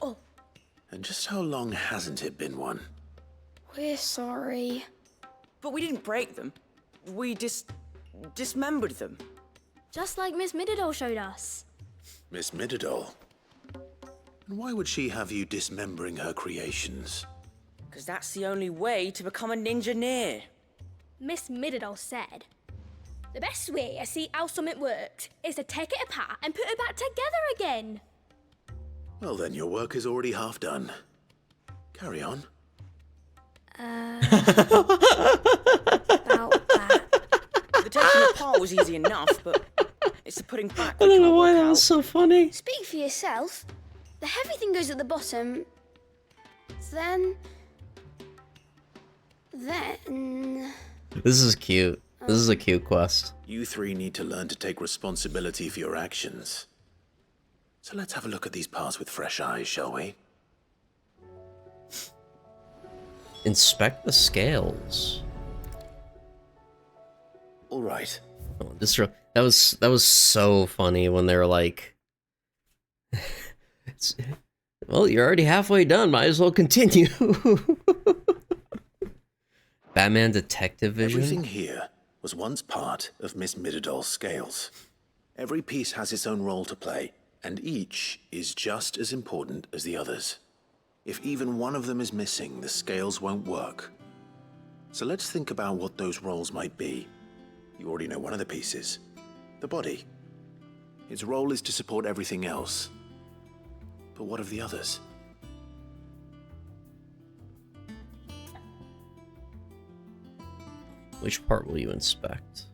Oh, And just how long hasn't it been one? we're sorry. But we didn't break them. We dismembered them. Just like Miss Mididol showed us. Miss Mididol? And why would she have you dismembering her creations? Because that's the only way to become a ninja-neer. Miss Mididol said, the best way to see how something works is to take it apart and put it back together again. Well then, your work is already half done. Carry on. About that. The taking apart was easy enough, but it's the putting back. I don't know why that was so funny. Speak for yourself. The heavy thing goes at the bottom. Then... This is cute. This is a cute quest. You three need to learn to take responsibility for your actions. So let's have a look at these parts with fresh eyes, shall we? Inspect the scales. All right. Oh, that was so funny when they were like, well, you're already halfway done. Might as well continue. Batman Detective Vision. Everything here was once part of Miss Mididol's scales. Every piece has its own role to play, and each is just as important as the others. If even one of them is missing, the scales won't work. So let's think about what those roles might be. You already know one of the pieces, the body. Its role is to support everything else. But what of the others? Which part will you inspect?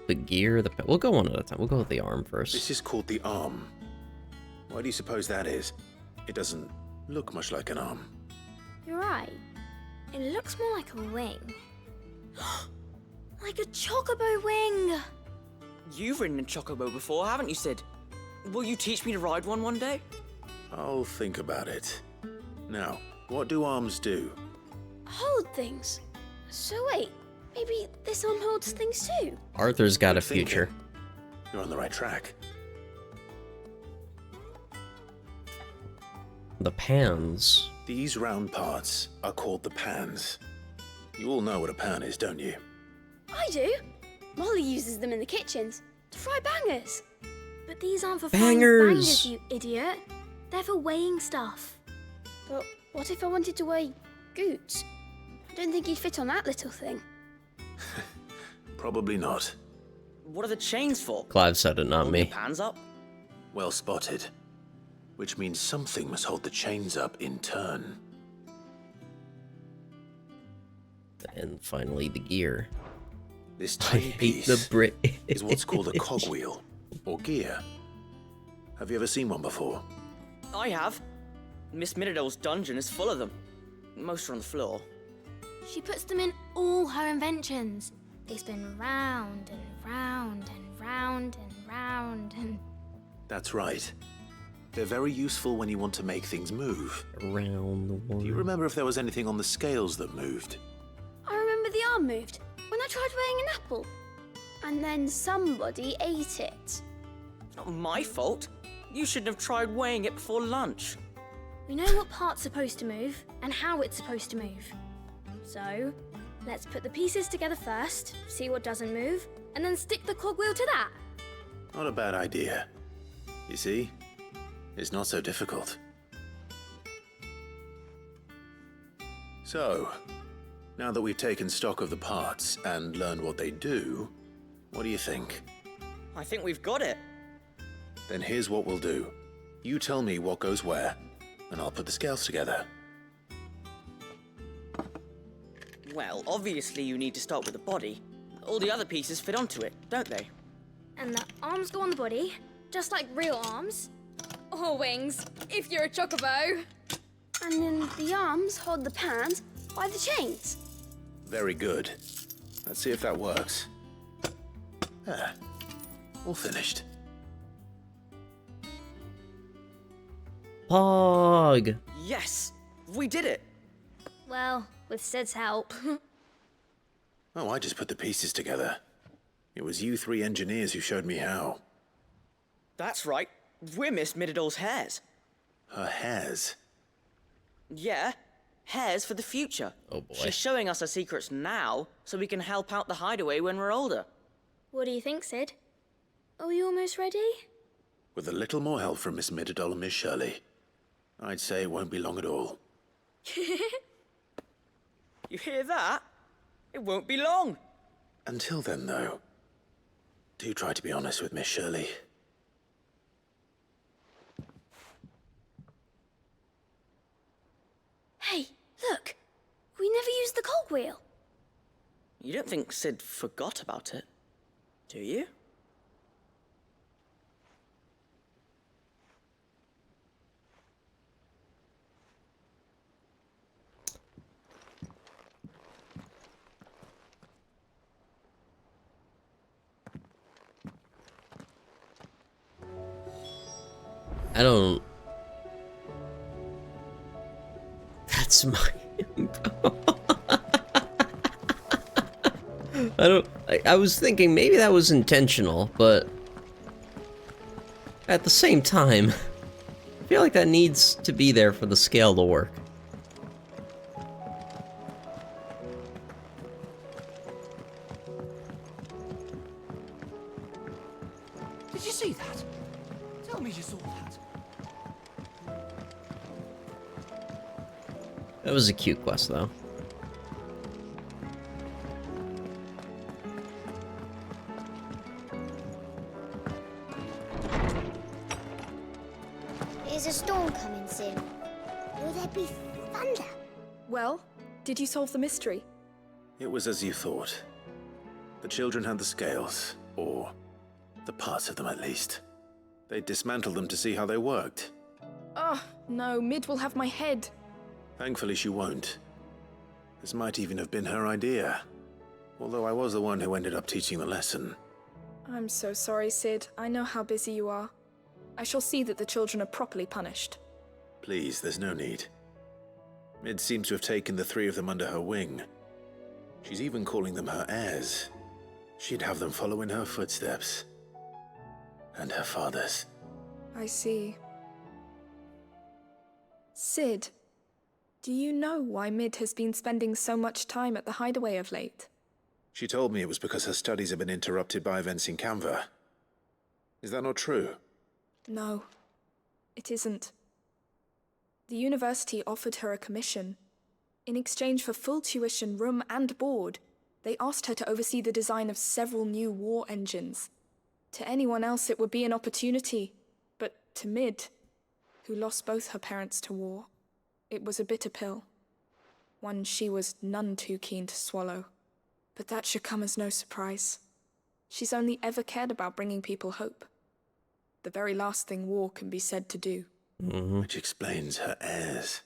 The gear, we'll go one at a time. We'll go with the arm first. This is called the arm. Why do you suppose that is? It doesn't look much like an arm. You're right. It looks more like a wing. Like a chocobo wing! You've ridden a chocobo before, haven't you, Sid? Will you teach me to ride one day? I'll think about it. Now, what do arms do? Hold things. So wait, maybe this arm holds things too? Arthur's got a Good thinking. future. You're on the right track. The pans. These round parts are called the pans. You all know what a pan is, don't you? I do. Molly uses them in the kitchens to fry bangers. But these aren't for Bangers. frying bangers, you idiot. They're for weighing stuff. But what if I wanted to weigh Goots? I don't think he'd fit on that little thing. Probably not. What are the chains for? Clive said it, not Hold me. the pans up? Well spotted. Which means something must hold the chains up in turn. And finally, the gear. This I tiny hate piece the Brit. is what's called a cogwheel, or gear. Have you ever seen one before? I have. Miss Mididol's dungeon is full of them. Most are on the floor. She puts them in all her inventions. They spin round and round and round and round and... That's right. They're very useful when you want to make things move. Around the world. Do you remember if there was anything on the scales that moved? I remember the arm moved when I tried weighing an apple. And then somebody ate it. It's not my fault. You shouldn't have tried weighing it before lunch. We know what part's supposed to move and how it's supposed to move. So, let's put the pieces together first, see what doesn't move, and then stick the cogwheel to that. Not a bad idea. You see? It's not so difficult. So, now that we've taken stock of the parts and learned what they do, what do you think? I think we've got it. Then here's what we'll do. You tell me what goes where, and I'll put the scales together. Well, obviously you need to start with the body. All the other pieces fit onto it, don't they? And the arms go on the body, just like real arms. Or wings, if you're a chocobo. And then the arms hold the pans by the chains. Very good. Let's see if that works. Ah, all finished. Pog! Yes! We did it! Well, with Sid's help. Oh, I just put the pieces together. It was you three engineers who showed me how. That's right. We're Miss Mididol's hairs. Her hairs? Yeah, hairs for the future. Oh boy. She's showing us her secrets now, so we can help out the hideaway when we're older. What do you think, Sid? Are we almost ready? With a little more help from Miss Mididol and Miss Shirley, I'd say it won't be long at all. You hear that? It won't be long. Until then, though, do try to be honest with Miss Shirley. Hey, look! We never used the cogwheel. You don't think Sid forgot about it, do you? I don't... That's my... I was thinking maybe that was intentional, but... At the same time, I feel like that needs to be there for the scale to work. Did you see that? Tell me you saw that. That was a cute quest, though. Is a storm coming soon? Will there be thunder? Well, did you solve the mystery? It was as you thought. The children had the scales, or the parts of them at least. They dismantled them to see how they worked. Oh, no, Mid will have my head. Thankfully she won't. This might even have been her idea. Although I was the one who ended up teaching the lesson. I'm so sorry, Sid. I know how busy you are. I shall see that the children are properly punished. Please, there's no need. Mid seems to have taken the three of them under her wing. She's even calling them her heirs. She'd have them follow in her footsteps. And her father's. I see. Sid, do you know why Mid has been spending so much time at the hideaway of late? She told me it was because her studies have been interrupted by events in Canva. Is that not true? No, it isn't. The university offered her a commission. In exchange for full tuition, room and board, they asked her to oversee the design of several new war engines. To anyone else it would be an opportunity, but to Mid, who lost both her parents to war, it was a bitter pill. One she was none too keen to swallow. But that should come as no surprise. She's only ever cared about bringing people hope. The very last thing war can be said to do. Which explains her heirs.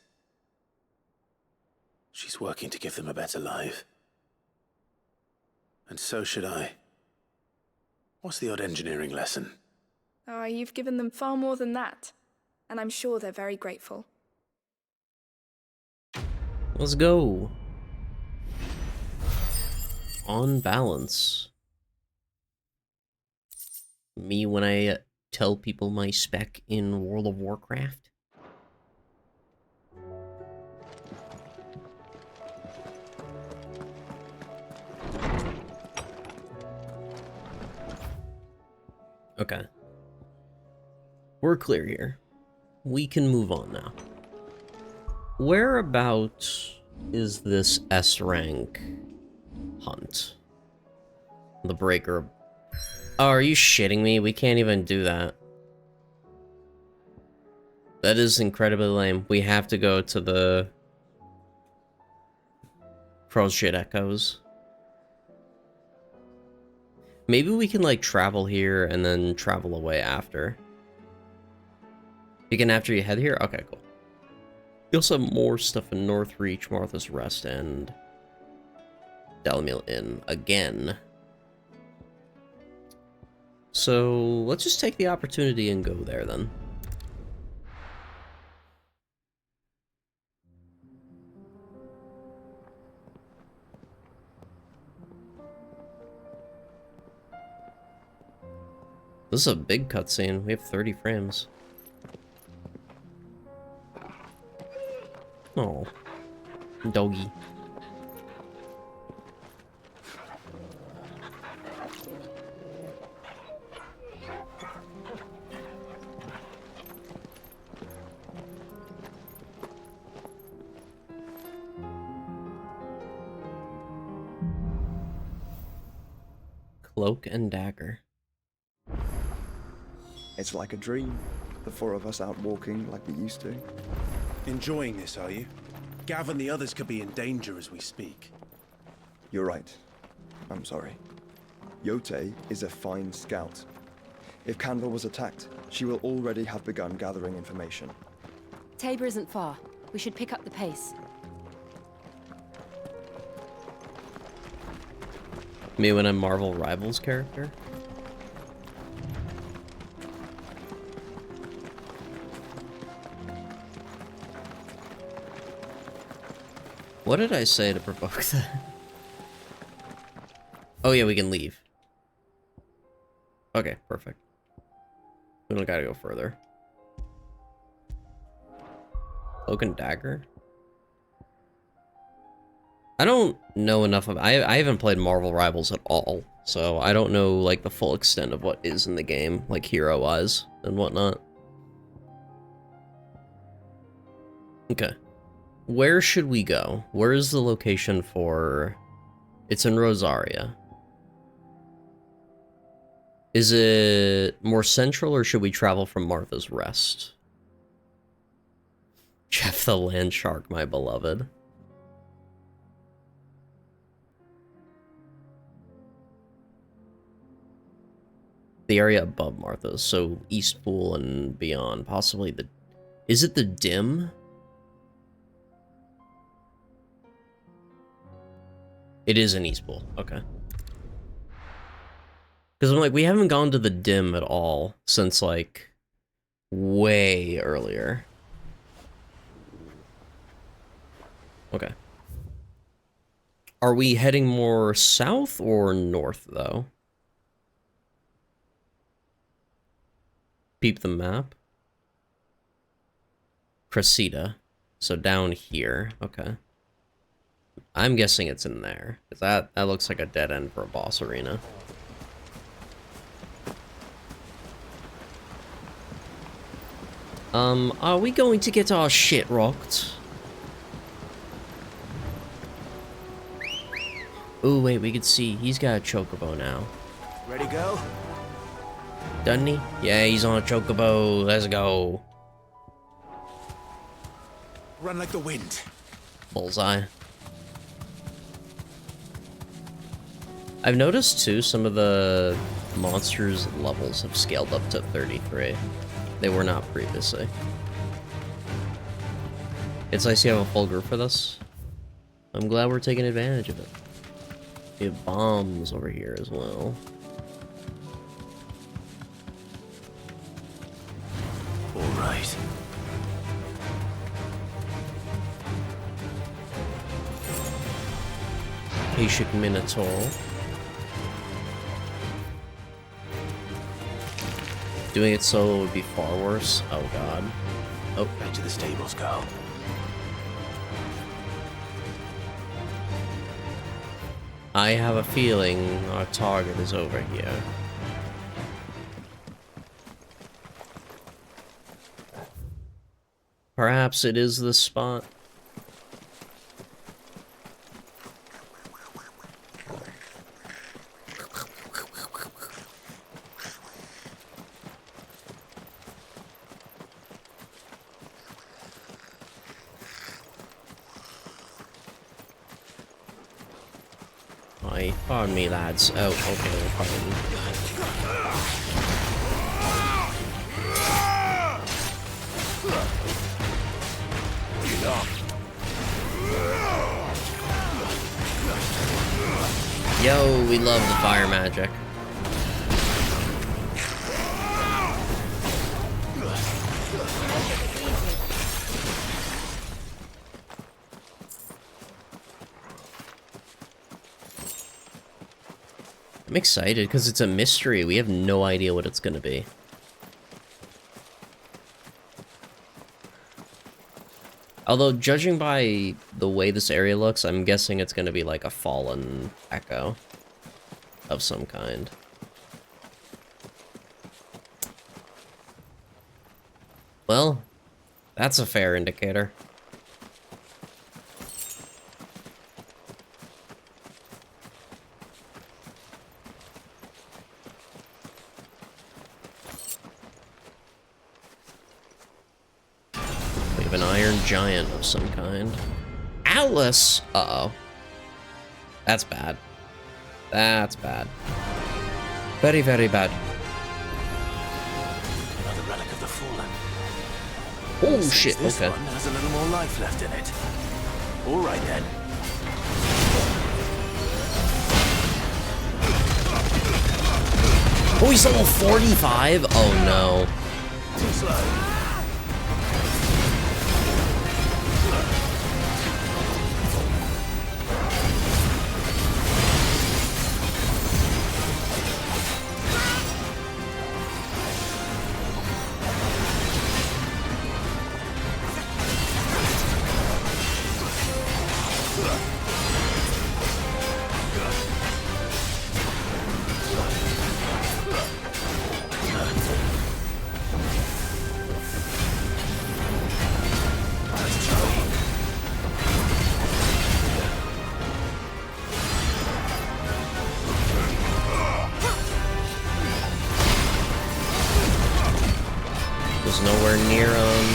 She's working to give them a better life. And so should I. What's the odd engineering lesson? Ah, you've given them far more than that. And I'm sure they're very grateful. Let's go. On balance. Me when I tell people my spec in World of Warcraft. Okay. We're clear here. We can move on now. Whereabouts is this S-rank hunt? The breaker. Oh, are you shitting me? We can't even do that. That is incredibly lame. We have to go to the Crow's Shit Echoes. Maybe we can, like, travel here and then travel away after. You can after you head here? Okay, cool. You also have more stuff in Northreach, Martha's Rest, and Dalimil Inn again. So let's just take the opportunity and go there then. This is a big cutscene. We have 30 frames. Oh, doggy. Cloak and dagger. It's like a dream. The four of us out walking like we used to. Enjoying this, are you? Gav and the others could be in danger as we speak. You're right. I'm sorry. Yote is a fine scout. If Candle was attacked, she will already have begun gathering information. Tabor isn't far. We should pick up the pace. Me when I'm Marvel Rivals character? What did I say to provoke that? Oh yeah, we can leave. Okay, perfect. We don't gotta go further. Cloak and dagger? I don't know enough of... I haven't played Marvel Rivals at all, so I don't know, like, the full extent of what is in the game, like, hero-wise and whatnot. Okay. Where should we go? Where is the location for... It's in Rosaria. Is it more central, or should we travel from Martha's Rest? Jeff the Land Shark, my beloved. The area above Martha's, so East Pool and beyond. Possibly the... Is it the Dim? It is in East Pool, okay. Because I'm like, we haven't gone to the Dim at all since, like, way earlier. Okay. Are we heading more south or north, though? Peep the map. Cressida. So down here. Okay. I'm guessing it's in there. Cause that looks like a dead end for a boss arena. Are we going to get our shit rocked? Ooh, wait, we can see. He's got a chocobo now. Ready, go? Doesn't he? Yeah, he's on a chocobo. Let's go. Run like the wind. Bullseye. I've noticed, too, some of the monsters' levels have scaled up to 33. They were not previously. It's nice you have a full group for this. I'm glad we're taking advantage of it. We have bombs over here as well. All right. Kashik Minotaur. Doing it solo would be far worse. Oh god. Oh, back to the stables go. I have a feeling our target is over here. Perhaps it is this spot. Pardon me, lads. Oh, okay, pardon. Yo, we love the fire magic. I'm excited because it's a mystery. We have no idea what it's gonna be. Although, judging by the way this area looks, I'm guessing it's gonna be like a fallen echo of some kind. Well, that's a fair indicator. We have an iron giant of some kind. Alice! Uh-oh. That's bad. That's bad. Very, very bad. Another relic of the fallen. Oh Seems shit, this okay. one has a little more life left in it. All right then. Oh, he's level 45? Oh no. Too slow. Was nowhere near him.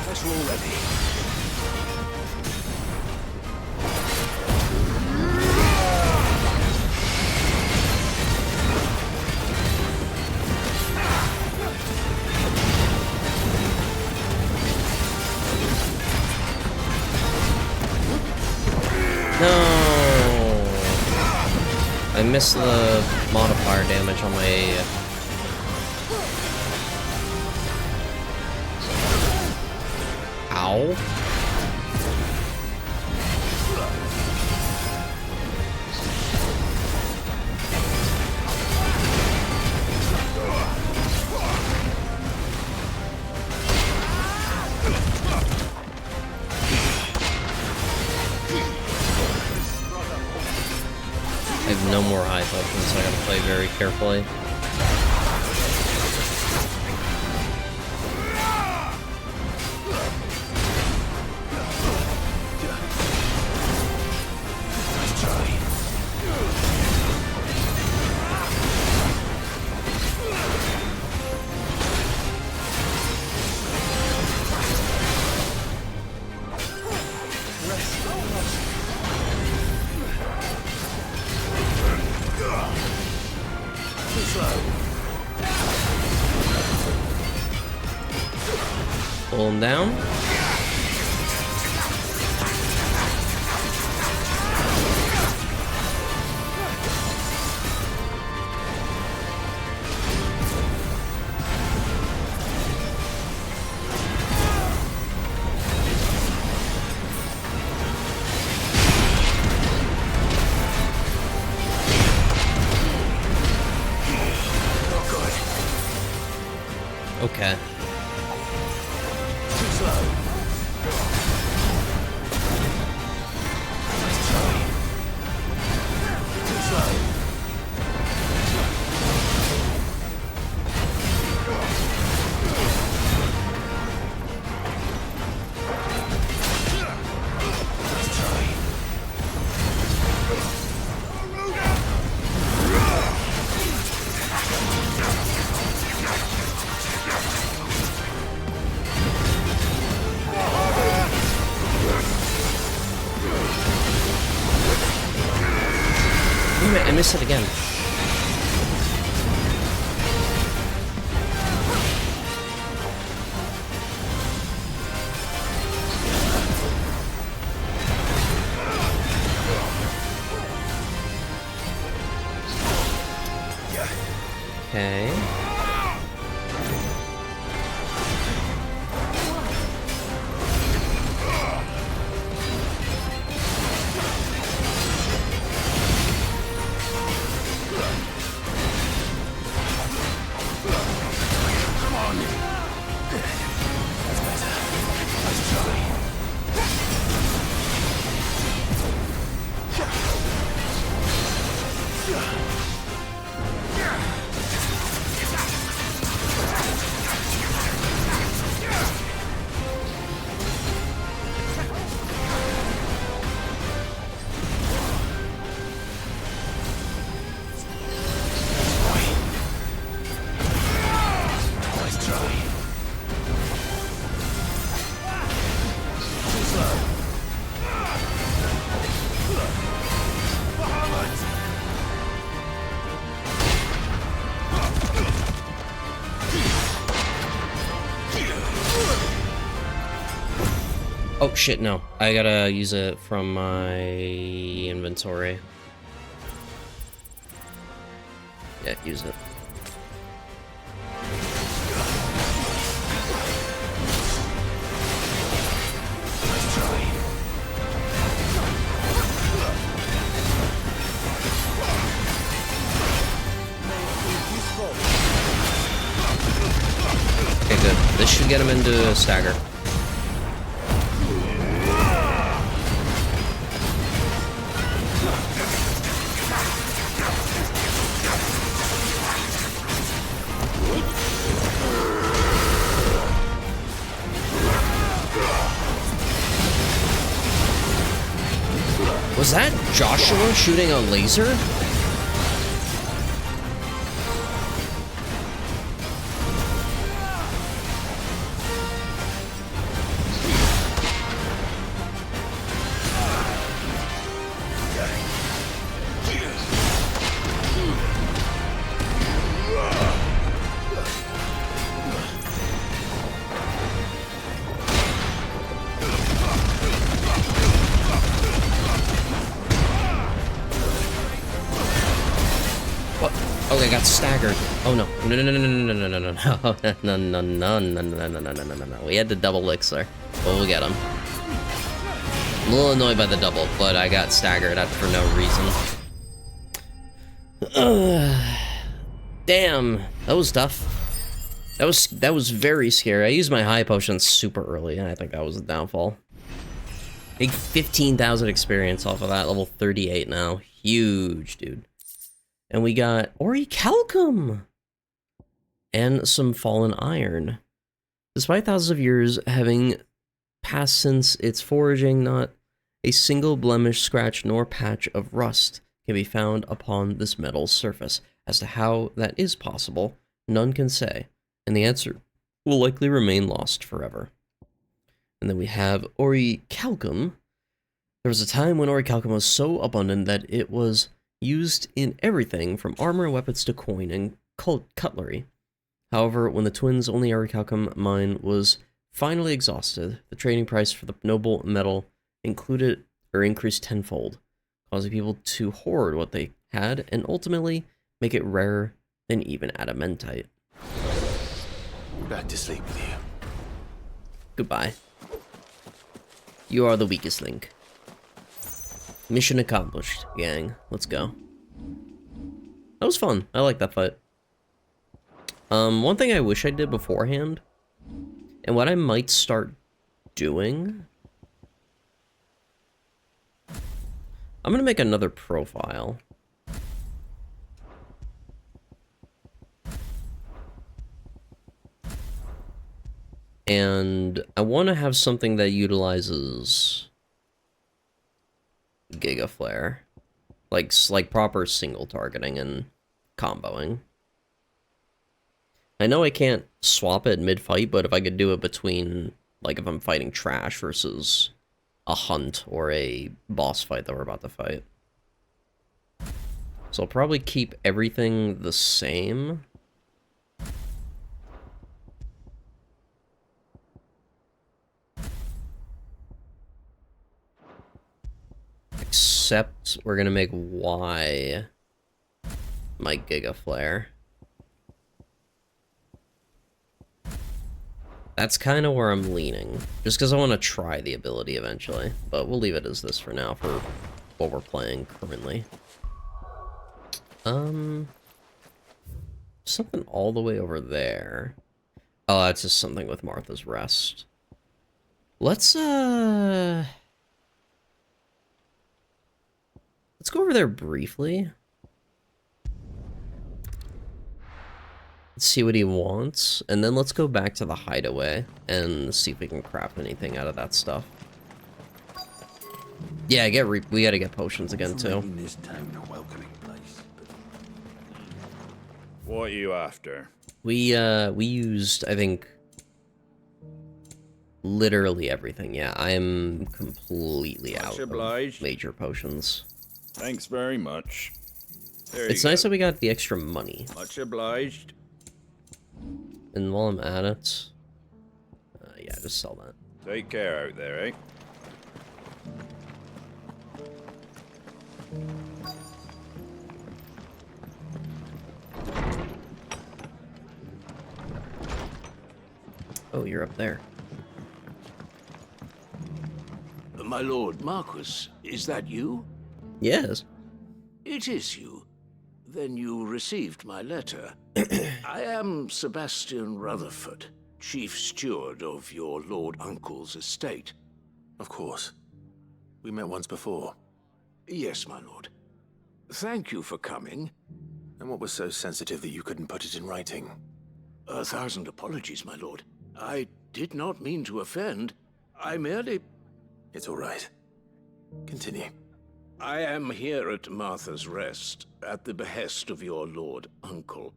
That's all ready. No! I missed the modifier damage on my... Ow. I have no more high potions, so I gotta play very carefully. Pull him down. Okay. Too slow. Too slow. miss it again? Okay. Oh shit, no. I gotta use it from my inventory. Yeah, use it. Okay, good. This should get him into a stagger. Was that Joshua shooting a laser? Okay, got staggered. Oh no. No, no, no, no, no, no, no, no, no, no, no, no, no, no, no, no, no, no, no, no. We had the double elixir. But we'll get him. I'm a little annoyed by the double, but I got staggered for no reason. Damn, that was tough. That was very scary. I used my high potion super early, and I think that was the downfall. Big 15,000 experience off of that, level 38 now. Huge, dude. And we got Orichalcum! And some fallen iron. Despite thousands of years having passed since its foraging, not a single blemish, scratch, nor patch of rust can be found upon this metal's surface. As to how that is possible, none can say, and the answer will likely remain lost forever. And then we have Orichalcum. There was a time when Orichalcum was so abundant that it was used in everything from armor and weapons to coin and cutlery. However, when the twins' only Orichalcum mine was finally exhausted, the trading price for the noble metal increased tenfold, causing people to hoard what they had and ultimately make it rarer than even adamantite. Back to sleep with you. Goodbye. You are the weakest link. Mission accomplished, gang. Let's go. That was fun. I like that fight. One thing I wish I did beforehand, and what I might start doing, I'm gonna make another profile. And I want to have something that utilizes Giga Flare, like proper single targeting and comboing. I know I can't swap it mid-fight, but if I could do it between, like, if I'm fighting trash versus a hunt or a boss fight that we're about to fight. So I'll probably keep everything the same. Except we're gonna make Y my Giga Flare. That's kind of where I'm leaning, just because I want to try the ability eventually, but we'll leave it as this for now for what we're playing currently. Something all the way over there. Oh, that's just something with Martha's Rest. Let's go over there briefly. Let's see what he wants, and then let's go back to the hideaway and see if we can craft anything out of that stuff. Yeah, we gotta get potions again too. This town a welcoming place. What are you after? We used, I think, literally everything. Yeah, I'm completely out of major potions. Thanks very much. It's nice that we got the extra money. Much obliged. And while I'm at it, yeah, just sell that. Take care out there, eh? Oh, you're up there. My lord Marquis, is that you? Yes. It is you. Then you received my letter. I am Sebastian Rutherford, chief steward of your lord uncle's estate. Of course. We met once before. Yes, my lord. Thank you for coming. And what was so sensitive that you couldn't put it in writing? 1,000 apologies, my lord. I did not mean to offend. I merely... It's all right. Continue. I am here at Martha's Rest, at the behest of your lord uncle,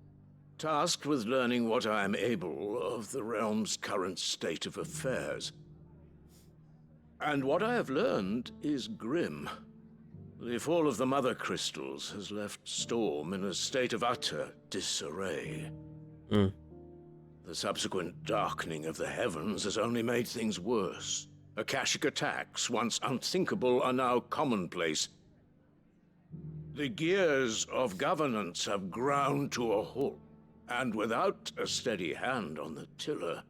tasked with learning what I am able of the realm's current state of affairs. And what I have learned is grim. The fall of the Mother Crystals has left Storm in a state of utter disarray. The subsequent darkening of the heavens has only made things worse. Akashic attacks, once unthinkable, are now commonplace. The gears of governance have ground to a halt, and without a steady hand on the tiller,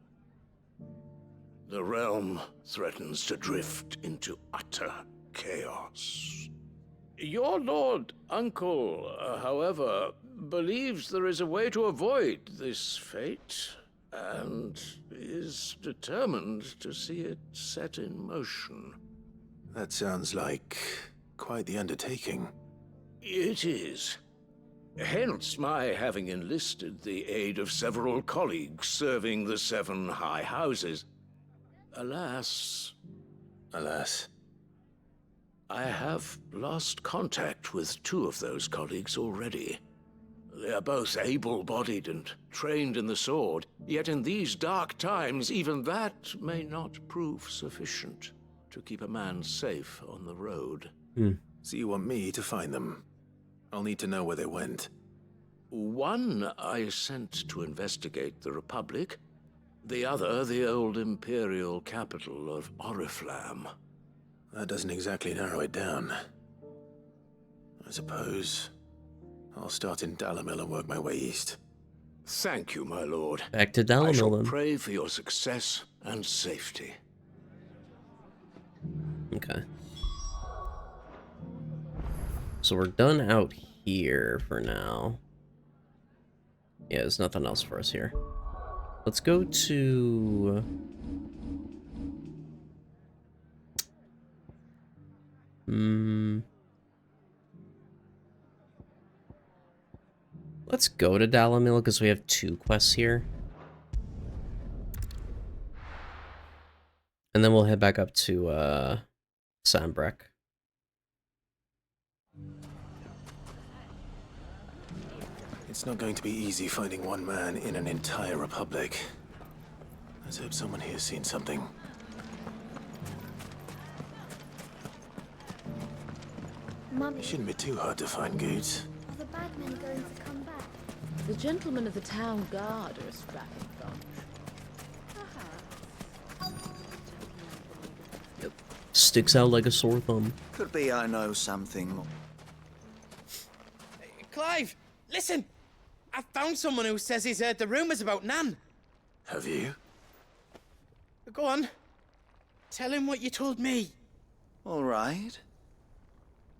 the realm threatens to drift into utter chaos. Your lord uncle, however, believes there is a way to avoid this fate, and is determined to see it set in motion. That sounds like quite the undertaking. It is. Hence my having enlisted the aid of several colleagues serving the 7 high houses. Alas, I have lost contact with 2 of those colleagues already. They are both able-bodied and trained in the sword, yet in these dark times, even that may not prove sufficient to keep a man safe on the road. So you want me to find them? I'll need to know where they went. One I sent to investigate the Republic, the other the old Imperial capital of Oriflamme. That doesn't exactly narrow it down. I suppose I'll start in Dalimil and work my way east. Thank you, my lord. Back to I Dalimil shall then. pray for your success and safety. Okay. So we're done out here for now. Yeah, there's nothing else for us here. Let's go to... Let's go to Dalimil because we have 2 quests here. And then we'll head back up to Sambrek. It's not going to be easy finding one man in an entire republic. Let's hope someone here's seen something. Mummy, It shouldn't be too hard to find goods. are men going to come back? The gentlemen of the town guard are a strapping bunch. Yep. Sticks out like a sore thumb. Could be I know something. Clive, listen! I found someone who says he's heard the rumours about Nan. Have you? Go on. Tell him what you told me. All right.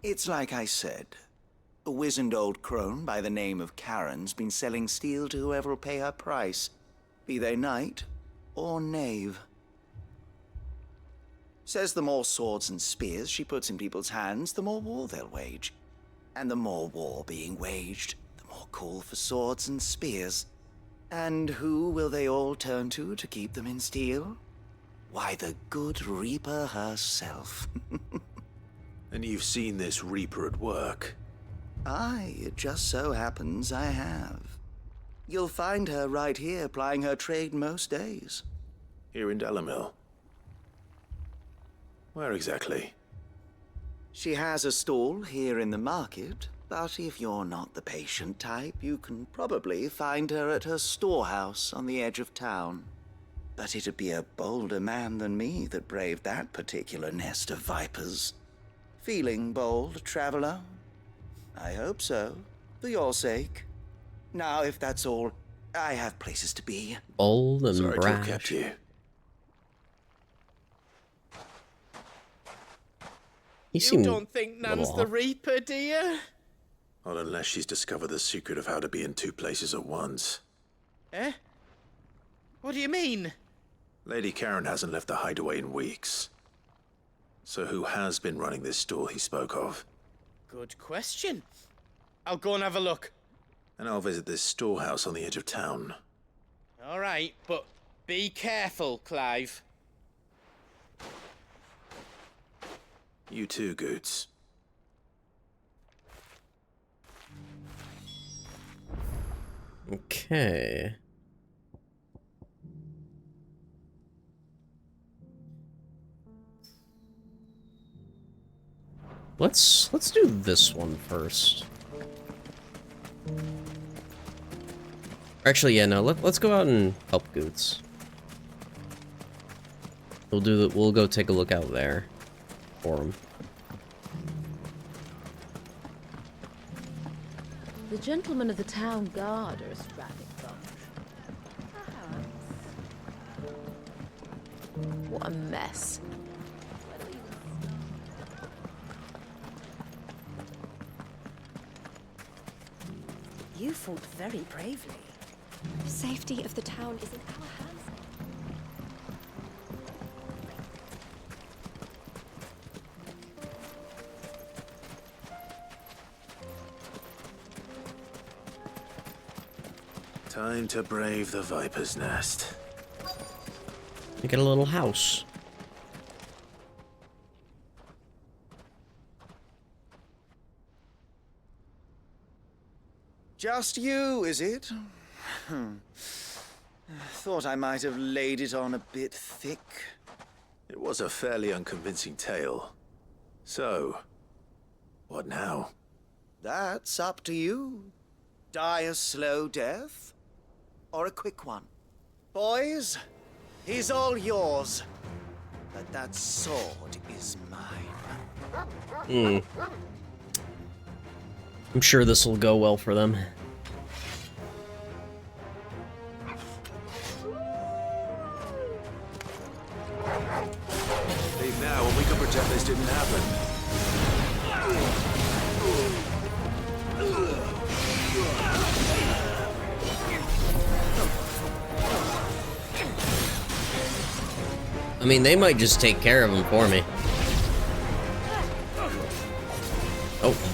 It's like I said. A wizened old crone by the name of Karen's been selling steel to whoever'll pay her price, be they knight or knave. Says the more swords and spears she puts in people's hands, the more war they'll wage. And the more war being waged, the more call for swords and spears. And who will they all turn to keep them in steel? Why, the good Reaper herself. And you've seen this Reaper at work? Aye, it just so happens I have. You'll find her right here plying her trade most days. Here in Dalimil? Where exactly? She has a stall here in the market, but if you're not the patient type, you can probably find her at her storehouse on the edge of town. But it'd be a bolder man than me that braved that particular nest of vipers. Feeling bold, traveler? I hope so, for your sake. Now, if that's all, I have places to be. Bold and Sorry brash. to have kept you. You don't think Nan's the Reaper, do you? Not unless she's discovered the secret of how to be in two places at once. Eh? What do you mean? Lady Karen hasn't left the hideaway in weeks. So who has been running this stall he spoke of? Good question. I'll go and have a look. And I'll visit this storehouse on the edge of town. All right, but be careful, Clive. You too, Goots. Okay. Let's do this one first. Actually, yeah, no. Let's go out and help Goots. We'll go take a look out there for him. The gentlemen of the town guard are a strapping bunch. What a mess. You fought very bravely. The safety of the town is in our hands. Time to brave the Viper's Nest. You get a little house. Just you, is it? Thought I might have laid it on a bit thick. It was a fairly unconvincing tale. So, what now? That's up to you. Die a slow death, or a quick one. Boys, he's all yours. But that sword is mine. I'm sure this will go well for them. Leave now, and we can pretend this didn't happen. I mean, they might just take care of him for me.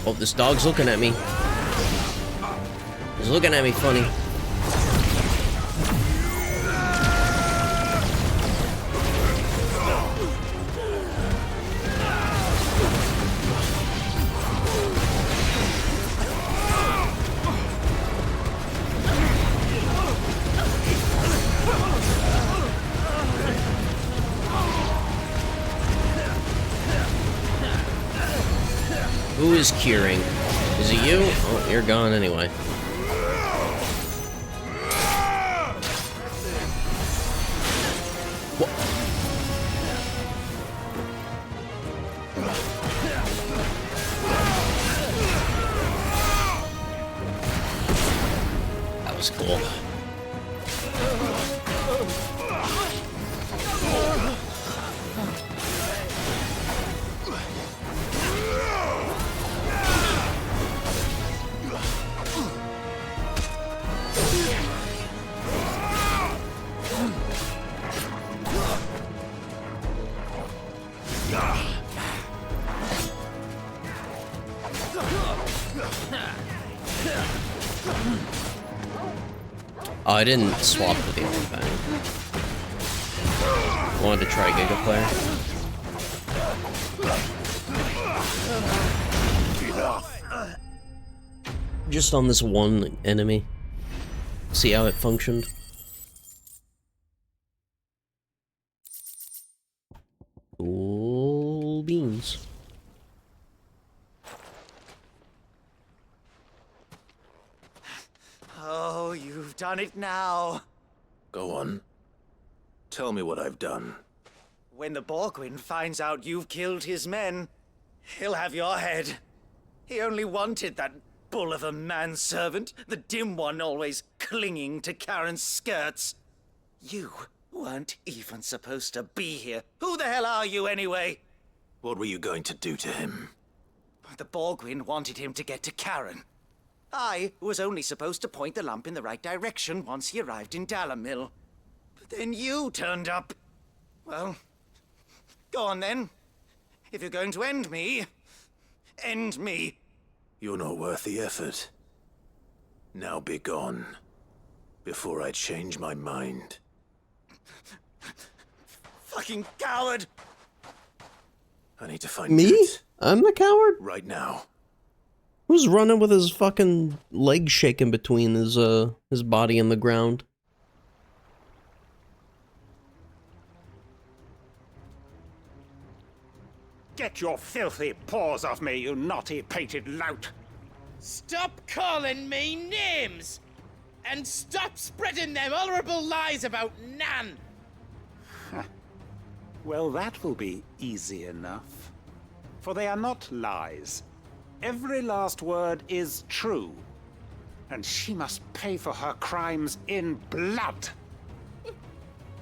Oh, this dog's looking at me. He's looking at me funny. Who is curing? Is it you? Oh, you're gone anyway. That was cool. Oh, I didn't swap with the old bang. Wanted to try Giga Player. Just on this one enemy. See how it functioned. Cool beans. Oh, you've done it now. Go on. Tell me what I've done. When the Borgwyn finds out you've killed his men, he'll have your head. He only wanted that bull of a manservant, the dim one always clinging to Karen's skirts. You weren't even supposed to be here. Who the hell are you anyway? What were you going to do to him? The Borgwyn wanted him to get to Karen. I was only supposed to point the lamp in the right direction once he arrived in Dalamil. But then you turned up. Well, go on then. If you're going to end me, end me. You're not worth the effort. Now be gone, before I change my mind. Fucking coward! I need to find Me? Goot. I'm the coward? Right now. Who's running with his fucking legs shaking between his body and the ground? Get your filthy paws off me, you naughty painted lout! Stop calling me names! And stop spreading them horrible lies about Nan! Well, that will be easy enough. For they are not lies. Every last word is true. And she must pay for her crimes in blood.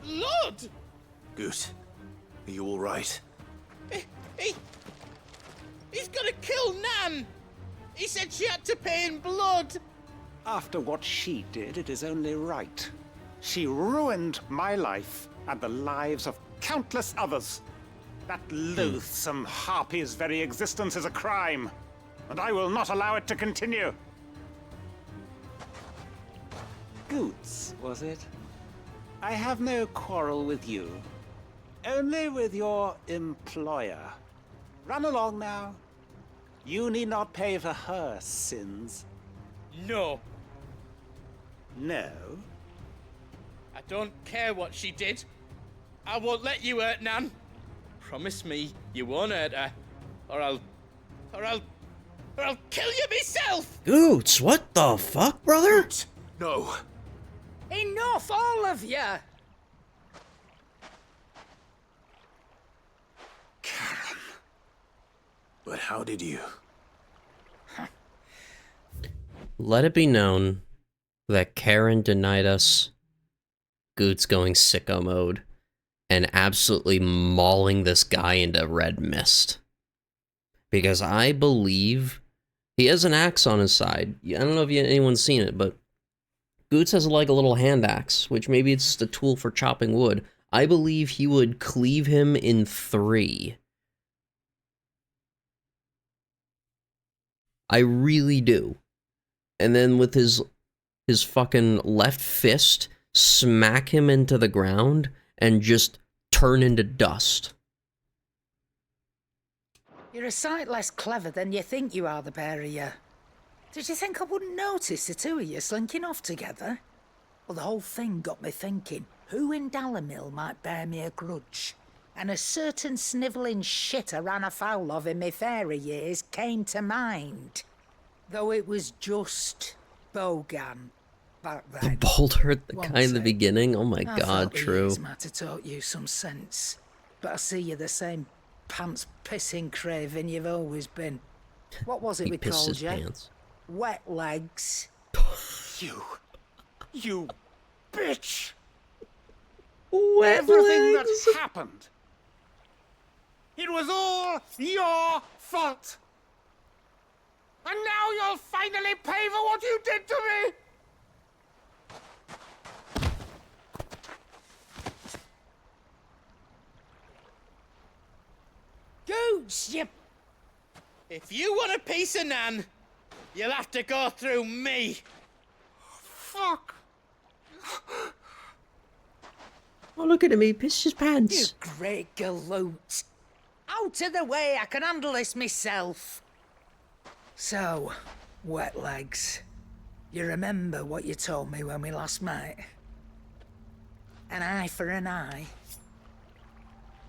Lord! Goot, are you all right? He's gonna kill Nan! He said she had to pay in blood! After what she did, it is only right. She ruined my life and the lives of countless others. That loathsome harpy's very existence is a crime, and I will not allow it to continue. Goots, was it? I have no quarrel with you. Only with your employer. Run along now. You need not pay for her sins. No. No? I don't care what she did. I won't let you hurt Nan. Promise me you won't hurt her, or I'll kill you myself! Goots, what the fuck, brother? No. Enough, all of you! Karen. But how did you? Let it be known that Karen denied us Goots going sicko mode and absolutely mauling this guy into red mist. Because I believe he has an axe on his side. I don't know if anyone's seen it, but Goots has like a little hand axe, which maybe it's just a tool for chopping wood. I believe he would cleave him in 3. I really do. And then with his fucking left fist, smack him into the ground and just turn into dust. You're a sight less clever than you think you are, the pair of you. Did you think I wouldn't notice the two of you slinking off together? Well, the whole thing got me thinking, who in Dalamil might bear me a grudge? And a certain snivelling shit I ran afoul of in my fairy years came to mind. Though it was just Bogan back The then. boulder at the Wasn't guy in the it? beginning? Oh my I god, thought the true. years might have taught you some sense. But I see you're the same pants-pissing craven you've always been. What was it He we pissed called his you? pants. Wet legs. You bitch! Wet Everything legs. that's happened. It was all your fault. And now you'll finally pay for what you did to me! Gooch, you... If you want a piece of Nan, you'll have to go through me. Fuck. Oh, look at him, he pissed his pants. You great galoot. Out of the way, I can handle this myself. So, wet legs. You remember what you told me when we last met? An eye for an eye.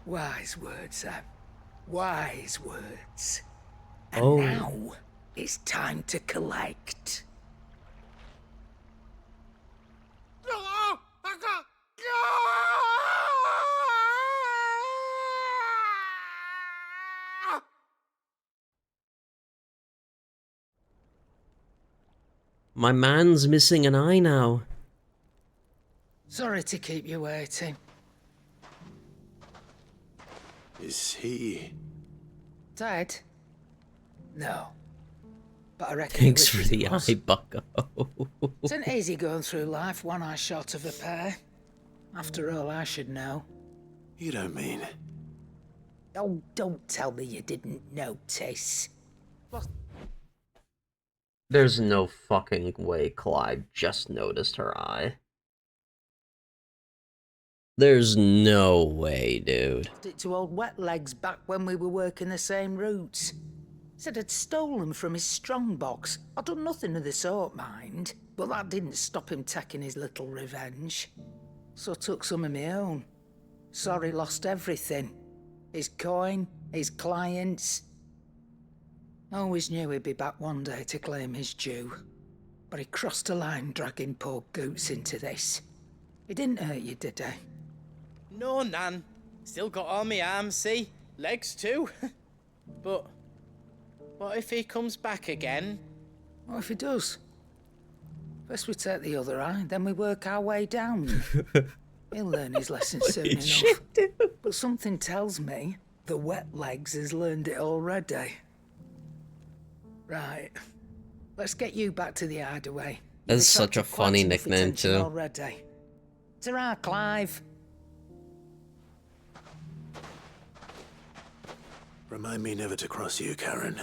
Wise words, Sam. Wise words. And now, it's time to collect. My man's missing an eye now. Sorry to keep you waiting. Is he... Dead? No. But I reckon Thanks he for wishes the he was. eye, bucko. It's an easy going through life, one eye short of a pair. After all, I should know. You don't mean... Oh, don't tell me you didn't notice. There's no fucking way Clive just noticed her eye. There's no way, dude. It to old Wet Legs back when we were working the same routes. Said I'd stolen from his strongbox. I'd done nothing of the sort, mind. But that didn't stop him taking his little revenge. So I took some of my own. Sorry, lost everything. His coin, his clients. Always knew he'd be back one day to claim his due. But he crossed a line dragging poor Goots into this. He didn't hurt you, did he? No, Nan. Still got all my arms, see? Legs too. But what if he comes back again? What if he does? First we take the other eye, then we work our way down. He'll learn his lesson soon enough. Shit, But something tells me the Wet Legs has learned it already. Right. Let's get you back to the hideaway. That's such a funny nickname, too. Already. Ta-ra, Clive. Remind me never to cross you, Karen.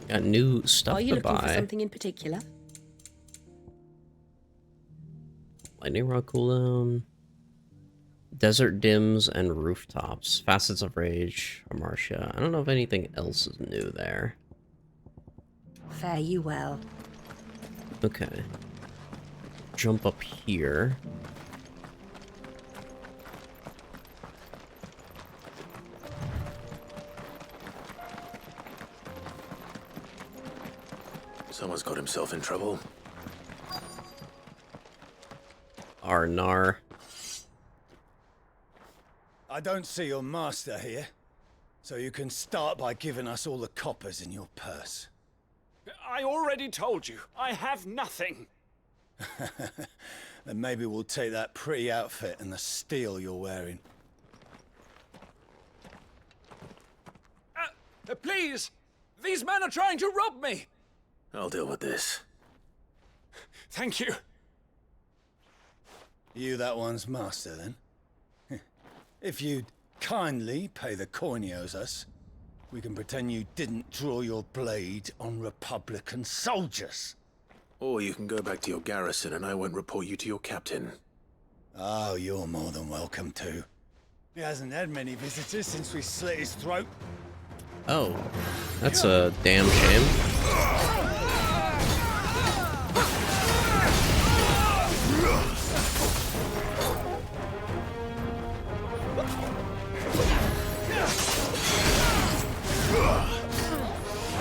Got new stuff Are you to looking for buy. something in particular? Lightning rod cooldown. Desert dims and rooftops. Facets of Rage. Marcia. I don't know if anything else is new there. Fare you well. Okay. Jump up here. Someone's got himself in trouble. Arnar. I don't see your master here, so you can start by giving us all the coppers in your purse. I already told you, I have nothing. Then maybe we'll take that pretty outfit and the steel you're wearing. Please! These men are trying to rob me! I'll deal with this. Thank you. You that one's master, then? If you'd kindly pay the coin he owes us, we can pretend you didn't draw your blade on Republican soldiers. Or you can go back to your garrison and I won't report you to your captain. Oh, you're more than welcome to. He hasn't had many visitors since we slit his throat. Oh, that's a damn shame.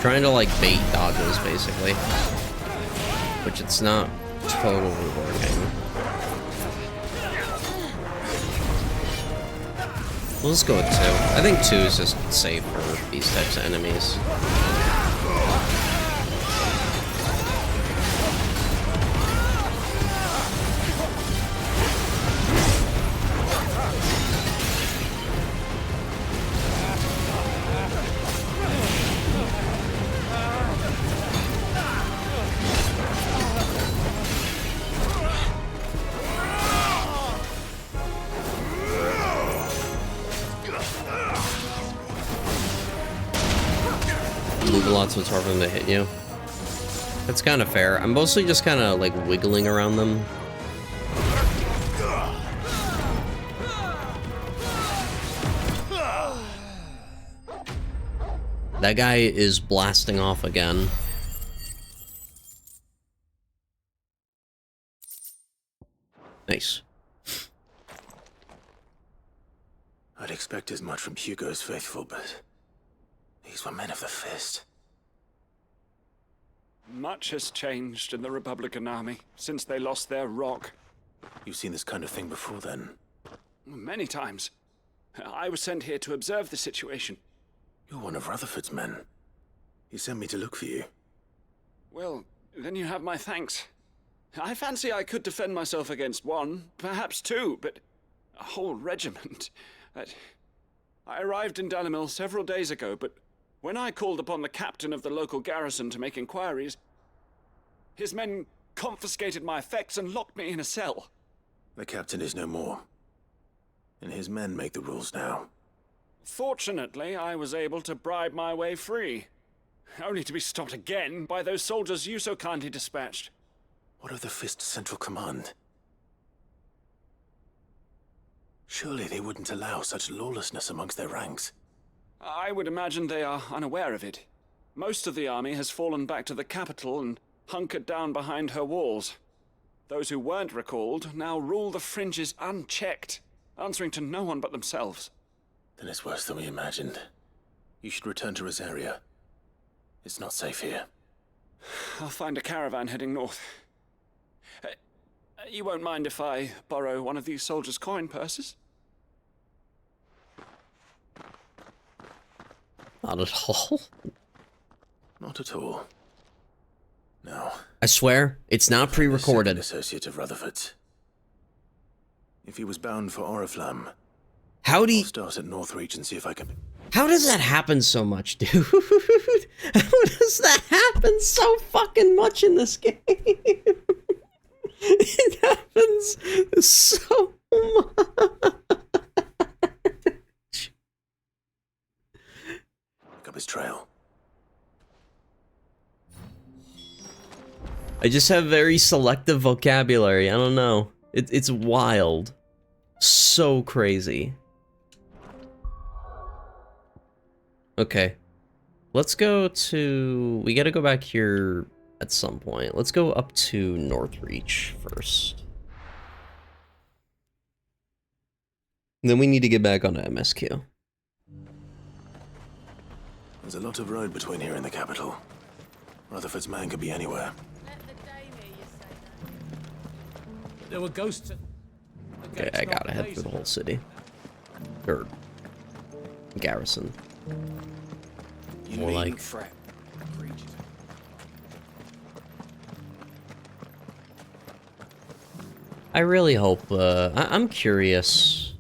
trying to, like, bait dodges, basically. Which it's not totally working. We'll just go with 2. I think 2 is just safe for these types of enemies. Move a lot so it's hard for them to hit you. That's kind of fair. I'm mostly just kind of like wiggling around them. That guy is blasting off again. Nice. I'd expect as much from Hugo's faithful, but these were men of the fist. Much has changed in the Republican army since they lost their rock. You've seen this kind of thing before, then? Many times. I was sent here to observe the situation. You're one of Rutherford's men. He sent me to look for you. Well, then you have my thanks. I fancy I could defend myself against 1, perhaps 2, but a whole regiment. I arrived in Dalimil several days ago, but when I called upon the captain of the local garrison to make inquiries, his men confiscated my effects and locked me in a cell. The captain is no more, and his men make the rules now. Fortunately, I was able to bribe my way free, only to be stopped again by those soldiers you so kindly dispatched. What of the Fist's central command? Surely they wouldn't allow such lawlessness amongst their ranks. I would imagine they are unaware of it. Most of the army has fallen back to the capital and hunkered down behind her walls. Those who weren't recalled now rule the fringes unchecked, answering to no one but themselves. Then it's worse than we imagined. You should return to Rosaria. It's not safe here. I'll find a caravan heading north. You won't mind if I borrow one of these soldiers' coin purses? Not at all. Not at all. No. I swear, it's not pre-recorded. Associate of Rutherford's. If he was bound for Oriflamme, I'll start at Northreach and see if I can... How does that happen so much, dude? How does that happen so fucking much in this game? It happens so much. Pick up his trail. I just have very selective vocabulary. I don't know. It's wild. So crazy. Okay. Let's go to... We gotta go back here at some point. Let's go up to Northreach first. Then we need to get back onto MSQ. There's a lot of road between here and the capital. Rutherford's man could be anywhere. There were ghosts. Okay, I gotta head through the whole city. Or... garrison. More like... I really hope, I'm curious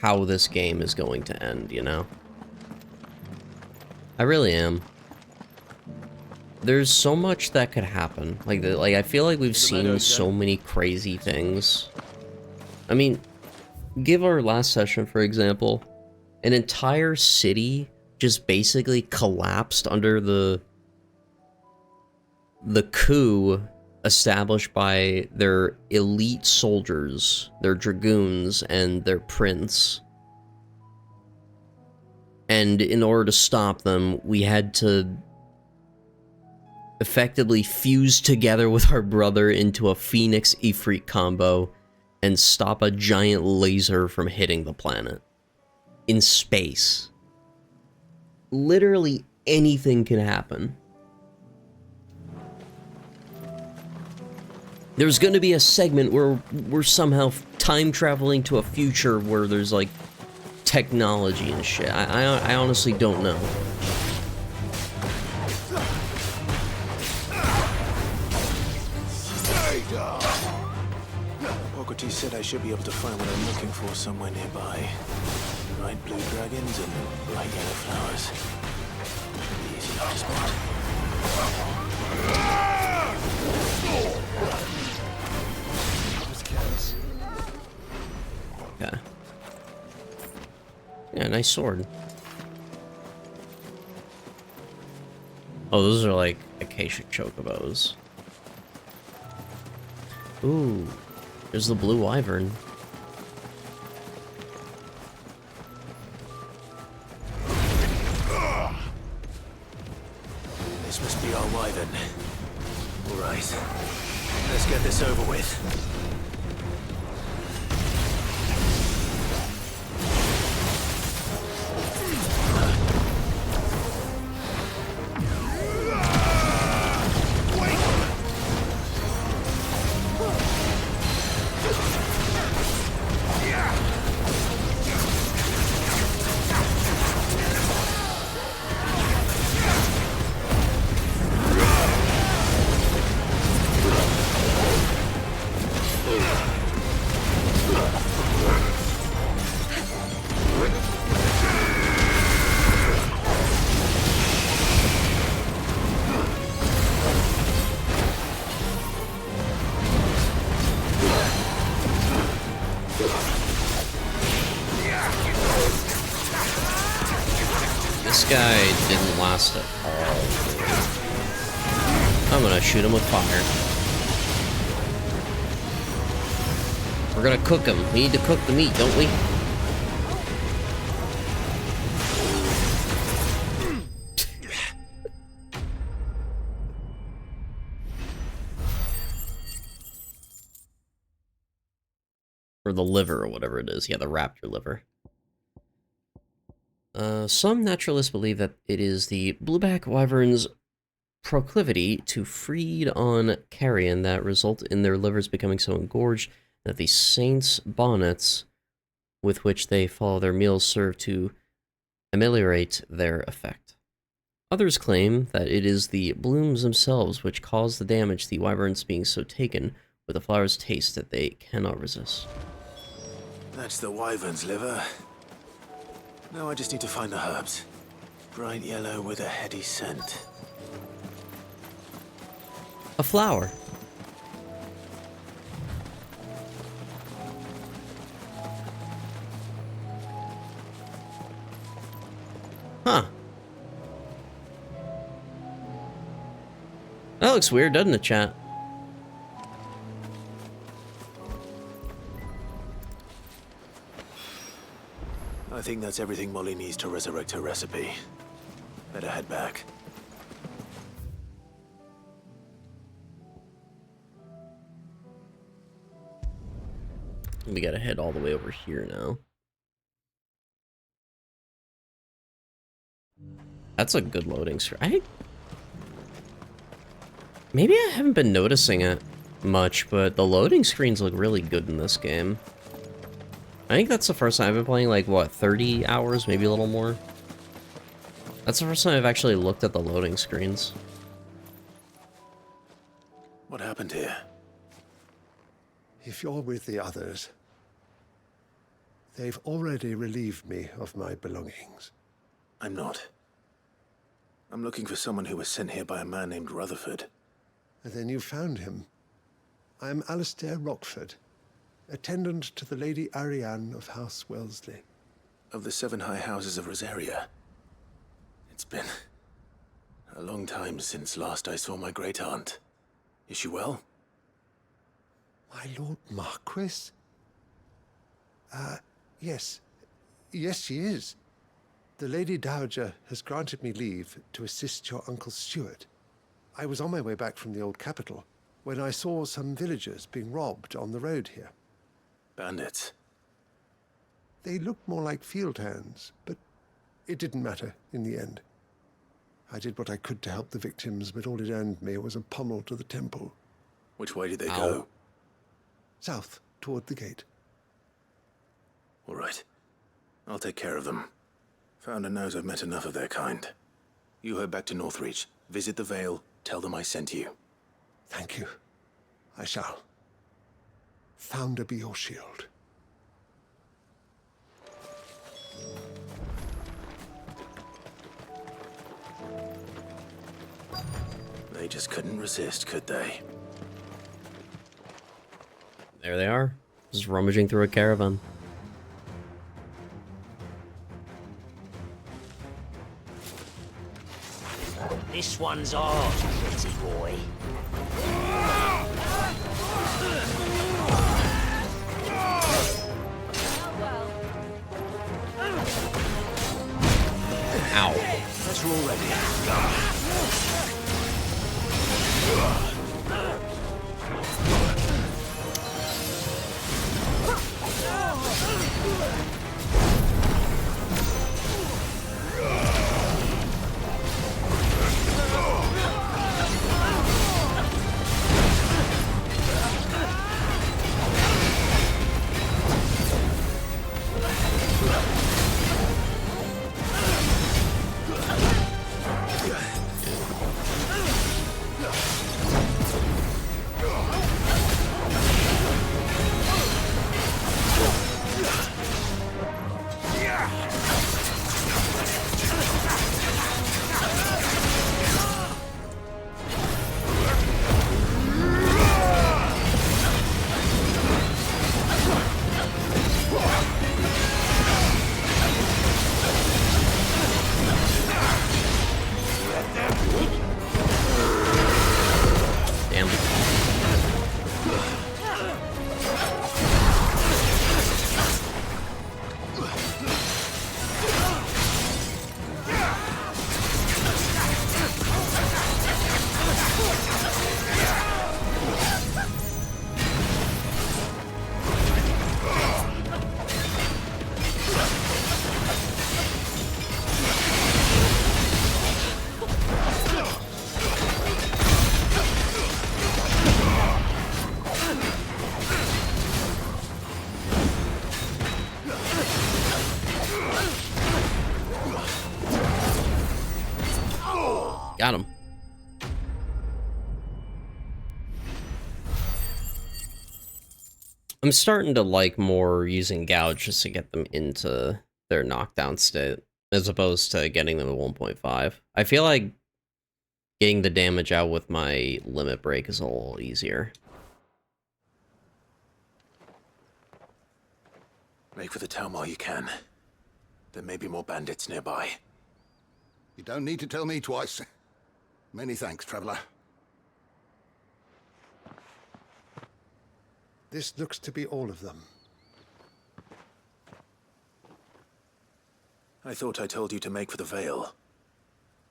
how this game is going to end, you know? I really am. There's so much that could happen. Like, I feel like we've seen so many crazy things. I mean, give our last session, for example. An entire city just basically collapsed under the coup established by their elite soldiers, their dragoons, and their prince. And in order to stop them, we had to effectively fuse together with our brother into a Phoenix Ifrit combo and stop a giant laser from hitting the planet. In space. Literally anything can happen. There's gonna be a segment where we're somehow time traveling to a future where there's like technology and shit. I honestly don't know. Pockety said I should be able to find what I'm looking for somewhere nearby. Bright blue dragons and bright yellow flowers. Should be easy enough to spot. Okay. Yeah, nice sword. Oh, those are like acacia chocobos. Ooh, there's the blue wyvern. This must be our wyvern. Alright, let's get this over with. This guy didn't last at all. I'm gonna shoot him with fire. We're gonna cook him. We need to cook the meat, don't we? Or the liver, or whatever it is. Yeah, the raptor liver. Some naturalists believe that it is the blueback wyvern's proclivity to feed on carrion that result in their livers becoming so engorged that the saints' bonnets with which they follow their meals serve to ameliorate their effect. Others claim that it is the blooms themselves which cause the damage, the wyverns being so taken with the flower's taste that they cannot resist. That's the wyvern's liver. Now I just need to find the herbs. Bright yellow with a heady scent. A flower. Huh. That looks weird, doesn't it, chat? I think that's everything Molly needs to resurrect her recipe. Better head back. We gotta head all the way over here now. That's a good loading screen. Maybe I haven't been noticing it much, but the loading screens look really good in this game. I think that's the first time I've been playing, like, what, 30 hours? Maybe a little more? That's the first time I've actually looked at the loading screens. What happened here? If you're with the others, they've already relieved me of my belongings. I'm not. I'm looking for someone who was sent here by a man named Rutherford. And then you found him. I'm Alistair Rockford, attendant to the Lady Ariane of House Wellesley. Of the 7 high houses of Rosaria. It's been a long time since last I saw my great-aunt. Is she well? My Lord Marquis? Yes. Yes, she is. The Lady Dowager has granted me leave to assist your Uncle Stuart. I was on my way back from the old capital when I saw some villagers being robbed on the road here. Bandits? They looked more like field hands, but it didn't matter in the end. I did what I could to help the victims, but all it earned me was a pommel to the temple. Which way did they Ow. go? South, toward the gate. All right. I'll take care of them. Founder knows I've met enough of their kind. You head back to Northreach, visit the Vale, tell them I sent you. Thank you. I shall. Founder be your shield. They just couldn't resist, could they? There they are, just rummaging through a caravan. This one's ours, pretty boy. Ow. That's all ready. Got him. I'm starting to like more using Gouge just to get them into their knockdown state, as opposed to getting them at 1.5. I feel like getting the damage out with my limit break is a little easier. Make for the town while you can. There may be more bandits nearby. You don't need to tell me twice. Many thanks, traveler. This looks to be all of them. I thought I told you to make for the Vale.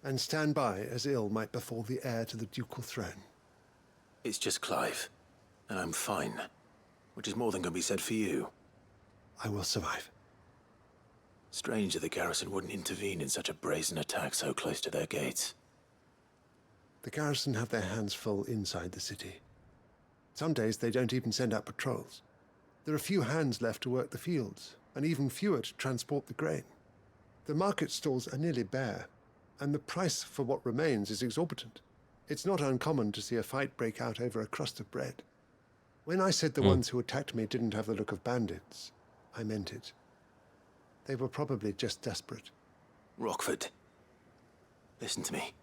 And stand by as ill might befall the heir to the ducal throne. It's just Clive, and I'm fine. Which is more than can be said for you. I will survive. Strange that the garrison wouldn't intervene in such a brazen attack so close to their gates. The garrison have their hands full inside the city. Some days they don't even send out patrols. There are few hands left to work the fields, and even fewer to transport the grain. The market stalls are nearly bare, and the price for what remains is exorbitant. It's not uncommon to see a fight break out over a crust of bread. When I said the ones who attacked me didn't have the look of bandits, I meant it. They were probably just desperate. Rockford, listen to me.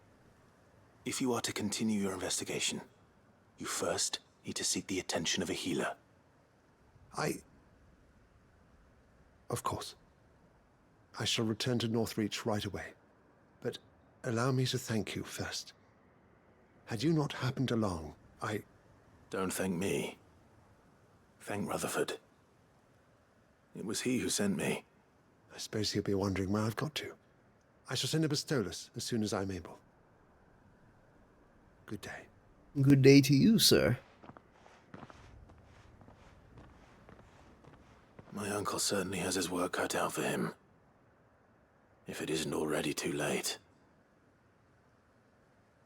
If you are to continue your investigation, you first need to seek the attention of a healer. Of course. I shall return to Northreach right away. But allow me to thank you first. Had you not happened along, Don't thank me. Thank Rutherford. It was he who sent me. I suppose he'll be wondering where I've got to. I shall send a Bastolus as soon as I'm able. Good day. Good day to you, sir. My uncle certainly has his work cut out for him. If it isn't already too late.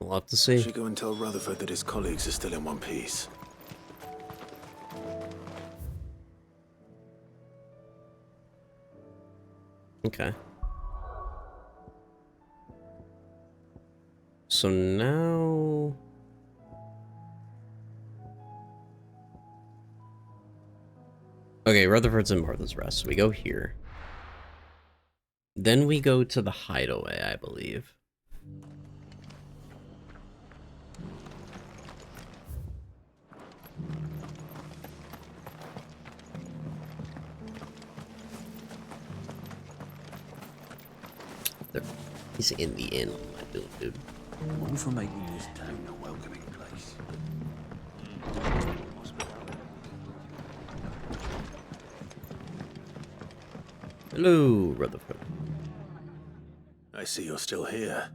We'll have to I see. should go and tell Rutherford that his colleagues are still in one piece. Okay. So now... Okay, Rutherford's in Martha's Rest. We go here. Then we go to the hideaway, I believe. There. He's in the inn, my dude. One for making this town a welcoming place. Hello, Rutherford. I see you're still here.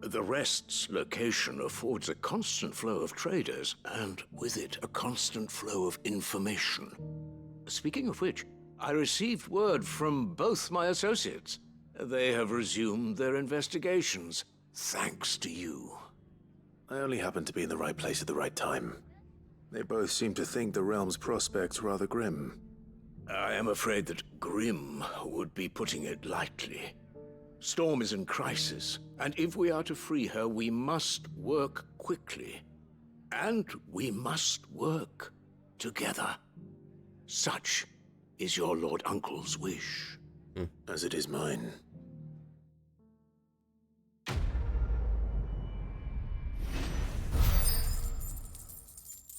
The Rest's location affords a constant flow of traders, and with it, a constant flow of information. Speaking of which, I received word from both my associates. They have resumed their investigations, thanks to you. I only happened to be in the right place at the right time. They both seem to think the realm's prospects rather grim. I am afraid that grim would be putting it lightly. Storm is in crisis, and if we are to free her, we must work quickly. And we must work together. Such is your Lord Uncle's wish. As it is mine.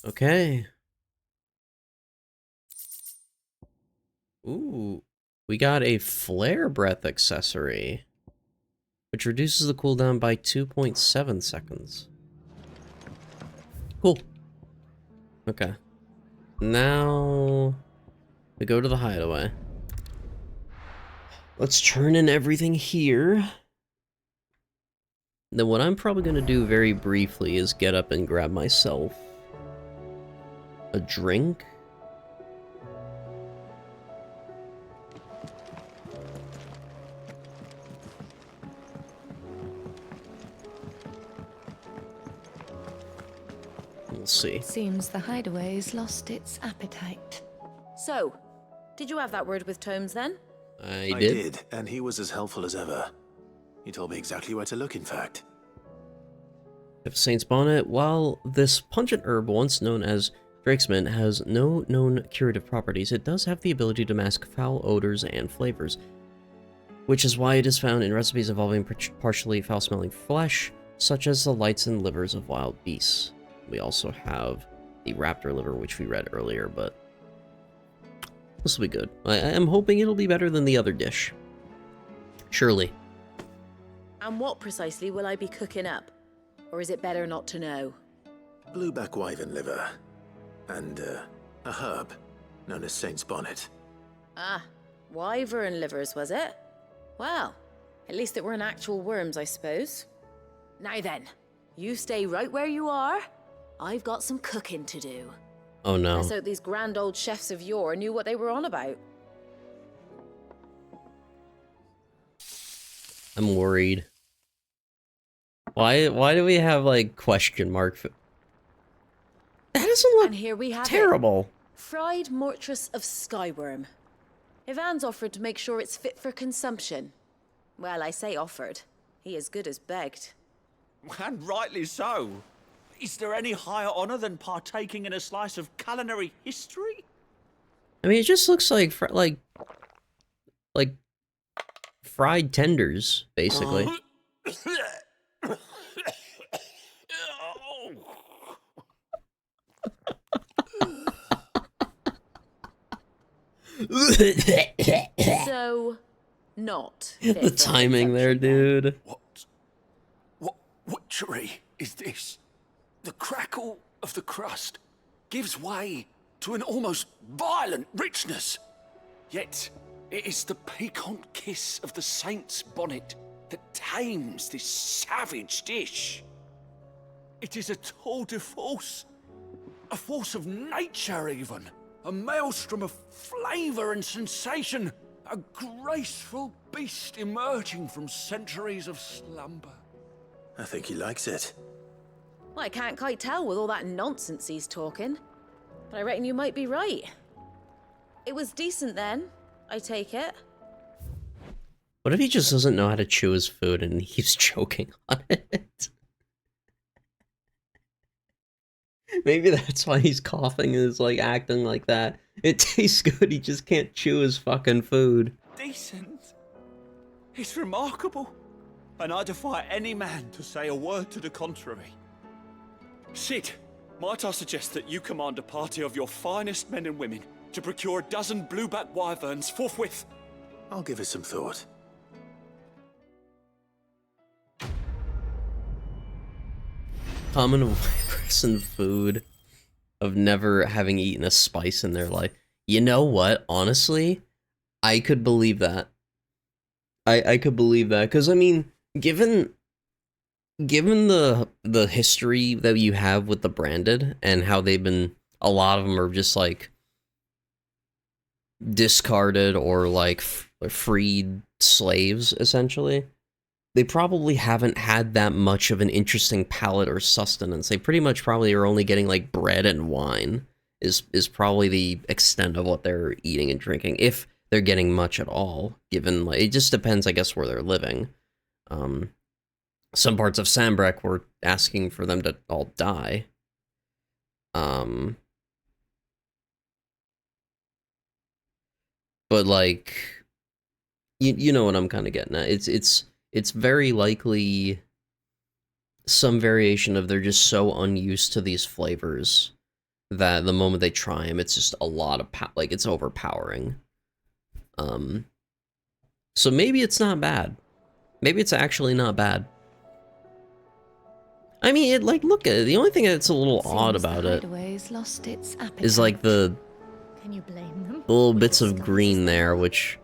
Okay. Ooh. We got a Flare Breath accessory, which reduces the cooldown by 2.7 seconds. Cool. Okay. Now we go to the hideaway. Let's turn in everything here. Then what I'm probably going to do very briefly is get up and grab myself a drink. We'll see. Seems the hideaway's lost its appetite. So, did you have that word with Tomes then? I did, and he was as helpful as ever. He told me exactly where to look, in fact. If Saint's Bonnet, while this pungent herb, once known as Drakesman, has no known curative properties, it does have the ability to mask foul odors and flavors, which is why it is found in recipes involving partially foul-smelling flesh, such as the lights and livers of wild beasts. We also have the raptor liver, which we read earlier, but this will be good. I am hoping it'll be better than the other dish. Surely. And what precisely will I be cooking up? Or is it better not to know? Blueback wyvern liver. And, a herb known as Saint's Bonnet. Ah, wyvern livers, was it? Well, at least it weren't actual worms, I suppose. Now then, you stay right where you are. I've got some cooking to do. Oh no. Let's hope these grand old chefs of yore knew what they were on about. I'm worried. Why do we have, like, question mark? That doesn't look And here we have terrible. It. Fried mortress of skyworm. Ivan's offered to make sure it's fit for consumption. Well, I say offered. He as good as begged. And rightly so. Is there any higher honor than partaking in a slice of culinary history? I mean, it just looks like fried tenders, basically. So, not. The timing there, dude. What witchery is this? The crackle of the crust gives way to an almost violent richness. Yet, it is the piquant kiss of the Saint's Bonnet that tames this savage dish. It is a tour de force, a force of nature even, a maelstrom of flavor and sensation, a graceful beast emerging from centuries of slumber. I think he likes it. Well, I can't quite tell with all that nonsense he's talking. But I reckon you might be right. It was decent then, I take it. What if he just doesn't know how to chew his food and he's choking on it? Maybe that's why he's coughing and is like acting like that. It tastes good, he just can't chew his fucking food. Decent. It's remarkable. And I defy any man to say a word to the contrary. Sid, might I suggest that you command a party of your finest men and women to procure a dozen blueback wyverns forthwith? I'll give it some thought. Common person food of never having eaten a spice in their life. You know what? Honestly, I could believe that. I could believe that, because I mean, given the history that you have with the branded and how they've been, a lot of them are just like discarded or like freed slaves essentially. They probably haven't had that much of an interesting palate or sustenance. They pretty much probably are only getting like bread and wine is probably the extent of what they're eating and drinking, if they're getting much at all, given like, it just depends, I guess, where they're living. Some parts of Sambrek were asking for them to all die. But like, you know what I'm kind of getting at. It's very likely some variation of they're just so unused to these flavors that the moment they try them, it's just a lot of like it's overpowering. So maybe it's not bad. Maybe it's actually not bad. I mean, it like look at it. The only thing that's a little odd about it Lost its appetite. is like the Can you blame them? little bits of green there, which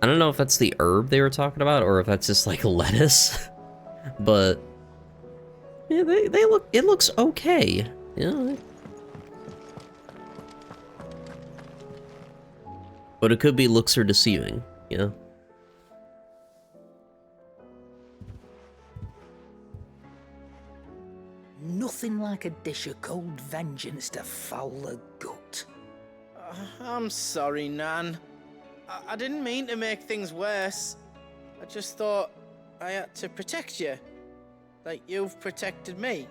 I don't know if that's the herb they were talking about or if that's just like lettuce. But yeah, they look. It looks okay. You know. But it could be looks are deceiving. You know. Nothing like a dish of cold vengeance to foul the gut. I'm sorry, Nan. I didn't mean to make things worse. I just thought I had to protect you. Like you've protected me.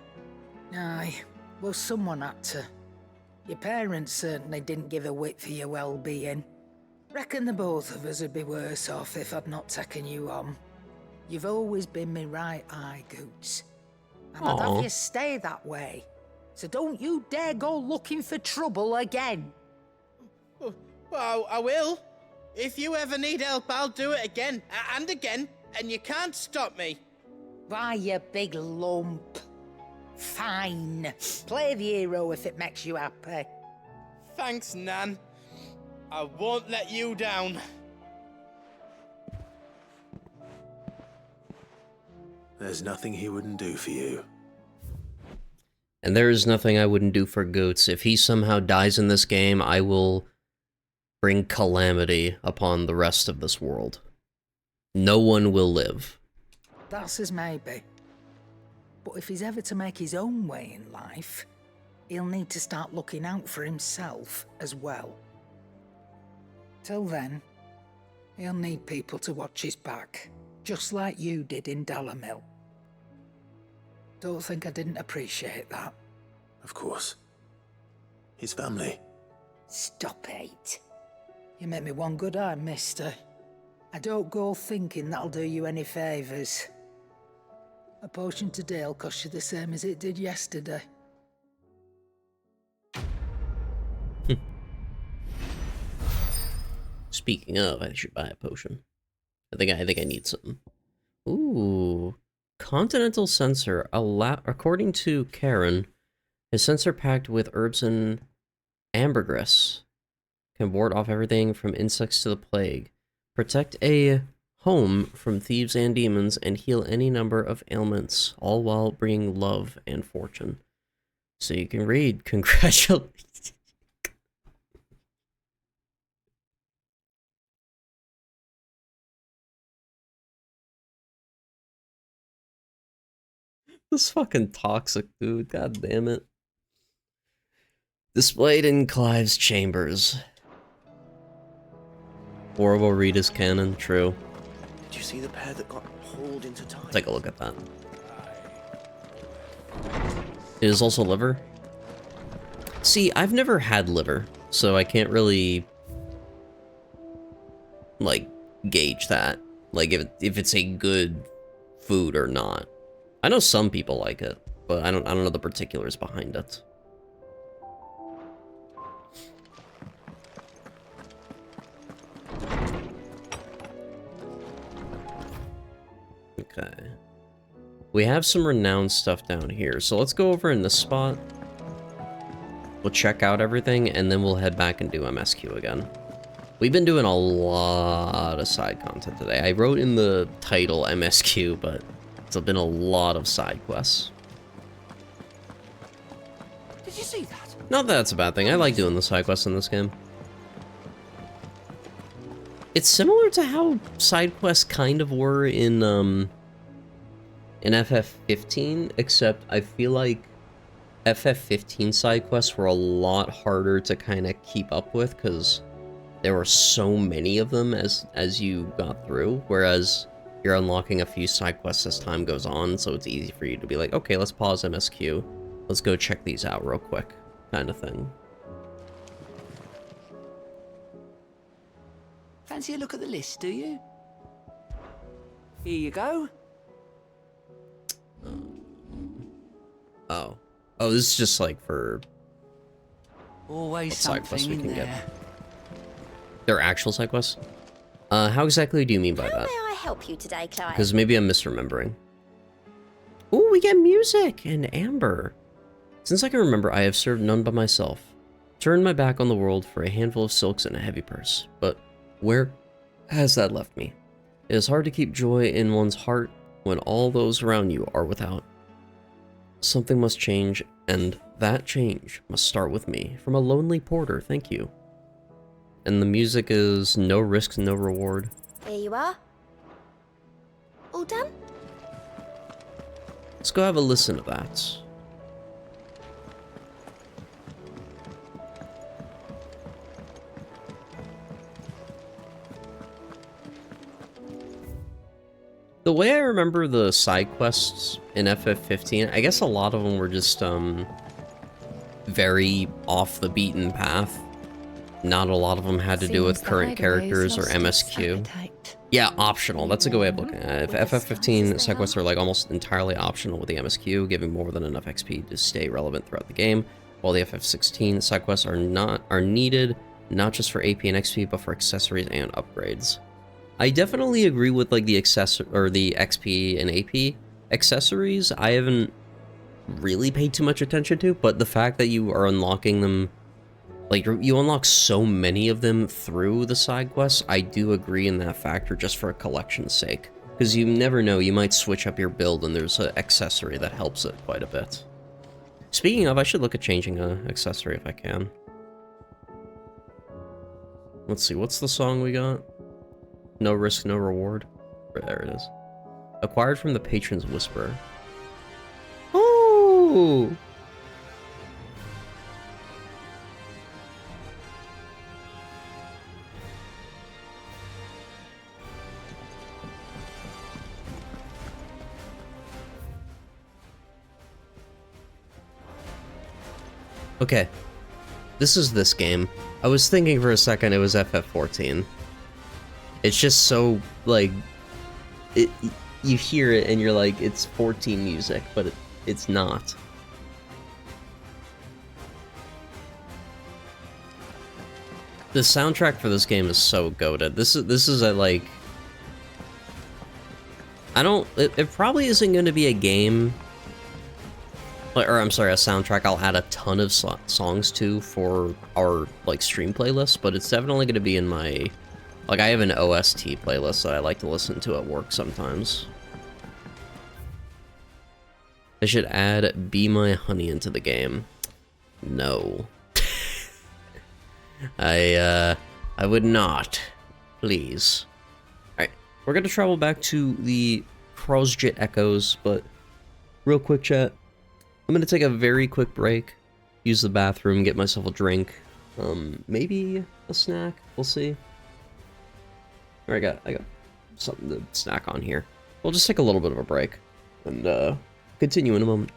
Aye, well, someone had to. Your parents certainly didn't give a whit for your well-being. Reckon the both of us would be worse off if I'd not taken you on. You've always been me right eye, Goots. And I'd have you stay that way. So don't you dare go looking for trouble again. Well, I will. If you ever need help, I'll do it again and again, and you can't stop me. Why, you big lump. Fine. Play the hero if it makes you happy. Thanks, Nan. I won't let you down. There's nothing he wouldn't do for you. And there is nothing I wouldn't do for Goots. If he somehow dies in this game, I will bring calamity upon the rest of this world. No one will live. That's as maybe. But if he's ever to make his own way in life, he'll need to start looking out for himself as well. Till then, he'll need people to watch his back, just like you did in Dalamil. Don't think I didn't appreciate that. Of course. His family. Stop it. You make me one good eye, mister. I don't go thinking that'll do you any favours. A potion today'll cost you the same as it did yesterday. Speaking of, I should buy a potion. I think I need some. Ooh. Continental sensor. According to Karen, a sensor packed with herbs and ambergris can ward off everything from insects to the plague, protect a home from thieves and demons, and heal any number of ailments, all while bringing love and fortune. So you can read. Congratulations. This fucking toxic dude, god damn it. Displayed in Clive's chambers. Worobo Rita's cannon, true. Did you see the pair that got hauled into time? Take a look at that. It is also liver? See, I've never had liver, so I can't really, like, gauge that. Like, if it's a good food or not. I know some people like it, but I don't know the particulars behind it. Okay. We have some renowned stuff down here, so let's go over in this spot. We'll check out everything, and then we'll head back and do MSQ again. We've been doing a lot of side content today. I wrote in the title MSQ, but it's been a lot of side quests. Did you see that? Not that that's a bad thing. I like doing the side quests in this game. It's similar to how side quests kind of were in FF15, except I feel like FF15 side quests were a lot harder to kind of keep up with because there were so many of them as you got through, whereas you're unlocking a few side quests as time goes on, so it's easy for you to be like, okay, let's pause MSQ, let's go check these out real quick, kind of thing. Fancy a look at the list, do you? Here you go. Oh. Oh, this is just like for Always side quests we something can in there. get. They're actual side quests? How exactly do you mean by that? May I help you today, Clive? Because maybe I'm misremembering. Ooh, we get music and amber. Since I can remember, I have served none but myself. Turned my back on the world for a handful of silks and a heavy purse. But where has that left me? It is hard to keep joy in one's heart when all those around you are without. Something must change, and that change must start with me. From a lonely porter, thank you. And the music is no risk, no reward. Here you are. All done? Let's go have a listen to that. The way I remember the side quests in FF15, I guess a lot of them were just, very off the beaten path. Not a lot of them had to do with current characters or MSQ. Yeah, optional. That's a good way of looking at it. If FF15 side quests are like almost entirely optional with the MSQ, giving more than enough XP to stay relevant throughout the game, while the FF16 side quests are needed not just for AP and XP, but for accessories and upgrades. I definitely agree with like the the XP and AP accessories. I haven't really paid too much attention to, but the fact that you are unlocking them, like you unlock so many of them through the side quests, I do agree in that factor just for a collection's sake. Because you never know, you might switch up your build and there's an accessory that helps it quite a bit. Speaking of, I should look at changing an accessory if I can. Let's see, what's the song we got? No risk, no reward. There it is. Acquired from the Patron's Whisper. Ooh! Okay. This is this game. I was thinking for a second it was FF14. It's just so, like, you hear it and you're like, it's 14 music, but it's not. The soundtrack for this game is so goated. This is a, like... It probably isn't going to be a game... Or, I'm sorry, a soundtrack I'll add a ton of songs to for our, like, stream playlist, but it's definitely going to be in my... Like, I have an OST playlist that I like to listen to at work sometimes. I should add Be My Honey into the game. No. I would not. Please. Alright, we're gonna travel back to the Kralsjit Echoes, but real quick, chat. I'm gonna take a very quick break, use the bathroom, get myself a drink, maybe a snack. We'll see. Or I got something to snack on here. We'll just take a little bit of a break and continue in a moment.